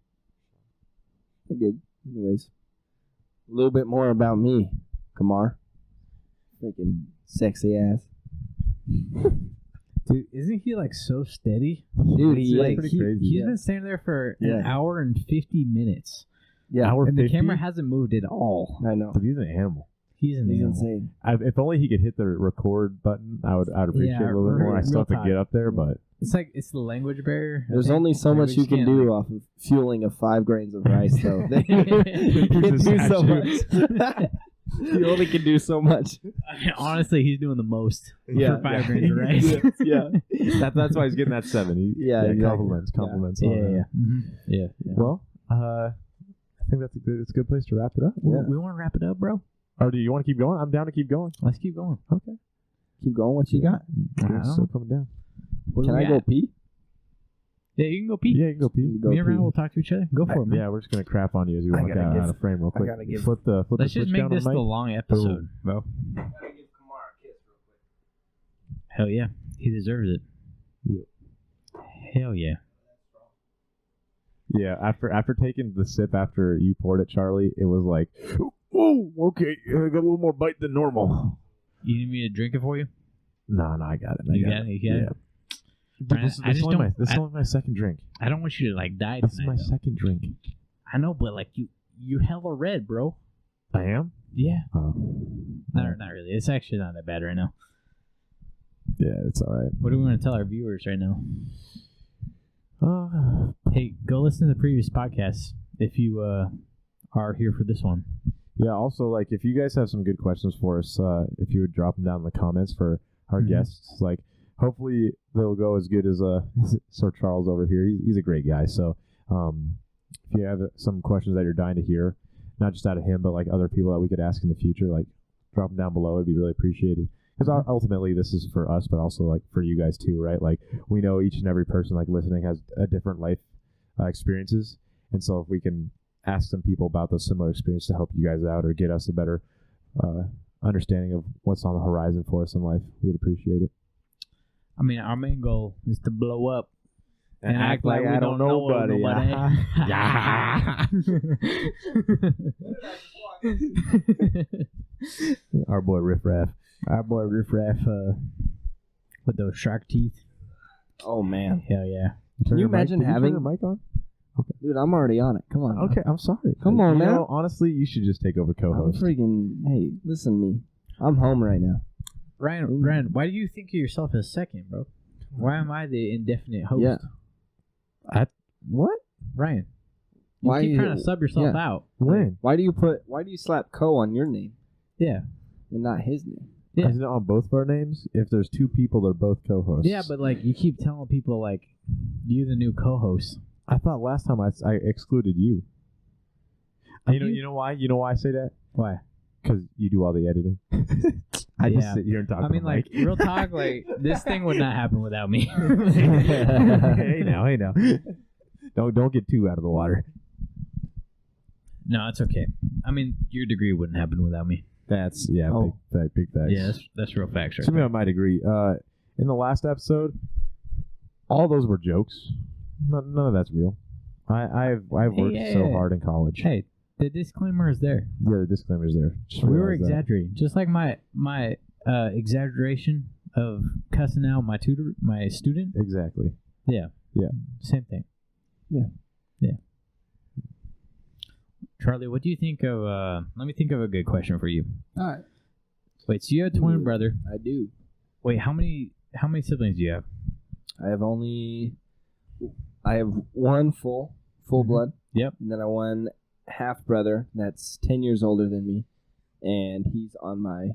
good. Anyways, a little bit more about me, Kamar. Freaking sexy ass. Dude, isn't he like so steady? Dude, he's been standing there for an hour and 50 minutes. Yeah, and the camera hasn't moved at all. I know. But he's an animal. He's insane. If only he could hit the record button, I would appreciate it a little bit more. I still have to get up there, but it's the language barrier. There's only so much you can do off of fueling of 5 grains of rice, though. You can do so much. You only can do so much. Honestly, he's doing the most Yeah. for 5 grains of rice. Yeah. That's why he's getting that 7. Exactly. Compliments. Yeah, on that. yeah. Well, I think it's a good place to wrap it up. Yeah. We want to wrap it up, bro. Or do you want to keep going? I'm down to keep going. Let's keep going. Okay. Keep going. What you got? It's still coming down. What do Can we I go got? pee? Yeah, you can go pee. Yeah, you can go pee. Go Me and Ryan pee. will talk to each other. Go for it, man. Yeah, we're just gonna crap on you as you I walk gotta out give- of frame real quick. gotta give- Flip the Let's switch just make down this on the Mike. long episode, bro. Gotta give Kamar a kiss real quick. Hell yeah. He deserves it. Yeah. Hell yeah. Yeah, after taking the sip after you poured it, Charlie, it was like, oh, okay, I got a little more bite than normal. You need me to drink it for you? No, I got it. You got it? You got it? Dude, Brian, this I just is only don't- my second drink. I don't want you to like die This is tonight, my though. second drink. I know, but like you hella red, bro. I am? Yeah. Oh. Not really. It's actually not that bad right now. Yeah, it's all right. What do we want to tell our viewers right now? Uh, Hey, go listen to the previous podcasts if you are here for this one. yeah, also, like, if you guys have some good questions for us, if you would drop them down in the comments for our Mhm. guests, like, hopefully they'll go as good as Sir Charles over here. He's a great guy. So if you have some questions that you're dying to hear, not just out of him, but like other people that we could ask in the future, like drop them down below. It'd be really appreciated. Because ultimately this is for us, but also like for you guys too, right? Like we know each and every person like listening has a different life experiences. And so if we can ask some people about those similar experiences to help you guys out or get us a better understanding of what's on the horizon for us in life, we'd appreciate it. I mean, our main goal is to blow up And act like like we I don't don't know nobody. Our boy Riff Raff. Our boy Riff Raff with those shark teeth. Oh, man. Hell yeah. Can you imagine having... your mic on? Dude, I'm already on it. Come on. Okay, I'm sorry. Come on, You man. know, honestly, you should just take over I'm co-host. freaking... Hey, listen to me. I'm home right now. Ryan, why do you think of yourself as second, bro? Why am I the indefinite host? Yeah. What? Ryan, you Why keep you- trying to sub yourself yeah. out. When? Why do you slap Co on your name Yeah. and not his name? Yeah. Isn't it on both of our names? If there's two people, they're both co-hosts. Yeah, but like you keep telling people like you the new co-host. I thought last time I excluded you. You know why? You know why I say that? Why? Because you do all the editing. I just Yeah. sit here and talk. I mean, to the like mic. real talk, like this thing would not happen without me. hey now. Don't get too out of the water. No, it's okay. I mean, your degree wouldn't happen without me. That's Oh. big facts. Yeah, that's real facts. To me, I might agree. In the last episode, all those were jokes. None of that's real. I've worked so hard in college. Hey, the disclaimer is there. Yeah, the disclaimer's there. Just We were realize that. exaggerating, just like my exaggeration of cussing out my student. Exactly. Same thing. Yeah. Charlie, what do you think of? Let me think of a good question for you. All right. Wait, so you have a twin brother? I do. Wait, how many siblings do you have? I have one full Mhm. blood. Yep. And then I one half brother that's 10 years older than me, and he's on my.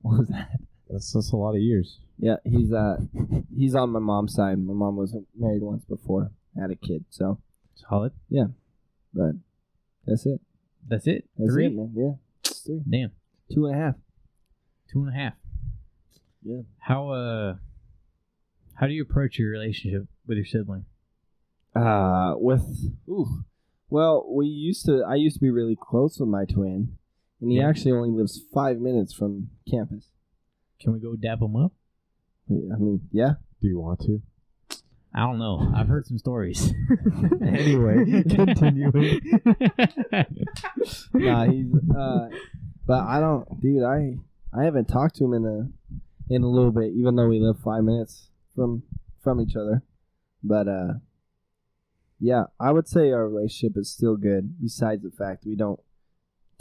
What was that? That's a lot of years. Yeah, he's on my mom's side. My mom was married once before, had a kid. So, Solid. but that's it. That's it. That's 3. it, man. Yeah, it's 3. Damn. 2.5. 2.5. Yeah. How do you approach your relationship with your sibling? Well, I used to be really close with my twin, and he Yeah. actually only lives 5 minutes from campus. Can we go dap him up? I mean, yeah. Do you want to? I don't know. I've heard some stories. Anyway, continuing. Nah, he's but I don't, dude. I haven't talked to him in a little bit, even though we live 5 minutes from each other. But yeah, I would say our relationship is still good. Besides the fact we don't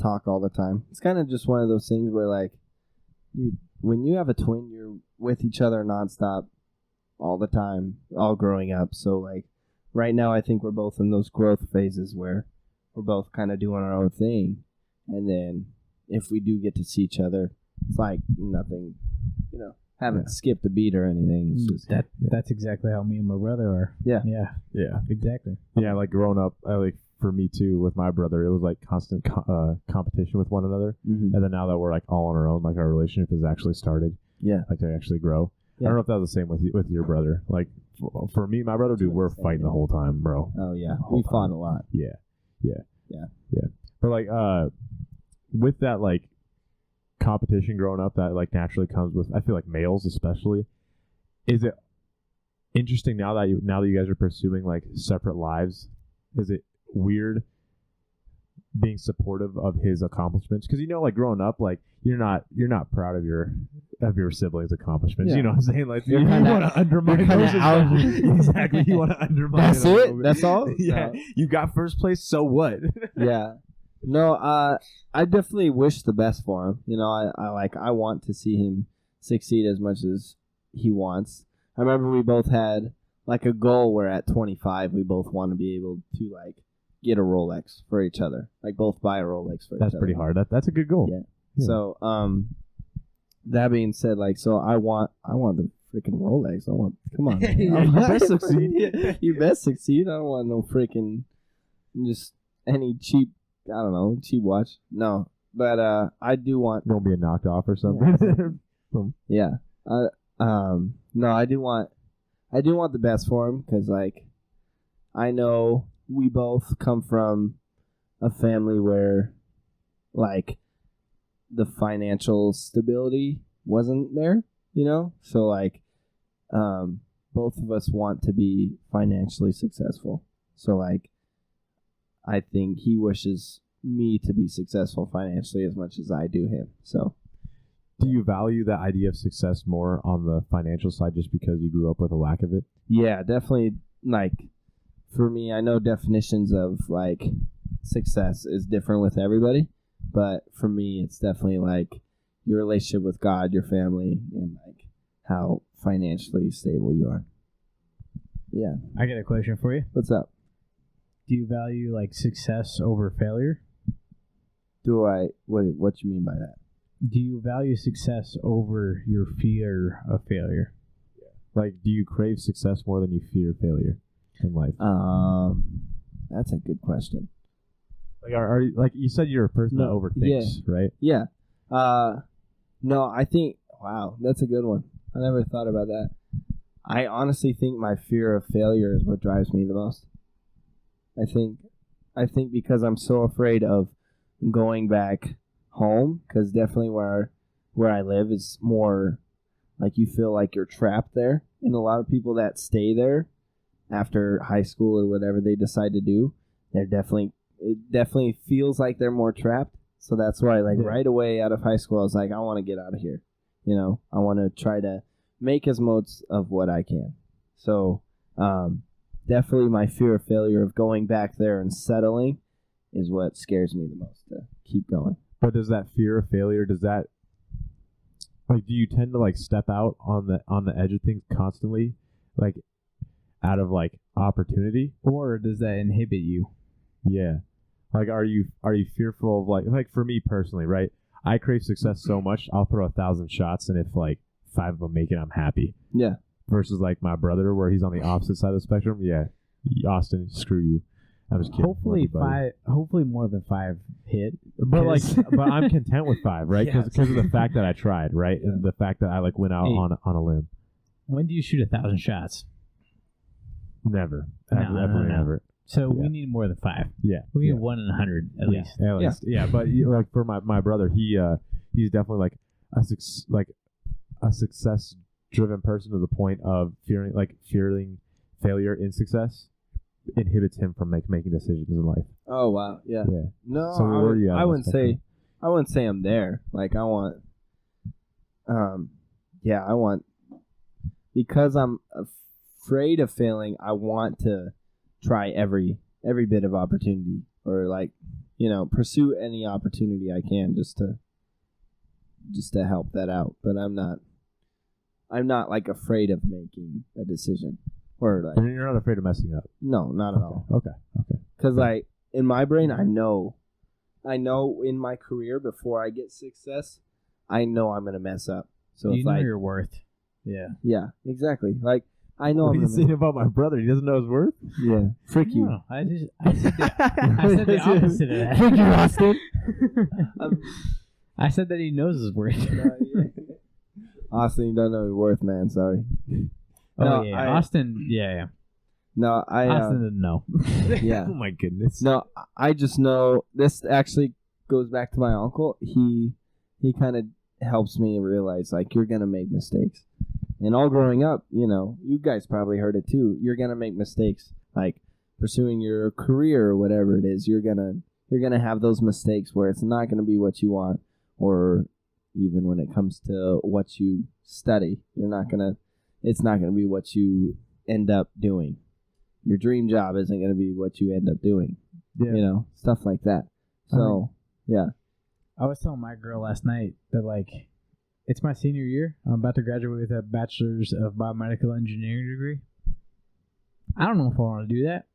talk all the time, it's kind of just one of those things where, like, dude, when you have a twin, you're with each other nonstop. all the time, all growing up. So like right now, I think we're both in those growth phases where we're both kind of doing our own thing, and then if we do get to see each other, it's like nothing, haven't skipped a beat or anything. It's just That's exactly how me and my brother are. Yeah. Exactly. Yeah, like growing up, like for me too, with my brother, it was like constant competition with one another. Mhm. And then now that we're like all on our own, like our relationship has actually started, like to actually grow. Yeah. I don't know if that was the same with your brother. Like for me, my brother, dude, we're fighting the whole time, bro. Oh yeah, we fought a lot. Yeah. But like, with that like competition growing up that like naturally comes with, I feel like males especially, is it interesting now that you guys are pursuing like separate lives? Is it weird being supportive of his accomplishments? Because like growing up, like you're not proud of your siblings' accomplishments. Yeah. You know what I'm saying? Like You're you kinda- want to undermine you're those. kinda out. Exactly. You want to undermine. That's it. a it? little bit. That's all? Yeah. No. You got first place. So what? Yeah. No, I definitely wish the best for him. I want to see him succeed as much as he wants. I remember we both had like a goal where at 25 we both want to be able to like get a Rolex for each other. Like both buy a Rolex for each other. That's pretty hard. That's a good goal. Yeah. So, that being said, like, so I want the freaking Rolex. Come on. Man. You best succeed. You best succeed. I don't want no freaking just any cheap watch. No, but I do want. Won't be a knockoff or something. Yeah. No, I do want the best for him because like I know we both come from a family where like the financial stability wasn't there, so like both of us want to be financially successful. So like I think he wishes me to be successful financially as much as I do him. So do you value the idea of success more on the financial side just because you grew up with a lack of it? yeah, definitely. Like for me, I know definitions of like success is different with everybody, but for me it's definitely like your relationship with God, your family, and like how financially stable you are. Yeah. I got a question for you. What's up? Do you value like success over failure? What you mean by that? Do you value success over your fear of failure? Like, do you crave success more than you fear failure in life? That's a good question. Like, are you, like you said, you're a person that overthinks, right? Yeah. No, I think, wow, that's a good one. I never thought about that. I honestly think my fear of failure is what drives me the most. I think because I'm so afraid of going back home, because definitely where I live is more like you feel like you're trapped there. And a lot of people that stay there after high school or whatever they decide to do, it definitely feels like they're more trapped. So that's why right away out of high school, I was like, I want to get out of here. I want to try to make as much of what I can. So definitely my fear of failure of going back there and settling is what scares me the most to keep going. But does that fear of failure, do you tend to like step out on the edge of things constantly, like out of like opportunity, or does that inhibit you? Yeah. Like, are you fearful of like for me personally, right? I crave success so much, I'll throw 1,000 shots, and if like 5 of them make it, I'm happy. Yeah. Versus like my brother, where he's on the opposite side of the spectrum. Yeah, Austin, screw you. I'm just kidding. Hopefully more than 5 hit. But but I'm content with 5, right? Because of the fact that I tried, right, and the fact that I like went out on a limb. When do you shoot 1,000 shots? Never. No. Never. So we need more than 5. Yeah. We need 1 in 100 at least. At least. Yeah. But like for my brother, he's definitely like a success driven person to the point of fearing failure in success inhibits him from making decisions in life. Oh wow, yeah. No, so where are you at? I wouldn't say I'm there. Like I want, because I'm afraid of failing. I want to try every bit of opportunity, or pursue any opportunity I can just to help that out. But I'm not I'm not like afraid of making a decision or like And you're not afraid of messing up. no, not at all. Okay. Because like in my brain, I know in my career before I get success, I know I'm gonna mess up. So You it's know like, your worth. Yeah. yeah, exactly. Like I know What are I'm you gonna saying about my brother? He doesn't know his worth? yeah, frick you. No, I said the opposite of that. Frick you, Austin. I said that he knows his worth. Austin, you don't know your worth, man. Sorry. Oh No, yeah, Austin. Yeah. No, Austin didn't know. yeah. Oh my goodness. No, I just know this actually goes back to my uncle. He kind of helps me realize like you're gonna make mistakes. And all growing up, you guys probably heard it too. You're gonna make mistakes, like pursuing your career or whatever it is. You're gonna have those mistakes where it's not gonna be what you want, or even when it comes to what you study, it's not gonna be what you end up doing. Your dream job isn't gonna be what you end up doing. Yeah. Stuff like that. So yeah. I was telling my girl last night that like it's my senior year. I'm about to graduate with a bachelor's of biomedical engineering degree. I don't know if I want to do that.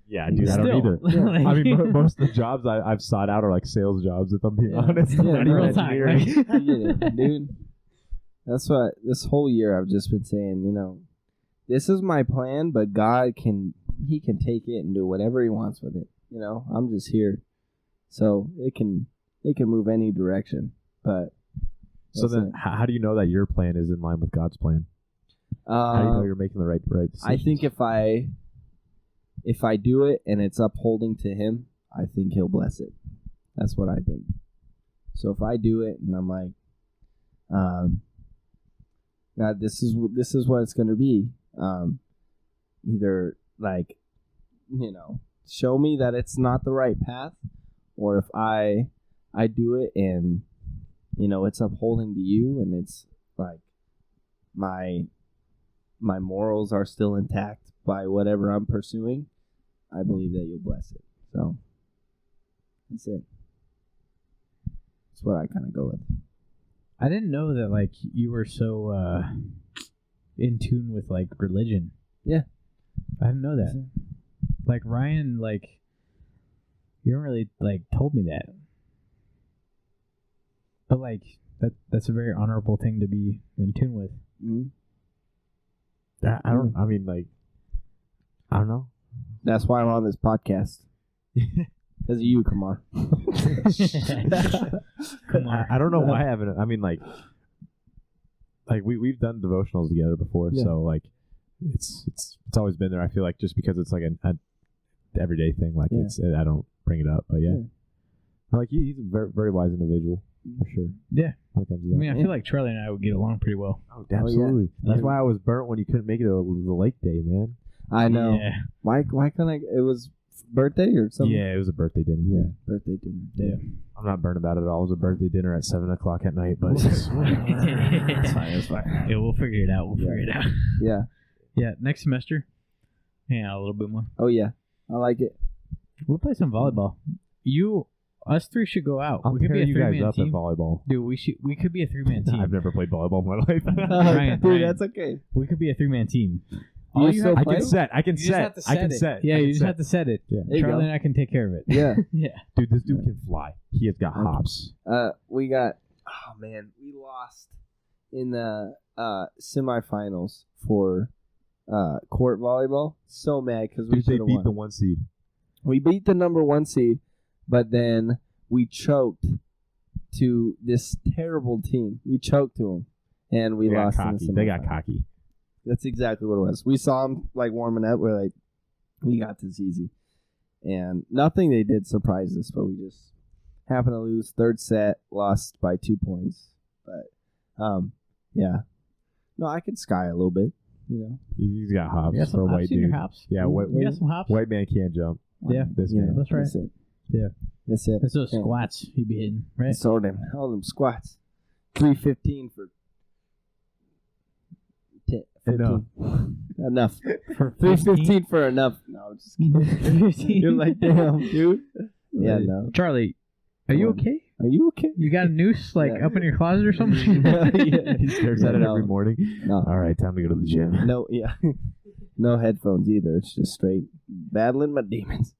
Yeah, dude, I Still. don't either. Like- I mean, most of the jobs I've sought out are like sales jobs, if I'm being honest. Yeah, Not even real time, engineering. right? I get it, dude. That's what this whole year I've just been saying, this is my plan, but God can take it and do whatever he wants with it. I'm just here. So it can move any direction. But So then, how do you know that your plan is in line with God's plan? How do you know you're making the right decisions? I think if I do it and it's upholding to him, I think he'll bless it. That's what I think. So if I do it and I'm like, God, this is what it's going to be. Either like, show me that it's not the right path, or if I do it and it's upholding to you and it's like my morals are still intact by whatever I'm pursuing, I believe that you'll bless it. So that's it. That's what I kind of go with. I didn't know that like you were so in tune with like religion. Yeah. I didn't know that. Like Ryan, like you haven't really like told me that. But like that's a very honorable thing to be in tune with. Mm-hmm. I don't. I mean, like, I don't know. That's why I'm on this podcast. Because of you, Kamar. I don't know why I haven't. I mean, like we've done devotionals together before, Yeah. so like it's always been there. I feel like just because it's like an everyday thing, like I don't bring it up, but yeah. Like he's a very, very wise individual for sure. Yeah. When it comes to I that. mean, I feel like Charlie and I would get along pretty well. Oh, absolutely. Yeah. That's why I was burnt when you couldn't make it to the lake day, man. I know. Yeah. Why couldn't I? It was birthday or something? Yeah, it was a birthday dinner. Yeah, birthday dinner. Yeah. I'm not burnt about it at all. It was a birthday dinner at 7:00 at night, but It's fine. Yeah, we'll figure it out. Yeah. Yeah, next semester. Hang out a little bit more. Oh, yeah. I like it. We'll play some volleyball. Us three should go out. I'll we could pair be a you guys three-man up team. at volleyball. Dude, we could be a three-man team. I've never played volleyball in my life. Ryan, Dude, Ryan. that's okay. We could be a three-man team. Do you still I play? can set. I can You just have set. to I can set it. set. Yeah, I you can just set. have to set it. Yeah. There you Charlie go. and I can take care of it. Yeah. Yeah. Dude, this dude can fly. He has got hops. We got, oh man, we lost in the semifinals for court volleyball. So mad because we Dude, they should have beat won. the 1 seed. We beat the number 1 seed, but then we choked to this terrible team. We choked to them, and we They got lost in the cocky. They got semifinals. cocky. That's exactly what it was. We saw them like warming up. We're like, we got this easy. And nothing they did surprised us, but we just happened to lose. Third set, lost by 2 points. But, yeah. No, I could sky a little bit, He's got hops You got for a some white hops in your dude. hops? Yeah, You got some hops? white man can't jump. Yeah. This Yeah, man. That's right. That's it. Yeah. That's it. That's those Yeah. squats you'd be hitting, right? So all them squats. 315 for 10, 15. Enough. For 315 for enough. No, I'm just kidding. You're like, damn, dude. Yeah, no. Charlie, are you okay? Are you okay? You got a noose like Yeah. up in your closet or something? Yeah. He stares at it No. every morning. No. All right, time to go to the gym. No, yeah. No headphones either. It's just straight battling my demons.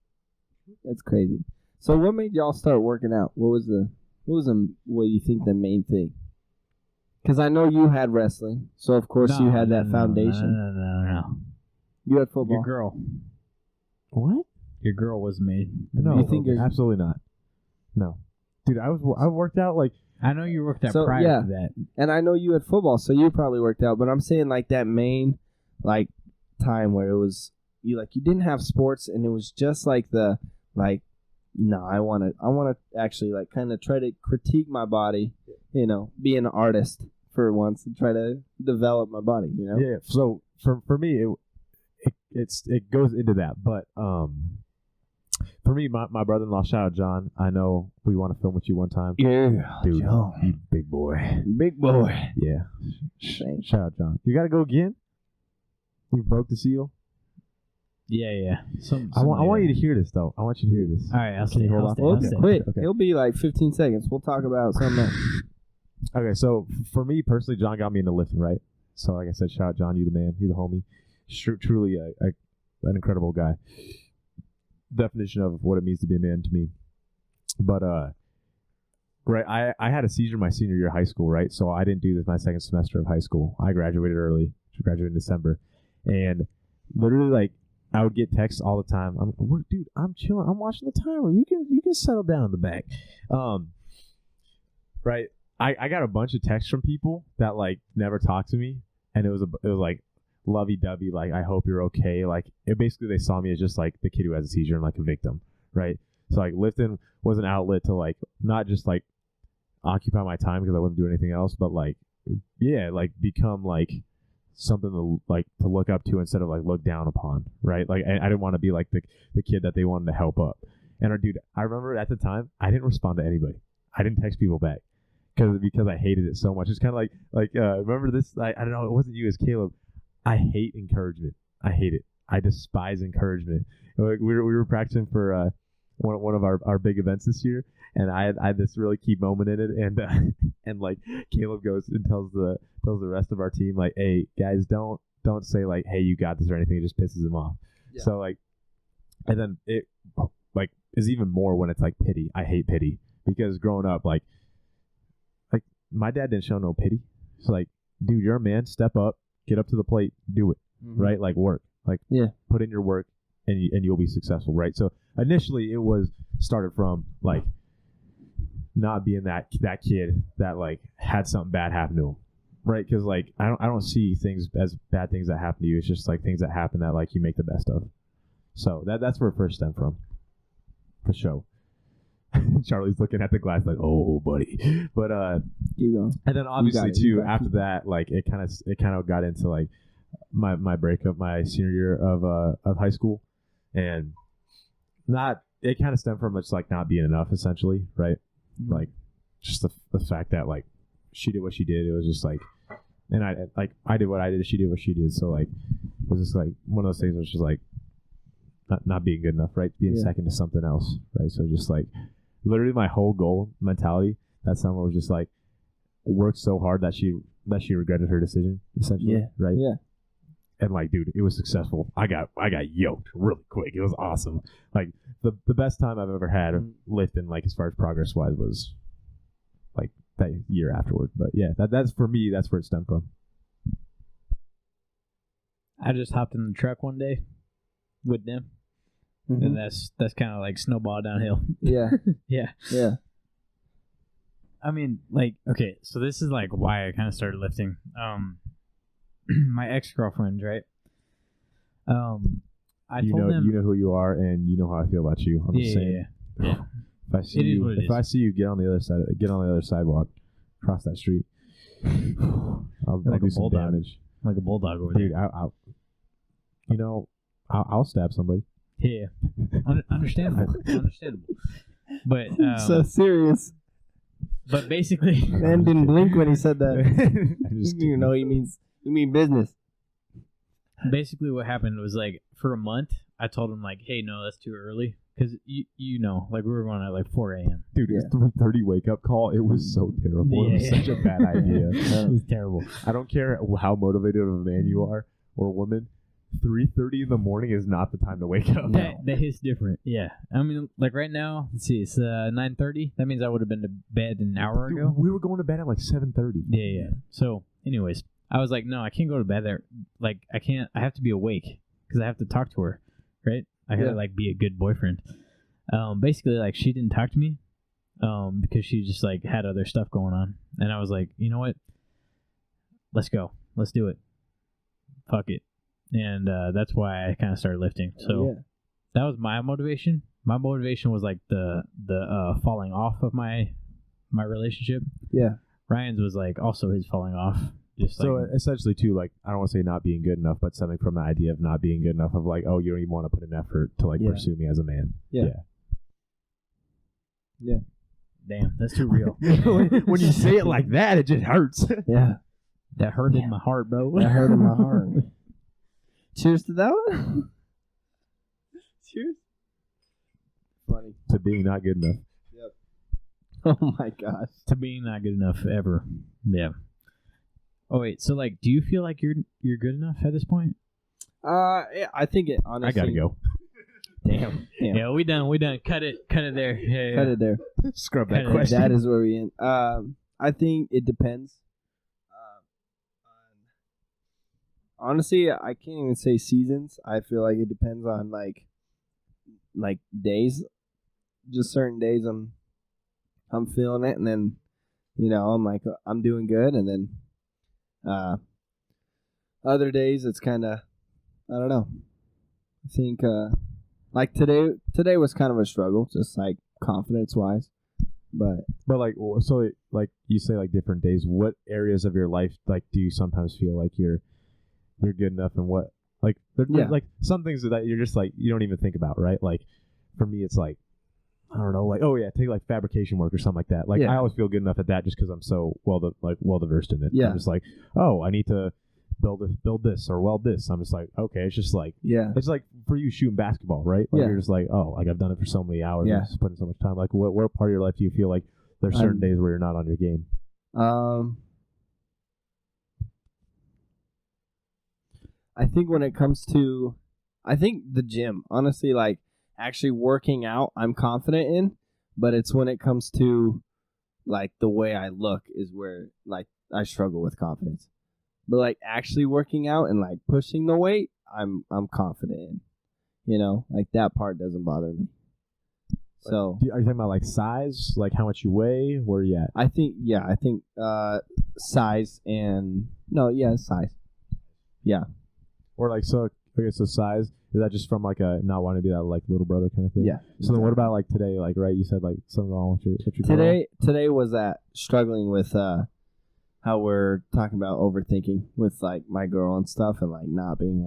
That's crazy. So what made y'all start working out? What you think the main thing? Because I know you had wrestling, so of course you had that foundation. No. You had football. Your girl. What? Your girl was made. No, You think you're- absolutely not. No, dude, I worked out like I know you worked out So, prior yeah. to that. And I know you had football, so you probably worked out. But I'm saying like that main like time where it was you didn't have sports and it was just like the like no, I want to actually like kind of try to critique my body, be an artist for once and try to develop my body, Yeah. So for me, it goes into that, but for me, my brother-in-law, shout out John. I know we want to film with you one time. Yeah, Dude, John. you big boy. Big boy. Yeah. Thanks. Shout out John. You got to go again? You broke the seal? Yeah. I want you to hear this, though. I want you to hear this. All right, I'll Can stay. you hold I'll off? stay. Well, I'll stay. quick. Okay. It'll be like 15 seconds. We'll talk about something else. Okay, so for me personally, John got me into lifting, right? So like I said, shout out John, you the man, you the homie. Truly an incredible guy. Definition of what it means to be a man to me. But right, I had a seizure my senior year of high school, right? So I didn't do this my second semester of high school. I graduated early. Graduated in December, and literally like I would get texts all the time. Dude, I'm chilling. I'm watching the timer. You can settle down in the back. Right. I got a bunch of texts from people that like never talked to me, and it was like lovey-dovey, like I hope you're okay. Like it basically they saw me as just like the kid who has a seizure and like a victim, right? So like lifting was an outlet to like not just like occupy my time because I wasn't doing anything else, but like like become like something to look up to instead of like look down upon, right? Like I didn't want to be like the kid that they wanted to help up. And dude, I remember at the time I didn't respond to anybody. I didn't text people back because I hated it so much. It's kind of like remember this? I don't know. It wasn't you, as Caleb. I hate encouragement. I hate it. I despise encouragement. Like we were practicing for one of our big events this year, and I had this really key moment in it, and like Caleb goes and tells the rest of our team like, hey guys, don't say like, hey, you got this or anything. It just pisses them off. Yeah. So like, and then it like is even more when it's like pity. I hate pity because growing up like my dad didn't show no pity. So like, dude, you're a man. Step up, get up to the plate, do it. Mm-hmm. Right? Like work. Like put in your work, and you'll be successful. Right? So initially, it was started from like not being that kid that like had something bad happen to him. Right? Because like I don't see things as bad things that happen to you. It's just like things that happen that like you make the best of. So that's where it first stemmed from. For sure. Charlie's looking at the glass like, oh buddy. But you go. And then obviously too after that, like it kind of got into like my breakup my senior year of high school, and it kind of stemmed from just like not being enough essentially, right? Mm-hmm. Like just the fact that like she did what she did. It was just like, and I did what I did. She did what she did. So like it was just like one of those things. Where it's just like not being good enough, right? Being second to something else, right? So just like literally my whole goal mentality that summer was just like work so hard that she regretted her decision essentially, right? Yeah. And like, dude, it was successful. I got yoked really quick. It was awesome. Like the best time I've ever had lifting, like as far as progress wise, was like that year afterward. But yeah, that's for me. That's where it stemmed from. I just hopped in the truck one day with them, and that's kind of like snowball downhill. Yeah. Yeah. I mean, like, okay, so this is like why I kind of started lifting. My ex-girlfriends, right? I told them, you know who you are, and you know how I feel about you. I'm just saying. Yeah. If I see you get on the other sidewalk, cross that street, I'll do some damage. Like a bulldog over there. Dude, I'll stab somebody. Yeah. Understandable. But so serious. But basically, man didn't blink when he said that. You know, you mean business. Basically, what happened was like for a month, I told him like, "Hey, no, that's too early," because you know, like we were going at like 4 a.m. Dude, his 3:30 wake up call, it was so terrible. It was Yeah. such a bad idea. It was terrible. I don't care how motivated of a man you are or woman. 3:30 in the morning is not the time to wake up. That hits different. Yeah. I mean, like right now, let's see, it's 9:30. That means I would have been to bed an hour Dude, ago. we were going to bed at like 7:30. Yeah. So, anyways, I was like, no, I can't go to bed there. Like, I can't. I have to be awake because I have to talk to her, right? I gotta like be a good boyfriend. Basically, like she didn't talk to me, because she just like had other stuff going on, and I was like, you know what? Let's go. Let's do it. Fuck it. And that's why I kind of started lifting. So that was my motivation. My motivation was like the falling off of my relationship. Yeah. Ryan's was like also his falling off. Just So like, essentially, too, like I don't want to say not being good enough, but something from the idea of not being good enough of like, oh, you don't even want to put an effort to like pursue me as a man. Yeah. damn, that's too real. When you say it like that, it just hurts. Yeah. That hurt in my heart, bro. That hurt in my heart. Cheers to that one. Cheers. Funny. To being not good enough. Oh my gosh. To being not good enough ever. Yeah. Oh wait, so like, do you feel like you're good enough at this point? Yeah, I think it honestly. I gotta go. Damn. Yeah, we done. Cut it there. Yeah. Cut it there. Scrub Cut that it. question. That is where we end. I think it depends. Honestly, I can't even say seasons. I feel like it depends on like days. Just certain days I'm feeling it, and then I'm like I'm doing good, and then other days it's kind of I don't know. I think like today was kind of a struggle, just like confidence wise, but like, so like you say like different days. What areas of your life like do you sometimes feel like you're good enough, and what like there's like some things that you're just like you don't even think about, right? Like for me, it's like I don't know, like take like fabrication work or something like that. Like I always feel good enough at that just because I'm so well versed in it. Yeah. I'm just like, oh, I need to build this or weld this. I'm just like, okay, it's just like it's like for you shooting basketball, right? Like you're just like, oh, like I've done it for so many hours. I'm just putting so much time. Like what part of your life do you feel like there's certain days where you're not on your game? I think when it comes to, I think the gym, honestly, like actually working out, I'm confident in, but it's when it comes to like the way I look is where like I struggle with confidence. But like actually working out and like pushing the weight, I'm confident in, like that part doesn't bother me. So are you talking about like size, like how much you weigh, where are you at? I think size and size. Yeah. Or like, so I guess the size, is that just from like a not wanting to be that like little brother kind of thing? Yeah. So then what about like today? Like, right, you said like something wrong with your girl? Today was that struggling with how we're talking about overthinking with like my girl and stuff, and like not being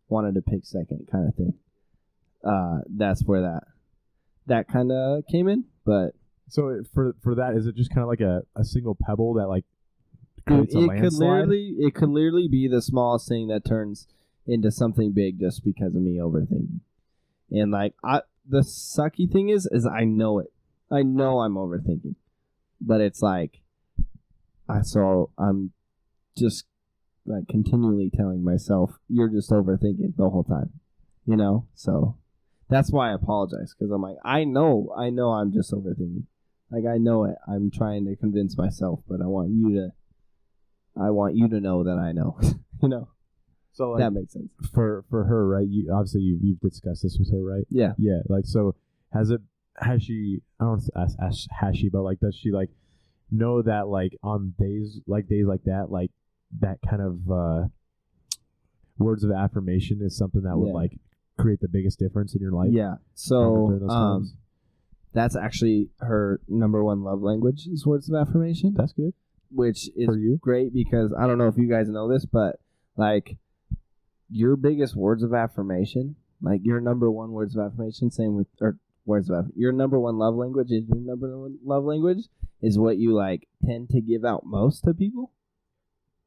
wanted to pick second kind of thing. That's where that kind of came in. But so for that, is it just kind of like a single pebble that like creates a it landslide? could literally be the smallest thing that turns into something big just because of me overthinking. And like the sucky thing is I know it. I know I'm overthinking, but it's like I'm just like continually telling myself you're just overthinking the whole time, So that's why I apologize, because I'm like I know I'm just overthinking. Like I know it. I'm trying to convince myself, but I want you to know that I know. So like, that makes sense. For her, right? You've discussed this with her, right? Yeah. Yeah. Like, so has she? I don't ask has she, but like, does she like know that like on days like that, like that kind of words of affirmation is something that would like create the biggest difference in your life? Yeah. So that's actually her number one love language is words of affirmation. That's good. Which is for you? Great, because I don't know if you guys know this, but like your biggest words of affirmation, like your number one words of affirmation, your number one love language is your number one love language is what you like tend to give out most to people.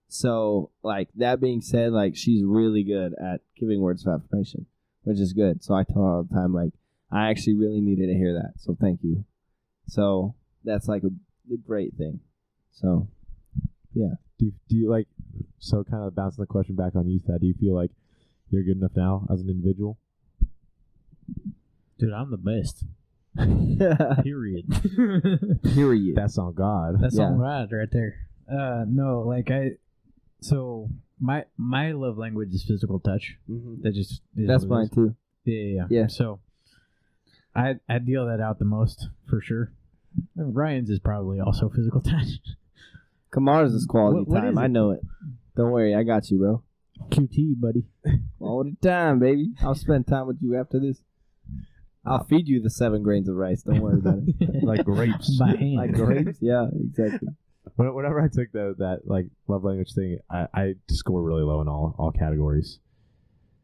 So like that being said, like she's really good at giving words of affirmation, which is good. So I tell her all the time, like I actually really needed to hear that, so thank you. So that's like a great thing. So, yeah. Do you like, so kind of bouncing the question back on you, Thad, do you feel like you're good enough now as an individual? Dude, I'm the best. Period. Period. That's on God. That's Yeah. all right there. No, like so my love language is physical touch. Mhm. That just is That's what it mine is. too. Yeah. Yeah. So I deal that out the most for sure. And Ryan's is probably also physical touch. Kamara's is quality What time. is I it? know it. Don't worry, I got you, bro. QT, buddy. All the time, baby. I'll spend time with you after this. I'll feed you the 7 grains of rice. Don't worry about it. Like grapes. By hand. Like grapes? Yeah, exactly. Whenever I took that like love language thing, I score really low in all categories.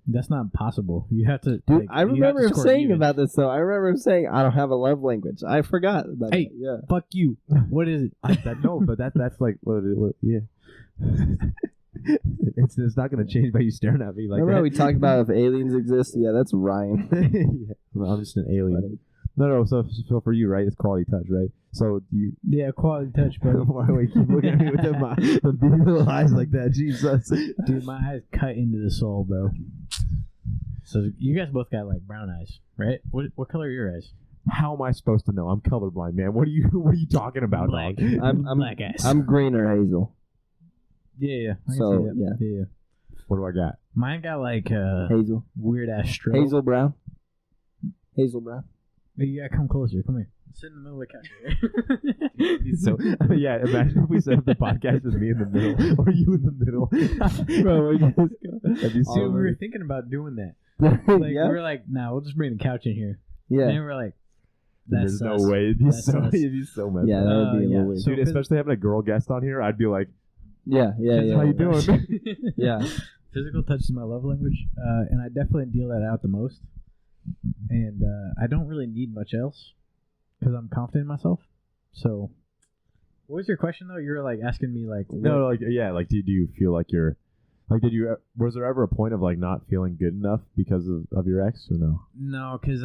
That's not possible. You have to. Dude, like, I you have remember to him score saying even. about this, though. I remember him saying, I don't have a love language. I forgot about Hey. it. Yeah. Fuck you. What is it? That's like what yeah. It's not gonna change by you staring at me like Remember that. how we talked about if aliens exist? Yeah, that's Ryan. Yeah. Well, I'm just an alien. No. So for you, right? It's quality touch, right? So you. Yeah, quality touch, buddy. Why do you keep looking at me with the big little eyes like that? Jesus. Dude, my eyes cut into the soul, bro. So you guys both got like brown eyes, right? What color are your eyes? How am I supposed to know? I'm colorblind, man. What are you talking about, Black. dog? I'm Black eyes. I'm green or hazel. Yeah. I can So, see that. Yeah. What do I got? Mine got like Hazel. weird ass stroke. Hazel brown. Hazel brown. You gotta come closer. Come here. Sit in the middle of the couch. So yeah, imagine if we set up the podcast with me in the middle or you in the middle. Bro, we're just That'd be Dude, we so were thinking about doing that. Like yeah. we were like, nah, we'll just bring the couch in here. Yeah. And then we're like, that's There's sus. no way. It'd be That's so sus. messed Yeah, up. that would be a yeah. little weird. So Dude, especially having a girl guest on here, I'd be like, Yeah. how you doing? Yeah. Physical touch is my love language, and I definitely deal that out the most. And I don't really need much else because I'm confident in myself. So, what was your question though? You were like asking me like, No, like yeah, like do you feel like you're like was there ever a point of like not feeling good enough because of your ex or no? No, because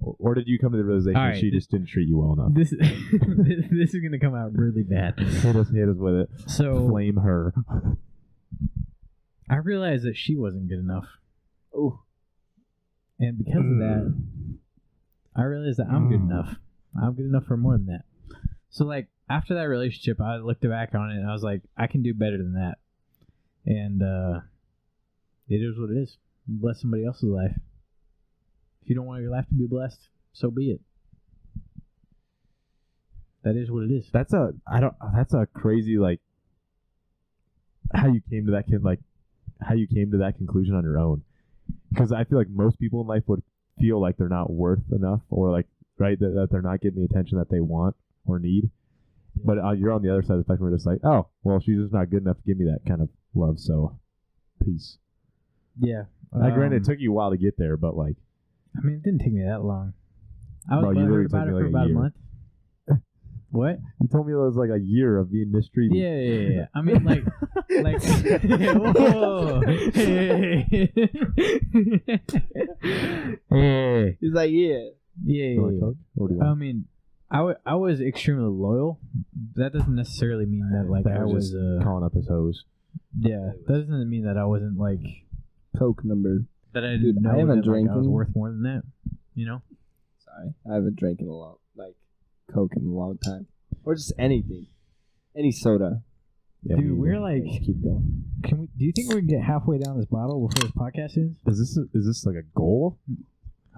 Or did you come to the realization All right, she just didn't treat you well enough? this this is gonna come out really bad. Hit us with it. So Flame her. I realized that she wasn't good enough, Ooh. and because of that, I realized that I'm good enough. I'm good enough for more than that. So like after that relationship, I looked back on it and I was like, I can do better than that. And it is what it is. Bless somebody else's life. If you don't want your life to be blessed, so be it. That is what it is. That's a crazy like how you came to that conclusion on your own. Because I feel like most people in life would feel like they're not worth enough or like right that they're not getting the attention that they want or need. Yeah. But you're on the other side of the spectrum. We're just like, oh, well, she's just not good enough to give me that kind of love. So, peace. Yeah. Granted, it took you a while to get there, but like, I mean, it didn't take me that long. I was Bro, you literally butthurt about took it me for like a about a year. month. What? you told me it was like a year of being mistreated. Yeah. I mean, like, whoa. Hey. He's like, yeah. Yeah. You want Coke? Or do you I want- mean, I was extremely loyal. That doesn't necessarily mean that like That I was just calling up his hose. yeah. That doesn't mean that I wasn't like Coke number. that. I Dude, didn't know I haven't that, like, I was drinking. worth more than that. You know. Sorry. I haven't drank in a long, like, Coke in a long time. Or just anything. Any soda. Yeah, Dude, me we're either. like, Just keep going. can we? Do you think we can get halfway down this bottle before this podcast ends? Is this like a goal?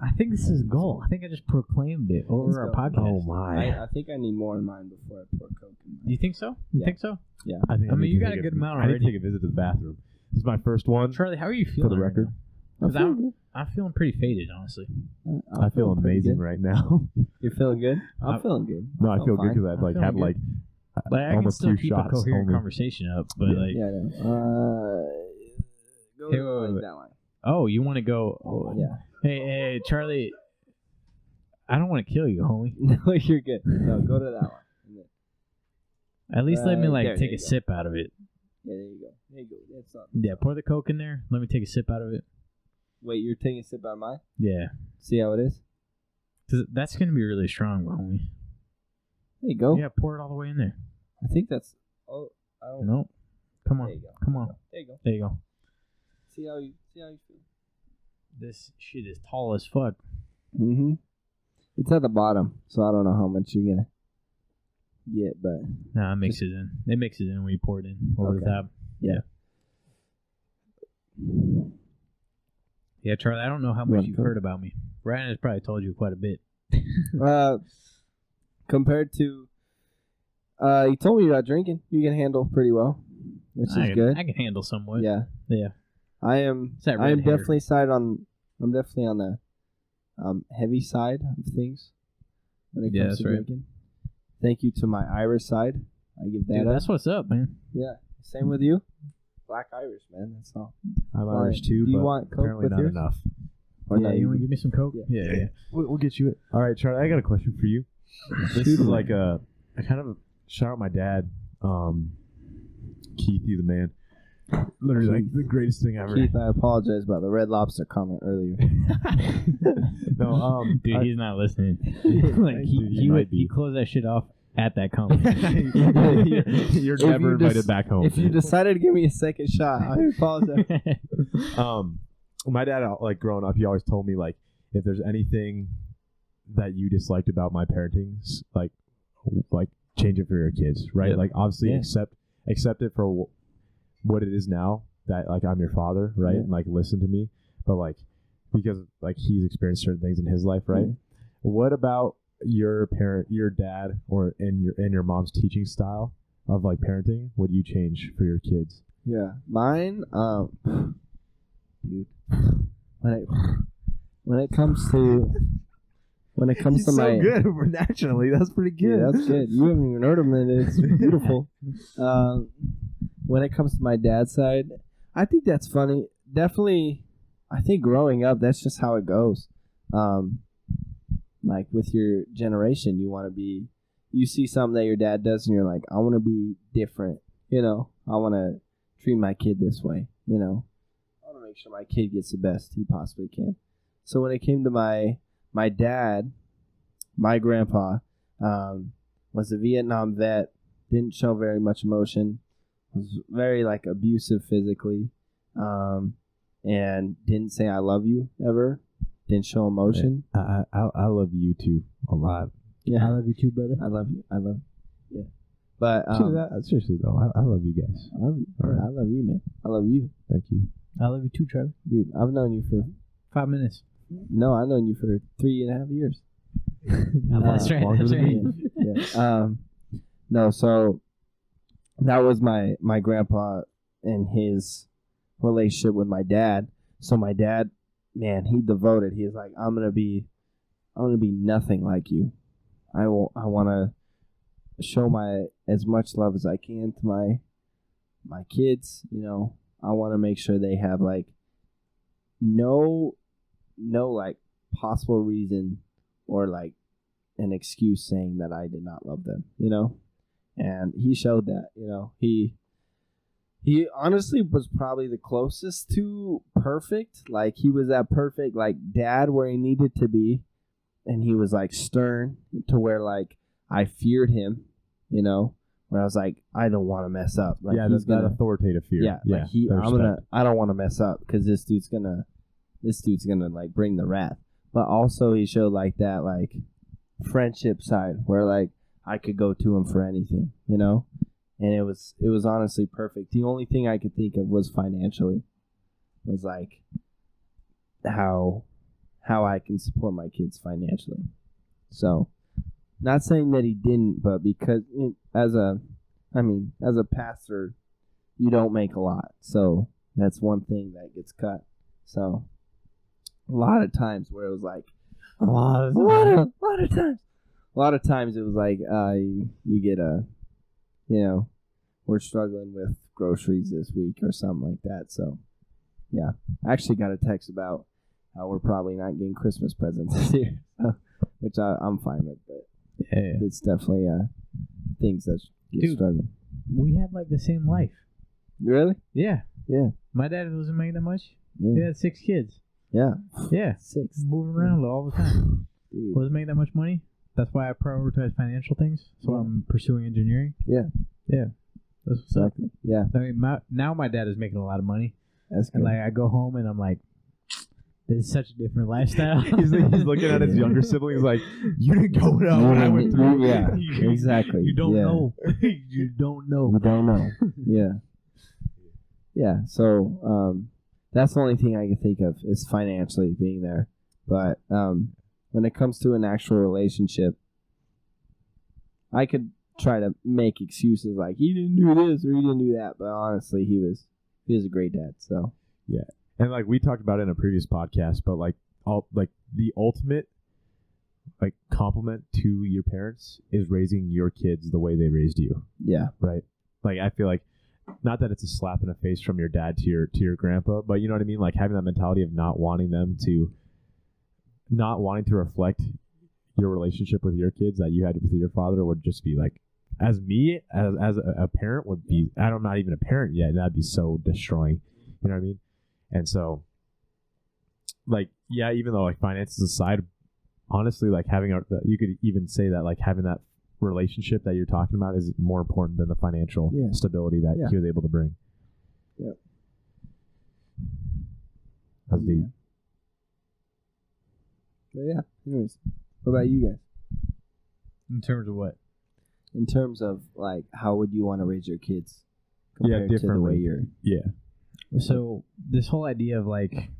I think this is a goal. I think I just proclaimed it over Let's our go. podcast. Oh my! I think I need more in mine before I pour Coke in mine. You think so? You Yeah. think so? Yeah. I think I mean, need you to got take a good amount I need to already. take a visit to the bathroom. This is my first one. Charlie, how are you feeling? For the right record. now? 'Cause I'm good. feeling pretty faded, honestly. I feel pretty amazing good. right now. You're feeling good? I'm I- feeling good. No, I feel good fine. because I've like I'm had feeling like Like I can almost still 2 keep a shots coherent only. conversation up, but Yeah. like, Yeah, I know. Go Hey, to, wait, like, wait. that line. oh, you want to go? Oh, Yeah. Hey, Charlie. I don't want to kill you, homie. No, you're good. No, go to that one. At least let me like There take you a go. sip out of it. Yeah, there you go. There you go. That's not. Yeah, pour the Coke in there. Let me take a sip out of it. Wait, you're taking a sip out of mine? Yeah. See how it is? That's going to be really strong, homie. There you go. Yeah, pour it all the way in there. I think that's... Oh, I don't... Nope. Come on. There you go. Come on. There you go. There you go. See how you feel? This shit is tall as fuck. Mm-hmm. It's at the bottom, so I don't know how much you're gonna get, but Nah, it mixes in. It mixes in when you pour it in over the top. Yeah. Yeah, Charlie, I don't know how much you've heard about me. Ryan has probably told you quite a bit. Compared to, you told me about drinking. You can handle pretty well, which is good. I can handle somewhat. Yeah. Yeah. I am It's that red hair. definitely I'm definitely on the heavy side of things when it comes to drinking. Thank you to my Irish side. I give that Dude, up. that's what's up, man. Yeah. Same with you. Black Irish, man. That's all. I'm Irish too, do you but want Coke apparently with not yours? enough. Or Yeah, not you want to even? give me some Coke? Yeah. Yeah. We'll get you it. All right, Charlie, I got a question for you. This is like I kind of shout out my dad, Keith, he's the man. Literally like the greatest thing ever. Keith, I apologize about the Red Lobster comment earlier. No, Dude, he's not listening. Like he closed that shit off at that comment. You're never invited back home. If you decided to give me a second shot, I apologize. My dad, like growing up, he always told me like if there's anything that you disliked about my parenting, like change it for your kids, right? Yeah. Like obviously Yeah. accept it for what it is now, that like I'm your father, right? Yeah. And like listen to me, but like because like he's experienced certain things in his life, right? Mhm. What about your dad, or in your mom's teaching style of like parenting? Would you change for your kids? Yeah, mine. Dude, when it comes to my good naturally. That's pretty good. Yeah, that's good. You haven't even heard of him, and it's beautiful. When it comes to my dad's side, I think that's funny. Definitely, I think growing up, that's just how it goes. Like with your generation, you see something that your dad does, and you're like, I want to be different. I want to treat my kid this way. I want to make sure my kid gets the best he possibly can. So when it came to my dad, my grandpa, was a Vietnam vet, didn't show very much emotion, was very like abusive physically, and didn't say I love you ever, didn't show emotion. I love you too a lot. Yeah, I love you too, brother. I love you. Yeah, but Seriously though, I love you guys. I love you. All right. I love you, man. I love you, Thank you. I love you too, Charlie. dude. I've known you for 5 minutes. no, I've known you for 3.5 years. That's right. longer That's than right. me. Yeah. No, so that was my grandpa and his relationship with my dad. So my dad, man, he devoted. He's like, I'm gonna be nothing like you. I want to show as much love as I can to my kids. I want to make sure they have like no like possible reason or like an excuse saying that I did not love them, and he showed that. He honestly was probably the closest to perfect. Like he was that perfect like dad where he needed to be, and he was like stern to where like I feared him, where I was like, I don't want to mess up. Like, Yeah, he's that authoritative fear. yeah, like I don't want to mess up because this dude's gonna like bring the wrath. But also he showed like that like friendship side where like I could go to him for anything, and it was honestly perfect. The only thing I could think of was financially, was like how I can support my kids financially. So, not saying that he didn't, but because as a pastor, you don't make a lot. So that's one thing that gets cut. So a lot of times where it was like a lot of times it was like you get we're struggling with groceries this week or something like that. So yeah, I actually got a text about how we're probably not getting Christmas presents this year, which I'm fine with, but Yeah. it's definitely things that get struggling. We had like the same life. Really? Yeah. Yeah. My dad wasn't making that much. Yeah. He had 6 kids. Yeah. Yeah, 6. moving around all the time. Dude. Wasn't making that much money. That's why I prioritize financial things. So Yeah. I'm pursuing engineering. Yeah. Yeah. That's what's up. Exactly. Yeah. I mean, now my dad is making a lot of money. That's good. And like I go home and I'm like, this is such a different lifestyle. He's looking at his younger siblings like, you didn't go it what I went through. Yeah. Exactly. You don't Yeah. know. You don't know. You don't know. Yeah. Yeah. So that's the only thing I can think of is financially being there. But when it comes to an actual relationship, I could try to make excuses like he didn't do this or he didn't do that. But honestly, he was a great dad. So Yeah. And like we talked about it in a previous podcast, but like the ultimate like compliment to your parents is raising your kids the way they raised you. yeah. Right. Like I feel like not that it's a slap in the face from your dad to your grandpa, but you know what I mean? Like having that mentality of not wanting to reflect your relationship with your kids that you had with your father would just be like, as a parent would be, I'm not even a parent yet, and that'd be so destroying. You know what I mean? And so, like, yeah, even though like finances aside, honestly, like you could even say that like having that relationship that you're talking about is more important than the financial stability that he was able to bring. Yep. That's deep. But yeah. Anyways, what about you guys? In terms of what? In terms of like, how would you want to raise your kids Yeah, compared to the differently. way you're? Yeah. So this whole idea of like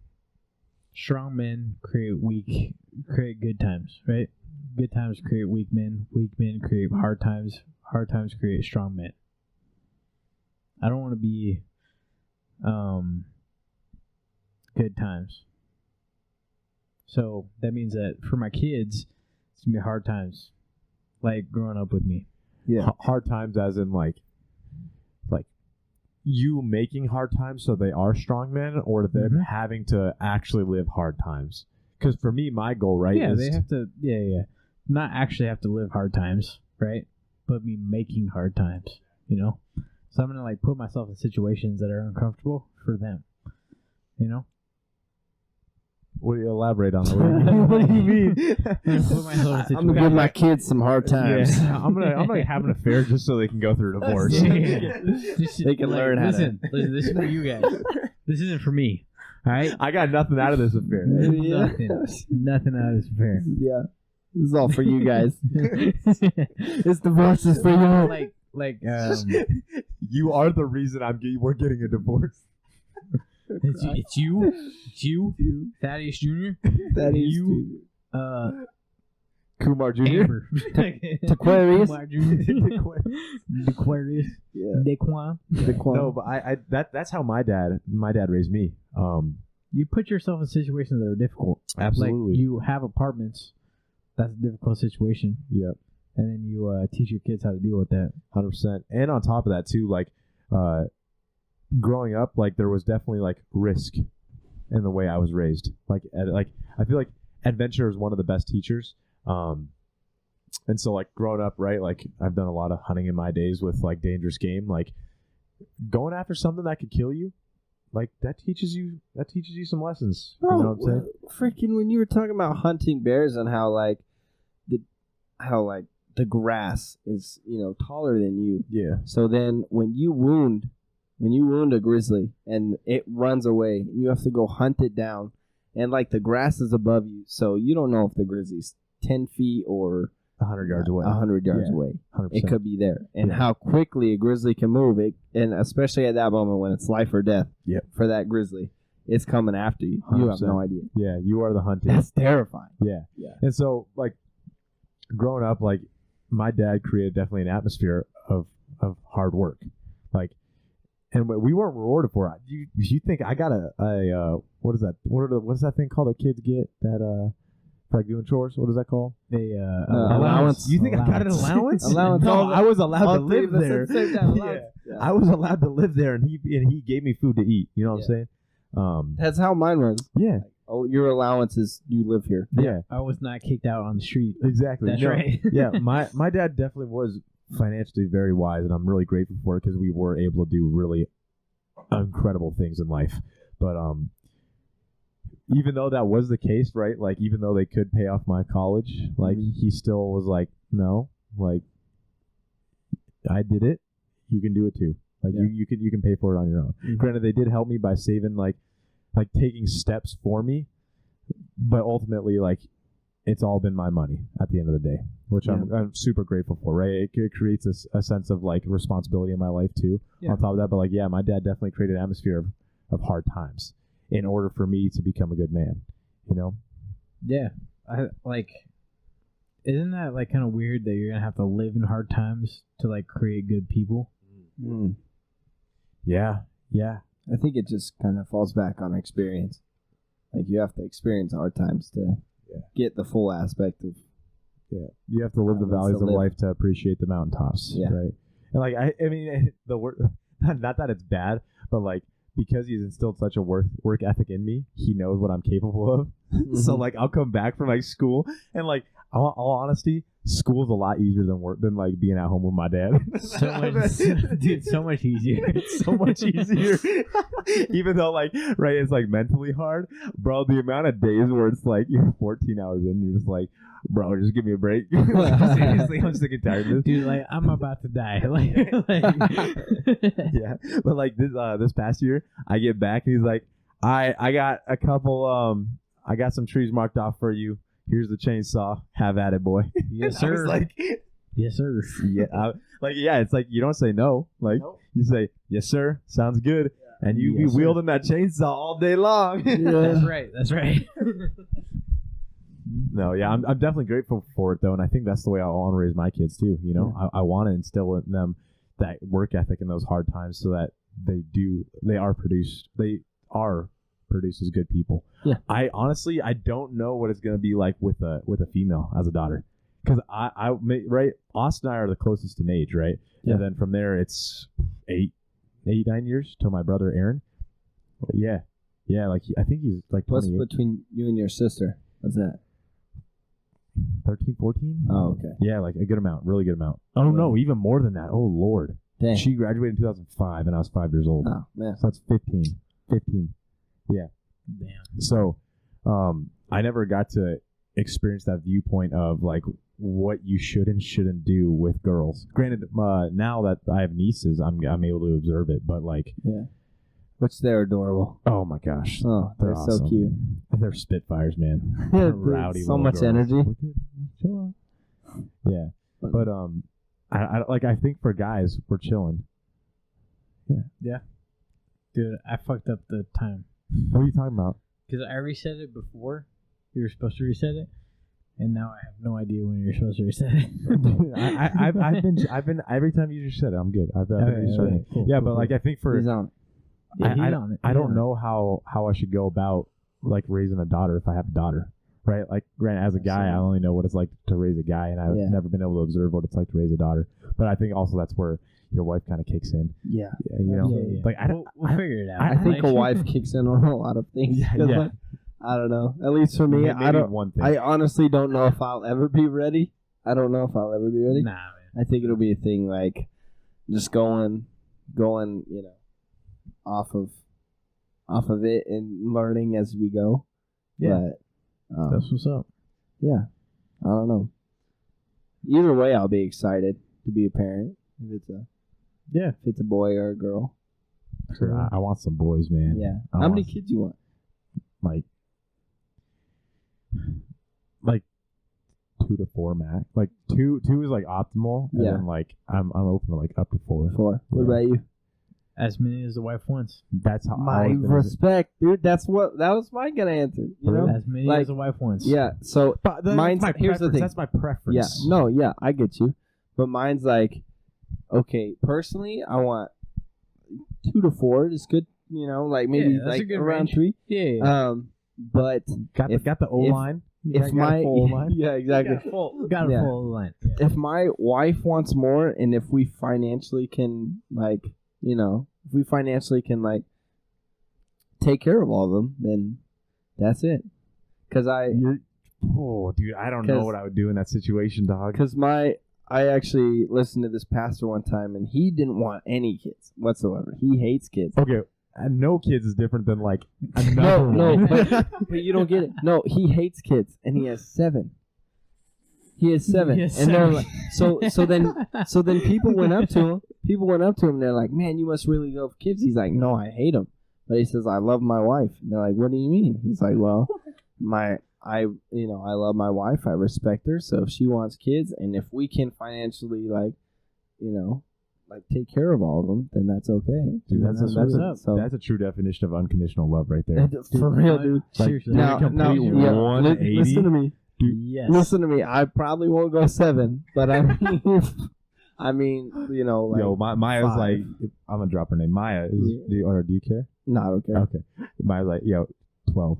strong men create good times, right? Good times create weak men create hard times create strong men. I don't want to be good times. So that means that for my kids, it's gonna be hard times, like growing up with me. Yeah. Hard times as in like you making hard times so they are strong men, or them having to actually live hard times. Because for me, my goal, right? Yeah, is they have to. Yeah. Not actually have to live hard times, right? But me making hard times, you know. So I'm gonna like put myself in situations that are uncomfortable for them, you know. What do you elaborate on that? What do you mean? I'm gonna give my kids some hard times. Yeah, I'm gonna have an affair just so they can go through a divorce. They can learn how listen, this is for you guys. This isn't for me. All right. I got nothing out of this affair. Nothing out of this affair. Yeah. This is all for you guys. This divorce is for you. You are the reason we're getting a divorce. It's you, Thaddeus Jr. Thaddeus you, Kumar Jr. Amber. Aquarius. Kumar Jr. Aquarius. Yeah. Daquan. No, but that's how my dad raised me. You put yourself in situations that are difficult. Absolutely. Like you have apartments. That's a difficult situation. Yep. And then you teach your kids how to deal with that. 100%. And on top of that too, like growing up, like there was definitely like risk in the way I was raised. Like I feel like adventure is one of the best teachers. And so like growing up, right, like I've done a lot of hunting in my days with like dangerous game, like going after something that could kill you, like that teaches you some lessons. Bro, you know what I'm saying? Freaking when you were talking about hunting bears and how the grass is, taller than you. Yeah. So then when you wound a grizzly and it runs away, you have to go hunt it down, and like the grass is above you, so you don't know if the grizzly's 10 feet or 100 yards away. 100 yards away. 100%. It could be there. And Yeah. how quickly a grizzly can move, and especially at that moment when it's life or death for that grizzly, it's coming after you. You have 100%. no idea. Yeah, you are the hunter. That's terrifying. Yeah. And so like growing up, like my dad created definitely an atmosphere of hard work. Like, and we weren't rewarded for it. You think I got a what is that? What's that thing called that kids get that for like doing chores? What is that called? Allowance. You think I got an allowance? Allowance. No, I was allowed to live three of us there. at the same time. Yeah. I was allowed to live there, and he gave me food to eat. You know what I'm saying? That's how mine was. Yeah. Oh, your allowance is you live here. Yeah. I was not kicked out on the street. Exactly. That's No, right. Yeah. My dad definitely was financially very wise, and I'm really grateful for it because we were able to do really incredible things in life. But even though that was the case, right? Like, even though they could pay off my college, like, he still was like, no, like, I did it. You can do it too. Like, you can pay for it on your own. Granted, they did help me by saving, like taking steps for me, but ultimately, like, it's all been my money at the end of the day, which I'm super grateful for, right? It creates a sense of, like, responsibility in my life too. On top of that, but, like, yeah, my dad definitely created an atmosphere of hard times in order for me to become a good man, you know? Yeah. Isn't that, like, kind of weird that you're going to have to live in hard times to, like, create good people? Yeah. I think it just kind of falls back on experience. Like, you have to experience hard times to get the full aspect of. Yeah, you have to live the valleys of life to appreciate the mountaintops, right? And, like, I mean, the word, not that it's bad, but, like, because he's instilled such a work ethic in me, he knows what I'm capable of. So, like, I'll come back from, like, school, and, like, all honesty, school's a lot easier than like being at home with my dad. So much easier. It's so much easier. Even though, like, right, it's, like, mentally hard, bro. The amount of days where it's like you're 14 hours in, you're just like, bro, just give me a break. Seriously, I'm sick and tired of this, dude. Like, I'm about to die. Like yeah. But, like, this past year, I get back and he's like, I got a couple I got some trees marked off for you. Here's the chainsaw. Have at it, boy. Yes, sir. I was like, yes, sir. Yeah. It's like, you don't say no. Like, you say, yes, sir. Sounds good. Yeah. And you be wielding that chainsaw all day long. That's right. That's right. No, yeah, I'm definitely grateful for it, though, and I think that's the way I want to raise my kids too. You know, I want to instill in them that work ethic in those hard times, so that they are produced as good people. Yeah. I honestly don't know what it's gonna be like with a female as a daughter, because right, Austin and I are the closest in age, right? Yeah. And then from there it's 9 years to my brother Aaron. Yeah, like I think he's like 28. What's between you and your sister? What's that? 13, 14? Oh, okay. Yeah, like a good amount, really good amount. Oh, no, even more than that. Oh, Lord. Dang. She graduated in 2005, and I was 5 years old. Oh, man. So that's 15. Yeah. Damn. So I never got to experience that viewpoint of, like, what you should and shouldn't do with girls. Granted, now that I have nieces, I'm able to observe it, but, like... Yeah. Which they're adorable. Oh my gosh. Oh, they're awesome. So cute. They're spitfires, man. They're rowdy. So much girls. energy. Yeah. But I think for guys, we're chilling. Yeah. Dude, I fucked up the time. What are you talking about? Because I reset it before you were supposed to reset it, and now I have no idea when you're supposed to reset it. I've been every time you just said it, I'm good. I've been restarting. Cool, yeah, cool, but cool. like I think for he's on. Yeah, he's on it. I don't know how I should go about, like, raising a daughter if I have a daughter, right? Like, granted, as a guy, I only know what it's like to raise a guy, and I've never been able to observe what it's like to raise a daughter. But I think also that's where your wife kind of kicks in. Yeah. You know, like we'll figure it out. I think a wife kicks in on a lot of things. Yeah. Like, I don't know. At least for me, I honestly don't know if I'll ever be ready. I don't know if I'll ever be ready. Nah, man. I think it'll be a thing, like, just going, you know, off of it and learning as we go. Yeah. But, that's what's up. Yeah. I don't know. Either way, I'll be excited to be a parent. If it's a boy or a girl. Sure. I want some boys, man. Yeah. How many kids you want? Like 2 to 4 max. Like two is like optimal. And then, like, I'm open to, like, up to 4. 4. What about you? As many as the wife wants. That's how my respect, dude. That was my good answer. You know, as many as the wife wants. Yeah. So mine's here's the thing. That's my preference. Yeah. No. Yeah. I get you. But mine's like, okay. Personally, I want 2 to 4 is good. You know, like maybe like around range. 3. Yeah. But got the O line. If my yeah, exactly. Got a full line. Yeah. If my wife wants more, and if we financially can, like, you know, if we financially can, like, take care of all of them, then that's it. Because dude, I don't know what I would do in that situation, dog. Because I actually listened to this pastor one time, and he didn't want any kids whatsoever. He hates kids. Okay. no kids is different than like another No, one. but you don't get it. No, he hates kids, and he has 7. He has 7, He has and they're 7. like, so then people went up to him. People went up to him. They're like, "Man, you must really love kids." He's like, "No, I hate them." But he says, "I love my wife." And they're like, "What do you mean?" He's like, "Well, I love my wife. I respect her. So if she wants kids, and if we can financially, like take care of all of them, then that's okay." Dude, So- that's a true definition of unconditional love right there. for real, dude. Seriously. Now, complete yeah, 180. listen to me. Yes. Listen to me. I probably won't go 7, but I mean, like, Yo, Maya's 5. like, I'm gonna drop her name. Maya is. Yeah. Do you care? No, I don't care. Okay. Maya's like, yo, 12.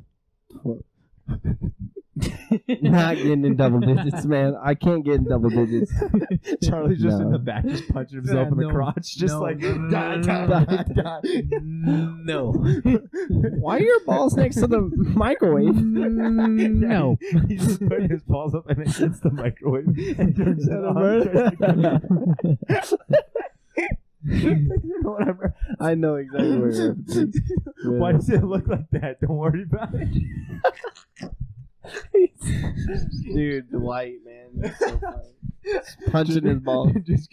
Not getting in double digits, man. I can't get in double digits. Charlie's just in No. the back, just punching himself in the crotch, just like die. No. Why are your balls next to the microwave? No. He's just putting his balls up and it hits the microwave and turns it on. Whatever. I know exactly where you're at. Why does it look like that? Don't worry about it. Dude, Dwight, man. That's so funny. Punching his balls. just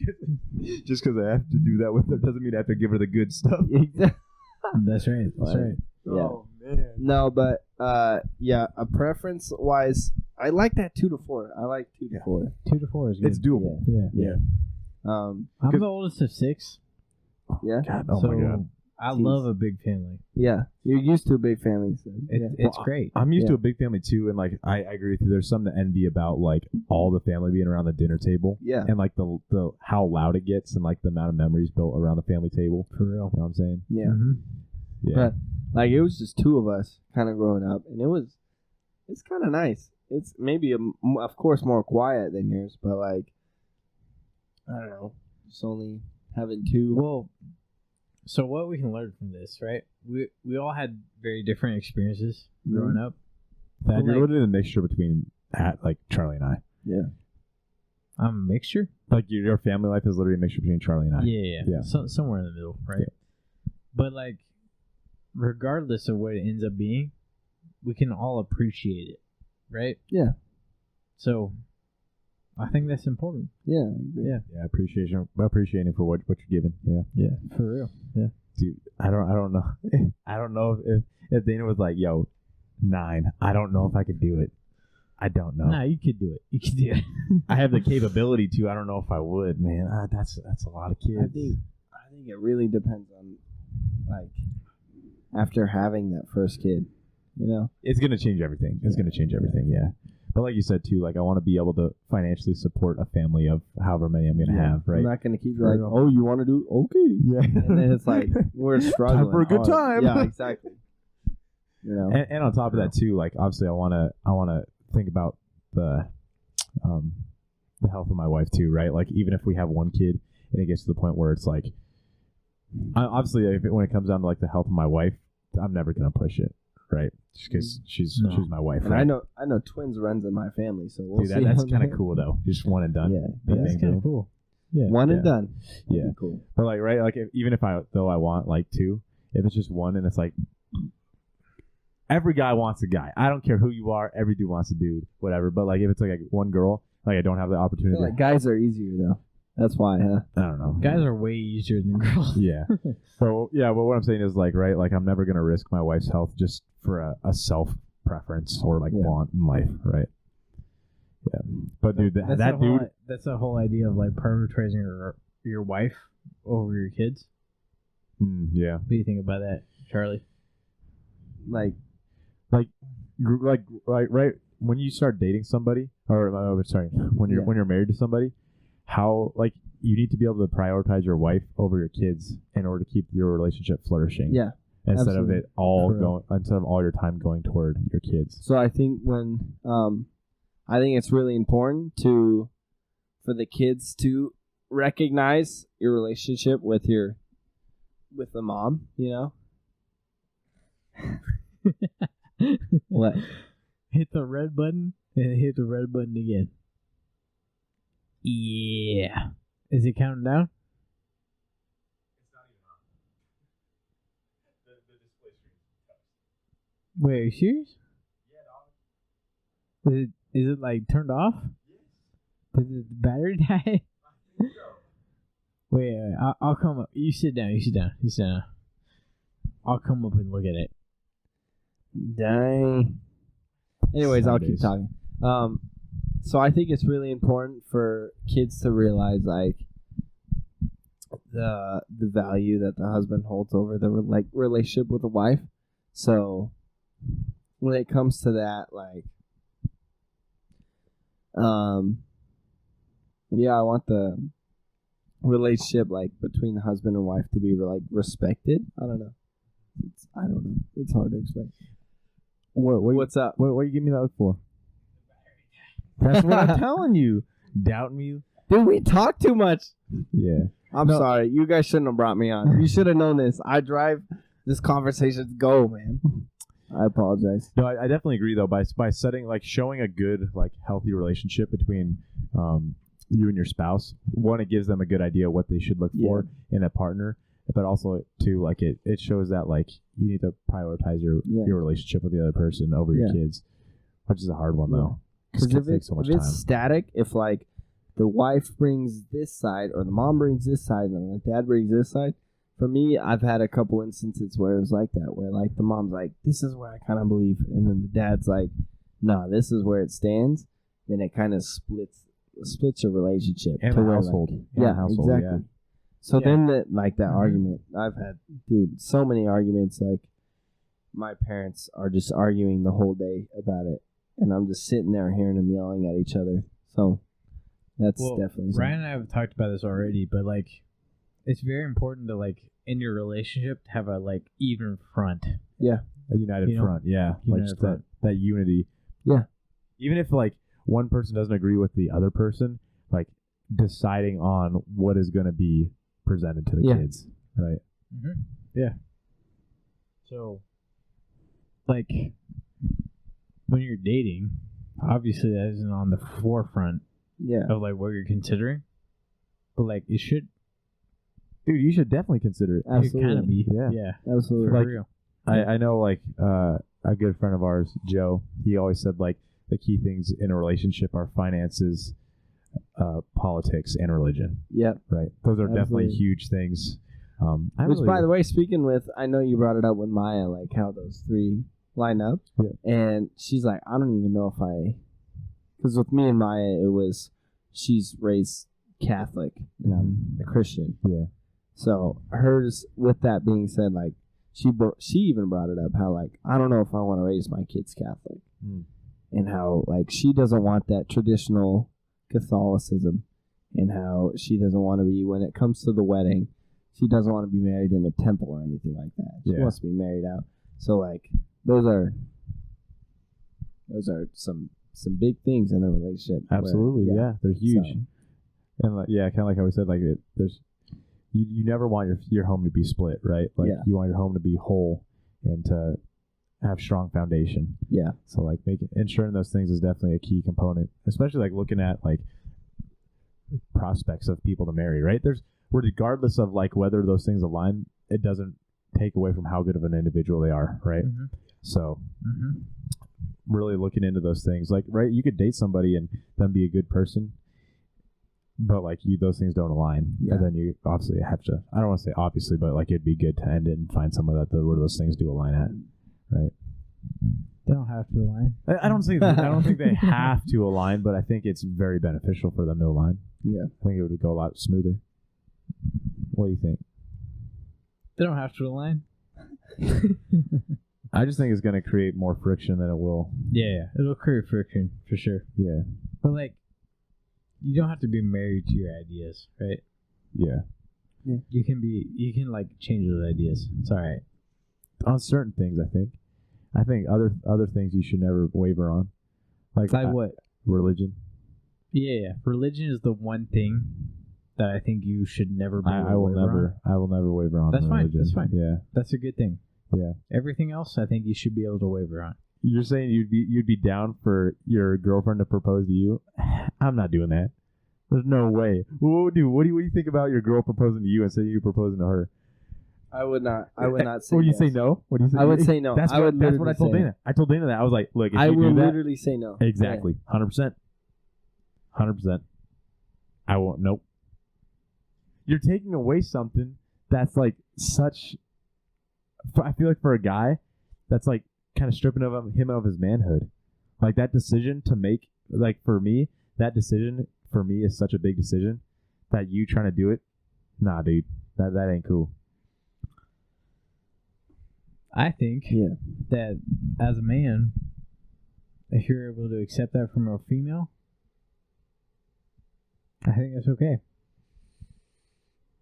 because I have to do that with her doesn't mean I have to give her the good stuff. That's right. That's right. Yeah. Oh man. No, but a preference wise, I like that 2 to 4. I like 2 to 4. 2 to 4 is good. It's doable. Yeah. I'm I'm the oldest of 6. Yeah. God, oh so my god. I Jeez. love a big family. Yeah. You're used to a big family. So, It's great. I'm used to Yeah. a big family too, and like I agree with you. There's something to envy about like all the family being around the dinner table. Yeah. And like the how loud it gets and like the amount of memories built around the family table. For real. You know what I'm saying? Yeah. Mhm. Yeah. But like it was just 2 of us kind of growing up, and it's kind of nice. It's maybe of course more quiet than yours, but like I don't know, just only having 2. Well, so what we can learn from this, right? We all had very different experiences growing up. Thad, you're like- literally a mixture between like Charlie and I. Yeah. I'm a mixture. Like your family life is literally a mixture between Charlie and I. Yeah. Yeah. Somewhere in the middle, right? But like, regardless of what it ends up being, we can all appreciate it, right? Yeah. So, I think that's important. Yeah. I agree. Yeah. Appreciating for what you're giving. Yeah. Yeah. For real. Yeah. Dude, I don't know. I don't know if Dana was like, yo, 9. I don't know if I could do it. I don't know. Nah, you could do it. You could do it. I have the capability to. I don't know if I would, man. That's a lot of kids. I think it really depends on like after having that first kid, It's gonna change everything. It's gonna change everything. Yeah. But like you said too, like I want to be able to financially support a family of however many I'm gonna have, right? I'm not gonna keep you like, real. oh, you want to do okay, Yeah. and then it's like we're struggling Time for a good hard. time. Yeah, exactly. And on top of that too, like obviously I wanna think about the health of my wife too, right? Like even if we have one kid and it gets to the point where it's like, obviously when it comes down to like the health of my wife, I'm never gonna push it, right? Just because she's my wife. And right? I know twins runs in my family, so we'll Dude, see. that's how kind of that- cool though. Just one and done. Yeah, Bing, That's bang, kind boom. of cool. Yeah. One and Yeah. done. Yeah. That'd be cool. But like, right, like even if I want like 2, if it's just one and it's like every guy wants a guy. I don't care who you are. Every dude wants a dude, whatever. But like if it's like one girl, like I don't have the I opportunity. feel like guys are easier though. That's why, huh? I don't know. Guys are way easier than girls. Yeah. So yeah, but what I'm saying is like, right, like I'm never gonna risk my wife's health just for a self preference or like Yeah. want in life, right? Yeah. But dude, that dude. That's the whole idea of like prioritizing your wife over your kids. Yeah. What do you think about that, Charlie? Like, right when you start dating somebody, or sorry, when you're married to somebody, how like you need to be able to prioritize your wife over your kids in order to keep your relationship flourishing. yeah. Instead absolutely. of it all For real. instead of all your time going toward your kids. So I think I think it's really important for the kids to recognize your relationship with the mom, What? Hit the red button and hit the red button again. Yeah. Is it counting down? Wait, are you serious? Is it like turned off? Did the battery die? Wait, I'll come up. You sit down. I'll come up and look at it. Dang. Anyways, I'll keep talking. So I think it's really important for kids to realize like the value that the husband holds over the relationship with the wife. So when it comes to that, like, yeah, I want the relationship like between the husband and wife to be like respected. I don't know. It's hard to explain. What's up? What you give me that look for? That's what I'm telling you. Doubting me? Dude, we talk too much. Yeah. I'm sorry. You guys shouldn't have brought me on. You should have known this. I drive this conversation. Go, man. I apologize. No, I definitely agree though. By setting like showing a good like healthy relationship between you and your spouse, one, it gives them a good idea of what they should look for in a partner, but also too like it shows that like you need to prioritize your relationship with the other person over your kids, which is a hard one though. Because if it's static, if like the wife brings this side or the mom brings this side and the dad brings this side. For me, I've had a couple instances where it was like that, where like the mom's like, this is where I kind of believe, and then the dad's like, nah, this is where it stands. Then it kind of splits your relationship. And to the where, household. Like, household, exactly. Yeah. So then that argument, I've had, dude, so many arguments. Like my parents are just arguing the whole day about it, and I'm just sitting there hearing them yelling at each other. So that's definitely something. Ryan and I have talked about this already, but like it's very important to like in your relationship to have a like even front. Yeah. A united front. Yeah. United like front. that unity. Yeah. Even if like one person doesn't agree with the other person, like deciding on what is going to be presented to the kids. Right. Mm-hmm. Yeah. So like when you're dating, obviously that isn't on the forefront of like what you're considering, but like it should. Dude, you should definitely consider it. Absolutely. It kind of be. Yeah. Absolutely. For like, real. I know like a good friend of ours, Joe, he always said like the key things in a relationship are finances, politics, and religion. Yep. Right. Those are definitely huge things. Which, by the way, speaking with, I know you brought it up with Maya, like how those three line up. Yeah. And she's like, I don't even know if because with me and Maya, it was, she's raised Catholic and I'm a Christian. Yeah. So hers, with that being said, like she even brought it up how like, I don't know if I want to raise my kids Catholic. And how like she doesn't want that traditional Catholicism, and how she doesn't want to be, when it comes to the wedding, she doesn't want to be married in the temple or anything like that. She wants to be married out. So like those are some big things in the relationship. Absolutely, they're huge. So, and like, kind of like how we said, like there's you never want your home to be split, right? Like you want your home to be whole and to have strong foundation. Yeah. So like ensuring those things is definitely a key component, especially like looking at like prospects of people to marry, right? Regardless of like whether those things align, it doesn't take away from how good of an individual they are, right? Mm-hmm. So really looking into those things, like, right, you could date somebody and them be a good person, but like those things don't align, and then you obviously have to, I don't want to say obviously, but like it'd be good to end it and find someone where those things do align at, right? They don't have to align. I don't think they have to align, but I think it's very beneficial for them to align. Yeah, I think it would go a lot smoother. What do you think? They don't have to align. I just think it's going to create more friction than it will. Yeah, it'll create friction for sure. Yeah, but like, you don't have to be married to your ideas, right? Yeah. You can like change those ideas. It's all right. On certain things, I think other things you should never waver on. Like what? Religion. Yeah. Religion is the one thing that I think you should never be I will never waver on. That's fine. Religion. That's fine. Yeah. That's a good thing. Yeah. Everything else, I think you should be able to waver on. You're saying you'd be down for your girlfriend to propose to you? I'm not doing that. There's no way. What do you think about your girl proposing to you instead of you proposing to her? I would not. I would not say. Would you yes. say no? What do you say? I would say no. That's I would that's what I literally told say Dana. I told Dana that. I was like, look, if I you will do that, literally say no. exactly, 100%, 100%. I won't. Nope. You're taking away something that's like such. I feel like for a guy, that's like kind of stripping of him of his manhood. Like that decision to make, like for me, that decision for me is such a big decision that you trying to do it. Nah, dude, that ain't cool. I think Yeah. that as a man, if you're able to accept that from a female, I think that's okay.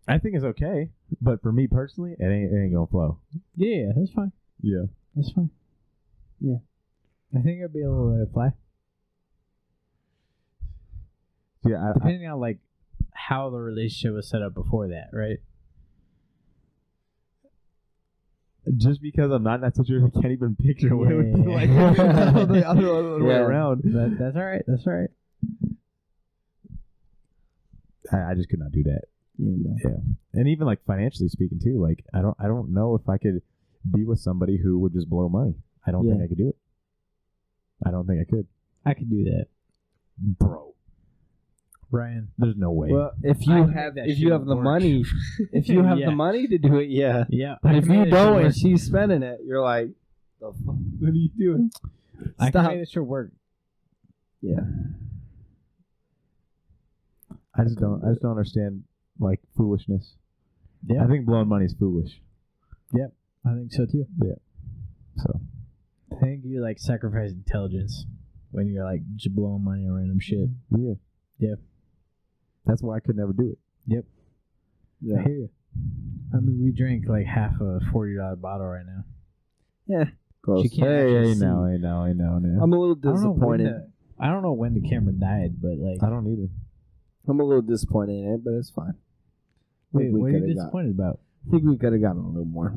I think it's okay, but for me personally, it ain't gonna flow. Yeah, that's fine. Yeah. That's fine. Yeah. I think I'd be able to let it fly. Yeah, Depending on like how the relationship was set up before that, right? just because I'm not in that situation, I can't even picture what it would be Yeah. like. The other way Yeah. around. That's all right. That's all right. I just could not do that. Yeah, no. Yeah, and even like financially speaking too, like I don't know if I could be with somebody who would just blow money. I don't think Yeah. I could do it. I don't think I could, I could do that, bro. Ryan. There's no way. Well, if I you think have that if shit you have would the work. money, if you have Yeah. the money to do it, yeah. Yeah, But I if can make you that shit don't work. and she's spending it, you're like, the fuck? What are you doing? I can Stop. make that shit work. Yeah. I just don't understand like foolishness. Yeah, I think blowing money is foolish. I think so too. So I think you like sacrifice intelligence when you're like just blowing money on random shit. yeah, Yeah. That's why I could never do it. I hear you. I mean, we drink like half a $40 bottle right now. Yeah. Close. She can't Hey, actually I see. know. I'm a little I don't know when disappointed. I don't know when the camera died, but like, I don't either. I'm a little disappointed in it, but it's fine. I wait, think we what are you coulda got- disappointed about? I think we could have gotten a little more.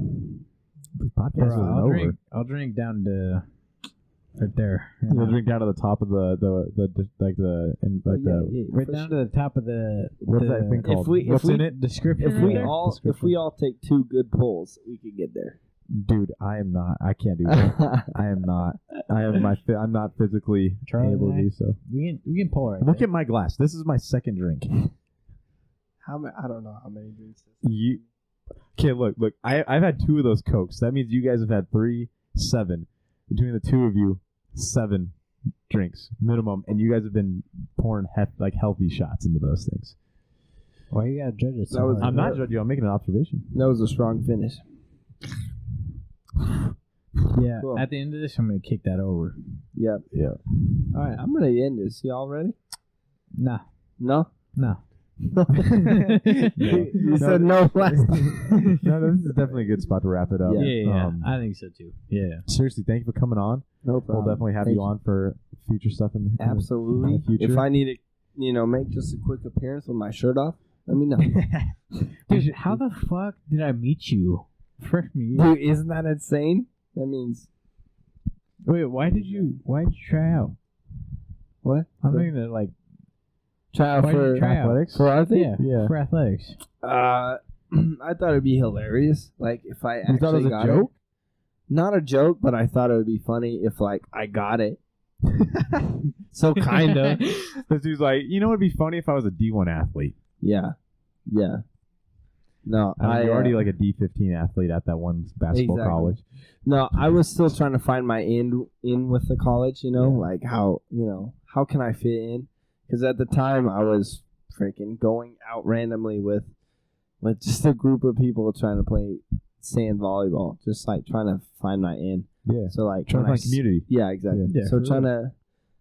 The podcast Bro, isn't over. I'll drink down to right there. You'll drink down to the top of the Right down to the top of the. what's the that thing called? if What's we- in it? description? If right we there? all take 2 good pulls, we could get there. Dude, I am not. I can't do that. I am not. I'm not physically Charlie able and to I? do so. we can pull right Look there. at my glass. This is my second drink. I don't know how many drinks. You okay? Look. I've had 2 of those Cokes. That means you guys have had 3, 7. Between the 2 of you, 7 drinks minimum, and you guys have been pouring healthy shots into those things. Why you gotta judge it? That was- I'm not judging you. I'm making an observation. That was a strong finish. Yeah. Cool. At the end of this, I'm gonna kick that over. Yep. Yeah. All right, I'm gonna end this. Y'all ready? Nah. No. No. You said no last time. No, this is definitely a good spot to wrap it up. Yeah. I think so too. Yeah. Seriously, thank you for coming on. No We'll problem. definitely have Thank you on for future stuff in the Absolutely. in the future. If I need to, make just a quick appearance with my shirt off, let me know. Dude, how the fuck did I meet you? Freshman year. Dude, isn't that insane? That means Wait, why did you try out? what? I'm looking at like Try out why did for you try out? athletics. for our thing. Yeah. for athletics. I thought it'd be hilarious. Like if I actually You thought it was a got joke? it. Not a joke, but I thought it would be funny if like I got it. So kind of. This dude's like, it'd be funny if I was a D1 athlete. Yeah. Yeah. No, I mean, you're already uh, like a D15 athlete at that one basketball Exactly. college. No, I was still trying to find my in with the college, like how can I fit in? Because at the time I was freaking going out randomly with just a group of people trying to play sand volleyball, just like trying to find my in. Yeah. So like Trying to when I find community. Yeah, exactly. Yeah. So for trying to,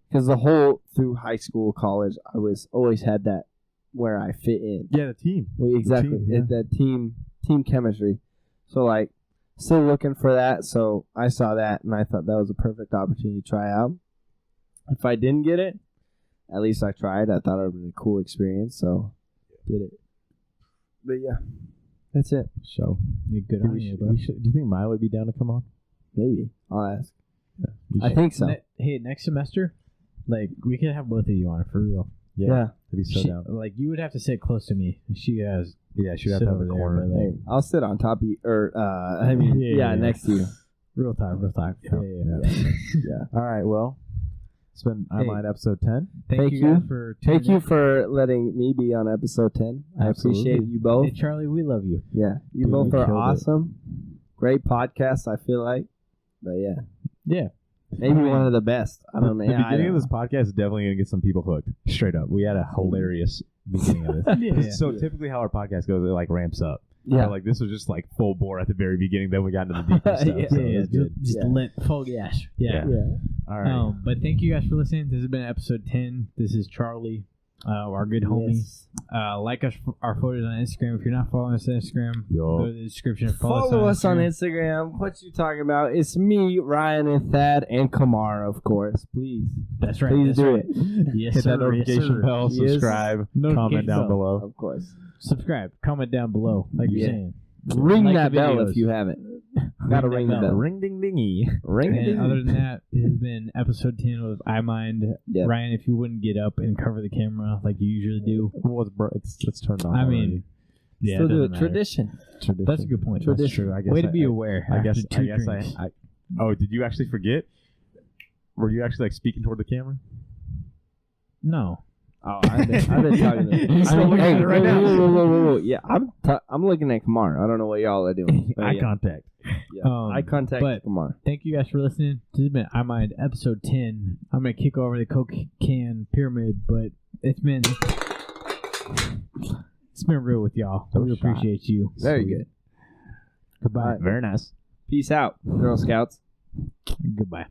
because the whole through high school, college, I was always had that where I fit in. Yeah, the team. Well, exactly. team, yeah. That team chemistry. So like still looking for that. So I saw that and I thought that was a perfect opportunity to try out. If I didn't get it, at least I tried. I thought it would be a cool experience, so did it. But yeah, that's it. So, You're good do on you, bro. do you think Maya would be down to come on? Maybe I'll ask. You I should. think so. Hey, next semester, like we could have both of you on for real. Yeah. It'd be so down. Like you would have to sit close to me. She has. Yeah, she'd have sit to have over a there, corner. but, like, Hey, I'll sit on top of you, or next to you. real time. Yeah. All right, well, it's been I Hey. Mind episode 10. Thank you guys for tuning Thank you in. for letting me be on episode 10. I Absolutely. appreciate you both. Hey Charlie, we love you. Yeah, you Dude, both you are killed it. awesome. Great podcast, I feel like. But yeah, Yeah. maybe one of the best. I don't know. The Yeah, I beginning of don't this podcast is definitely going to get some people hooked. Straight up. We had a hilarious beginning of this. Yeah. So typically how our podcast goes, it like ramps up. Yeah. So, like this was just like full bore at the very beginning. Then we got into the deeper stuff. Yeah. So Yeah, it was good. just Yeah. lit full gas. Yeah. All right. But thank you guys for listening. This has been episode 10. This is Charlie, our good homie. Yes. Like us, our photos on Instagram. If you're not following us on Instagram, go to the description. Follow us on Instagram. What you talking about? It's me, Ryan, and Thad, and Kamara, of course. Please. That's right. Please that's do right. it. Yes, Hit sir. that notification yes, sir. bell, Yes. subscribe, Notification comment down bell. below. Of course. Subscribe. Comment down below, like you're Yeah. saying. Ring Like that the bell videos. if you haven't. Gotta that ring the bell. bell. Ring ding dingy. Ring And ding. other than that, it has been episode 10 of I Mind. Yeah. Ryan, if you wouldn't get up and cover the camera like you usually do. Well, it's turned on. I already. mean, yeah, Still it do doesn't it. matter. Tradition. That's a good point. That's Tradition. true. I guess Way to I- be aware. I guess. after two I guess. drinks. Oh, did you actually forget? Were you actually like speaking toward the camera? No. Oh, I've been talking to He's still looking at it right now. Whoa. Yeah, I'm looking at Kamar. I don't know what y'all are doing. But Eye yeah. contact. Yeah. Eye contact but- with Kamar. Thank you guys for listening. This has been I Mind episode 10. I'm going to kick over the Coke can pyramid, but it's been real with y'all. We appreciate you. Very good. Goodbye. Very nice. Peace out, Girl Scouts. Goodbye.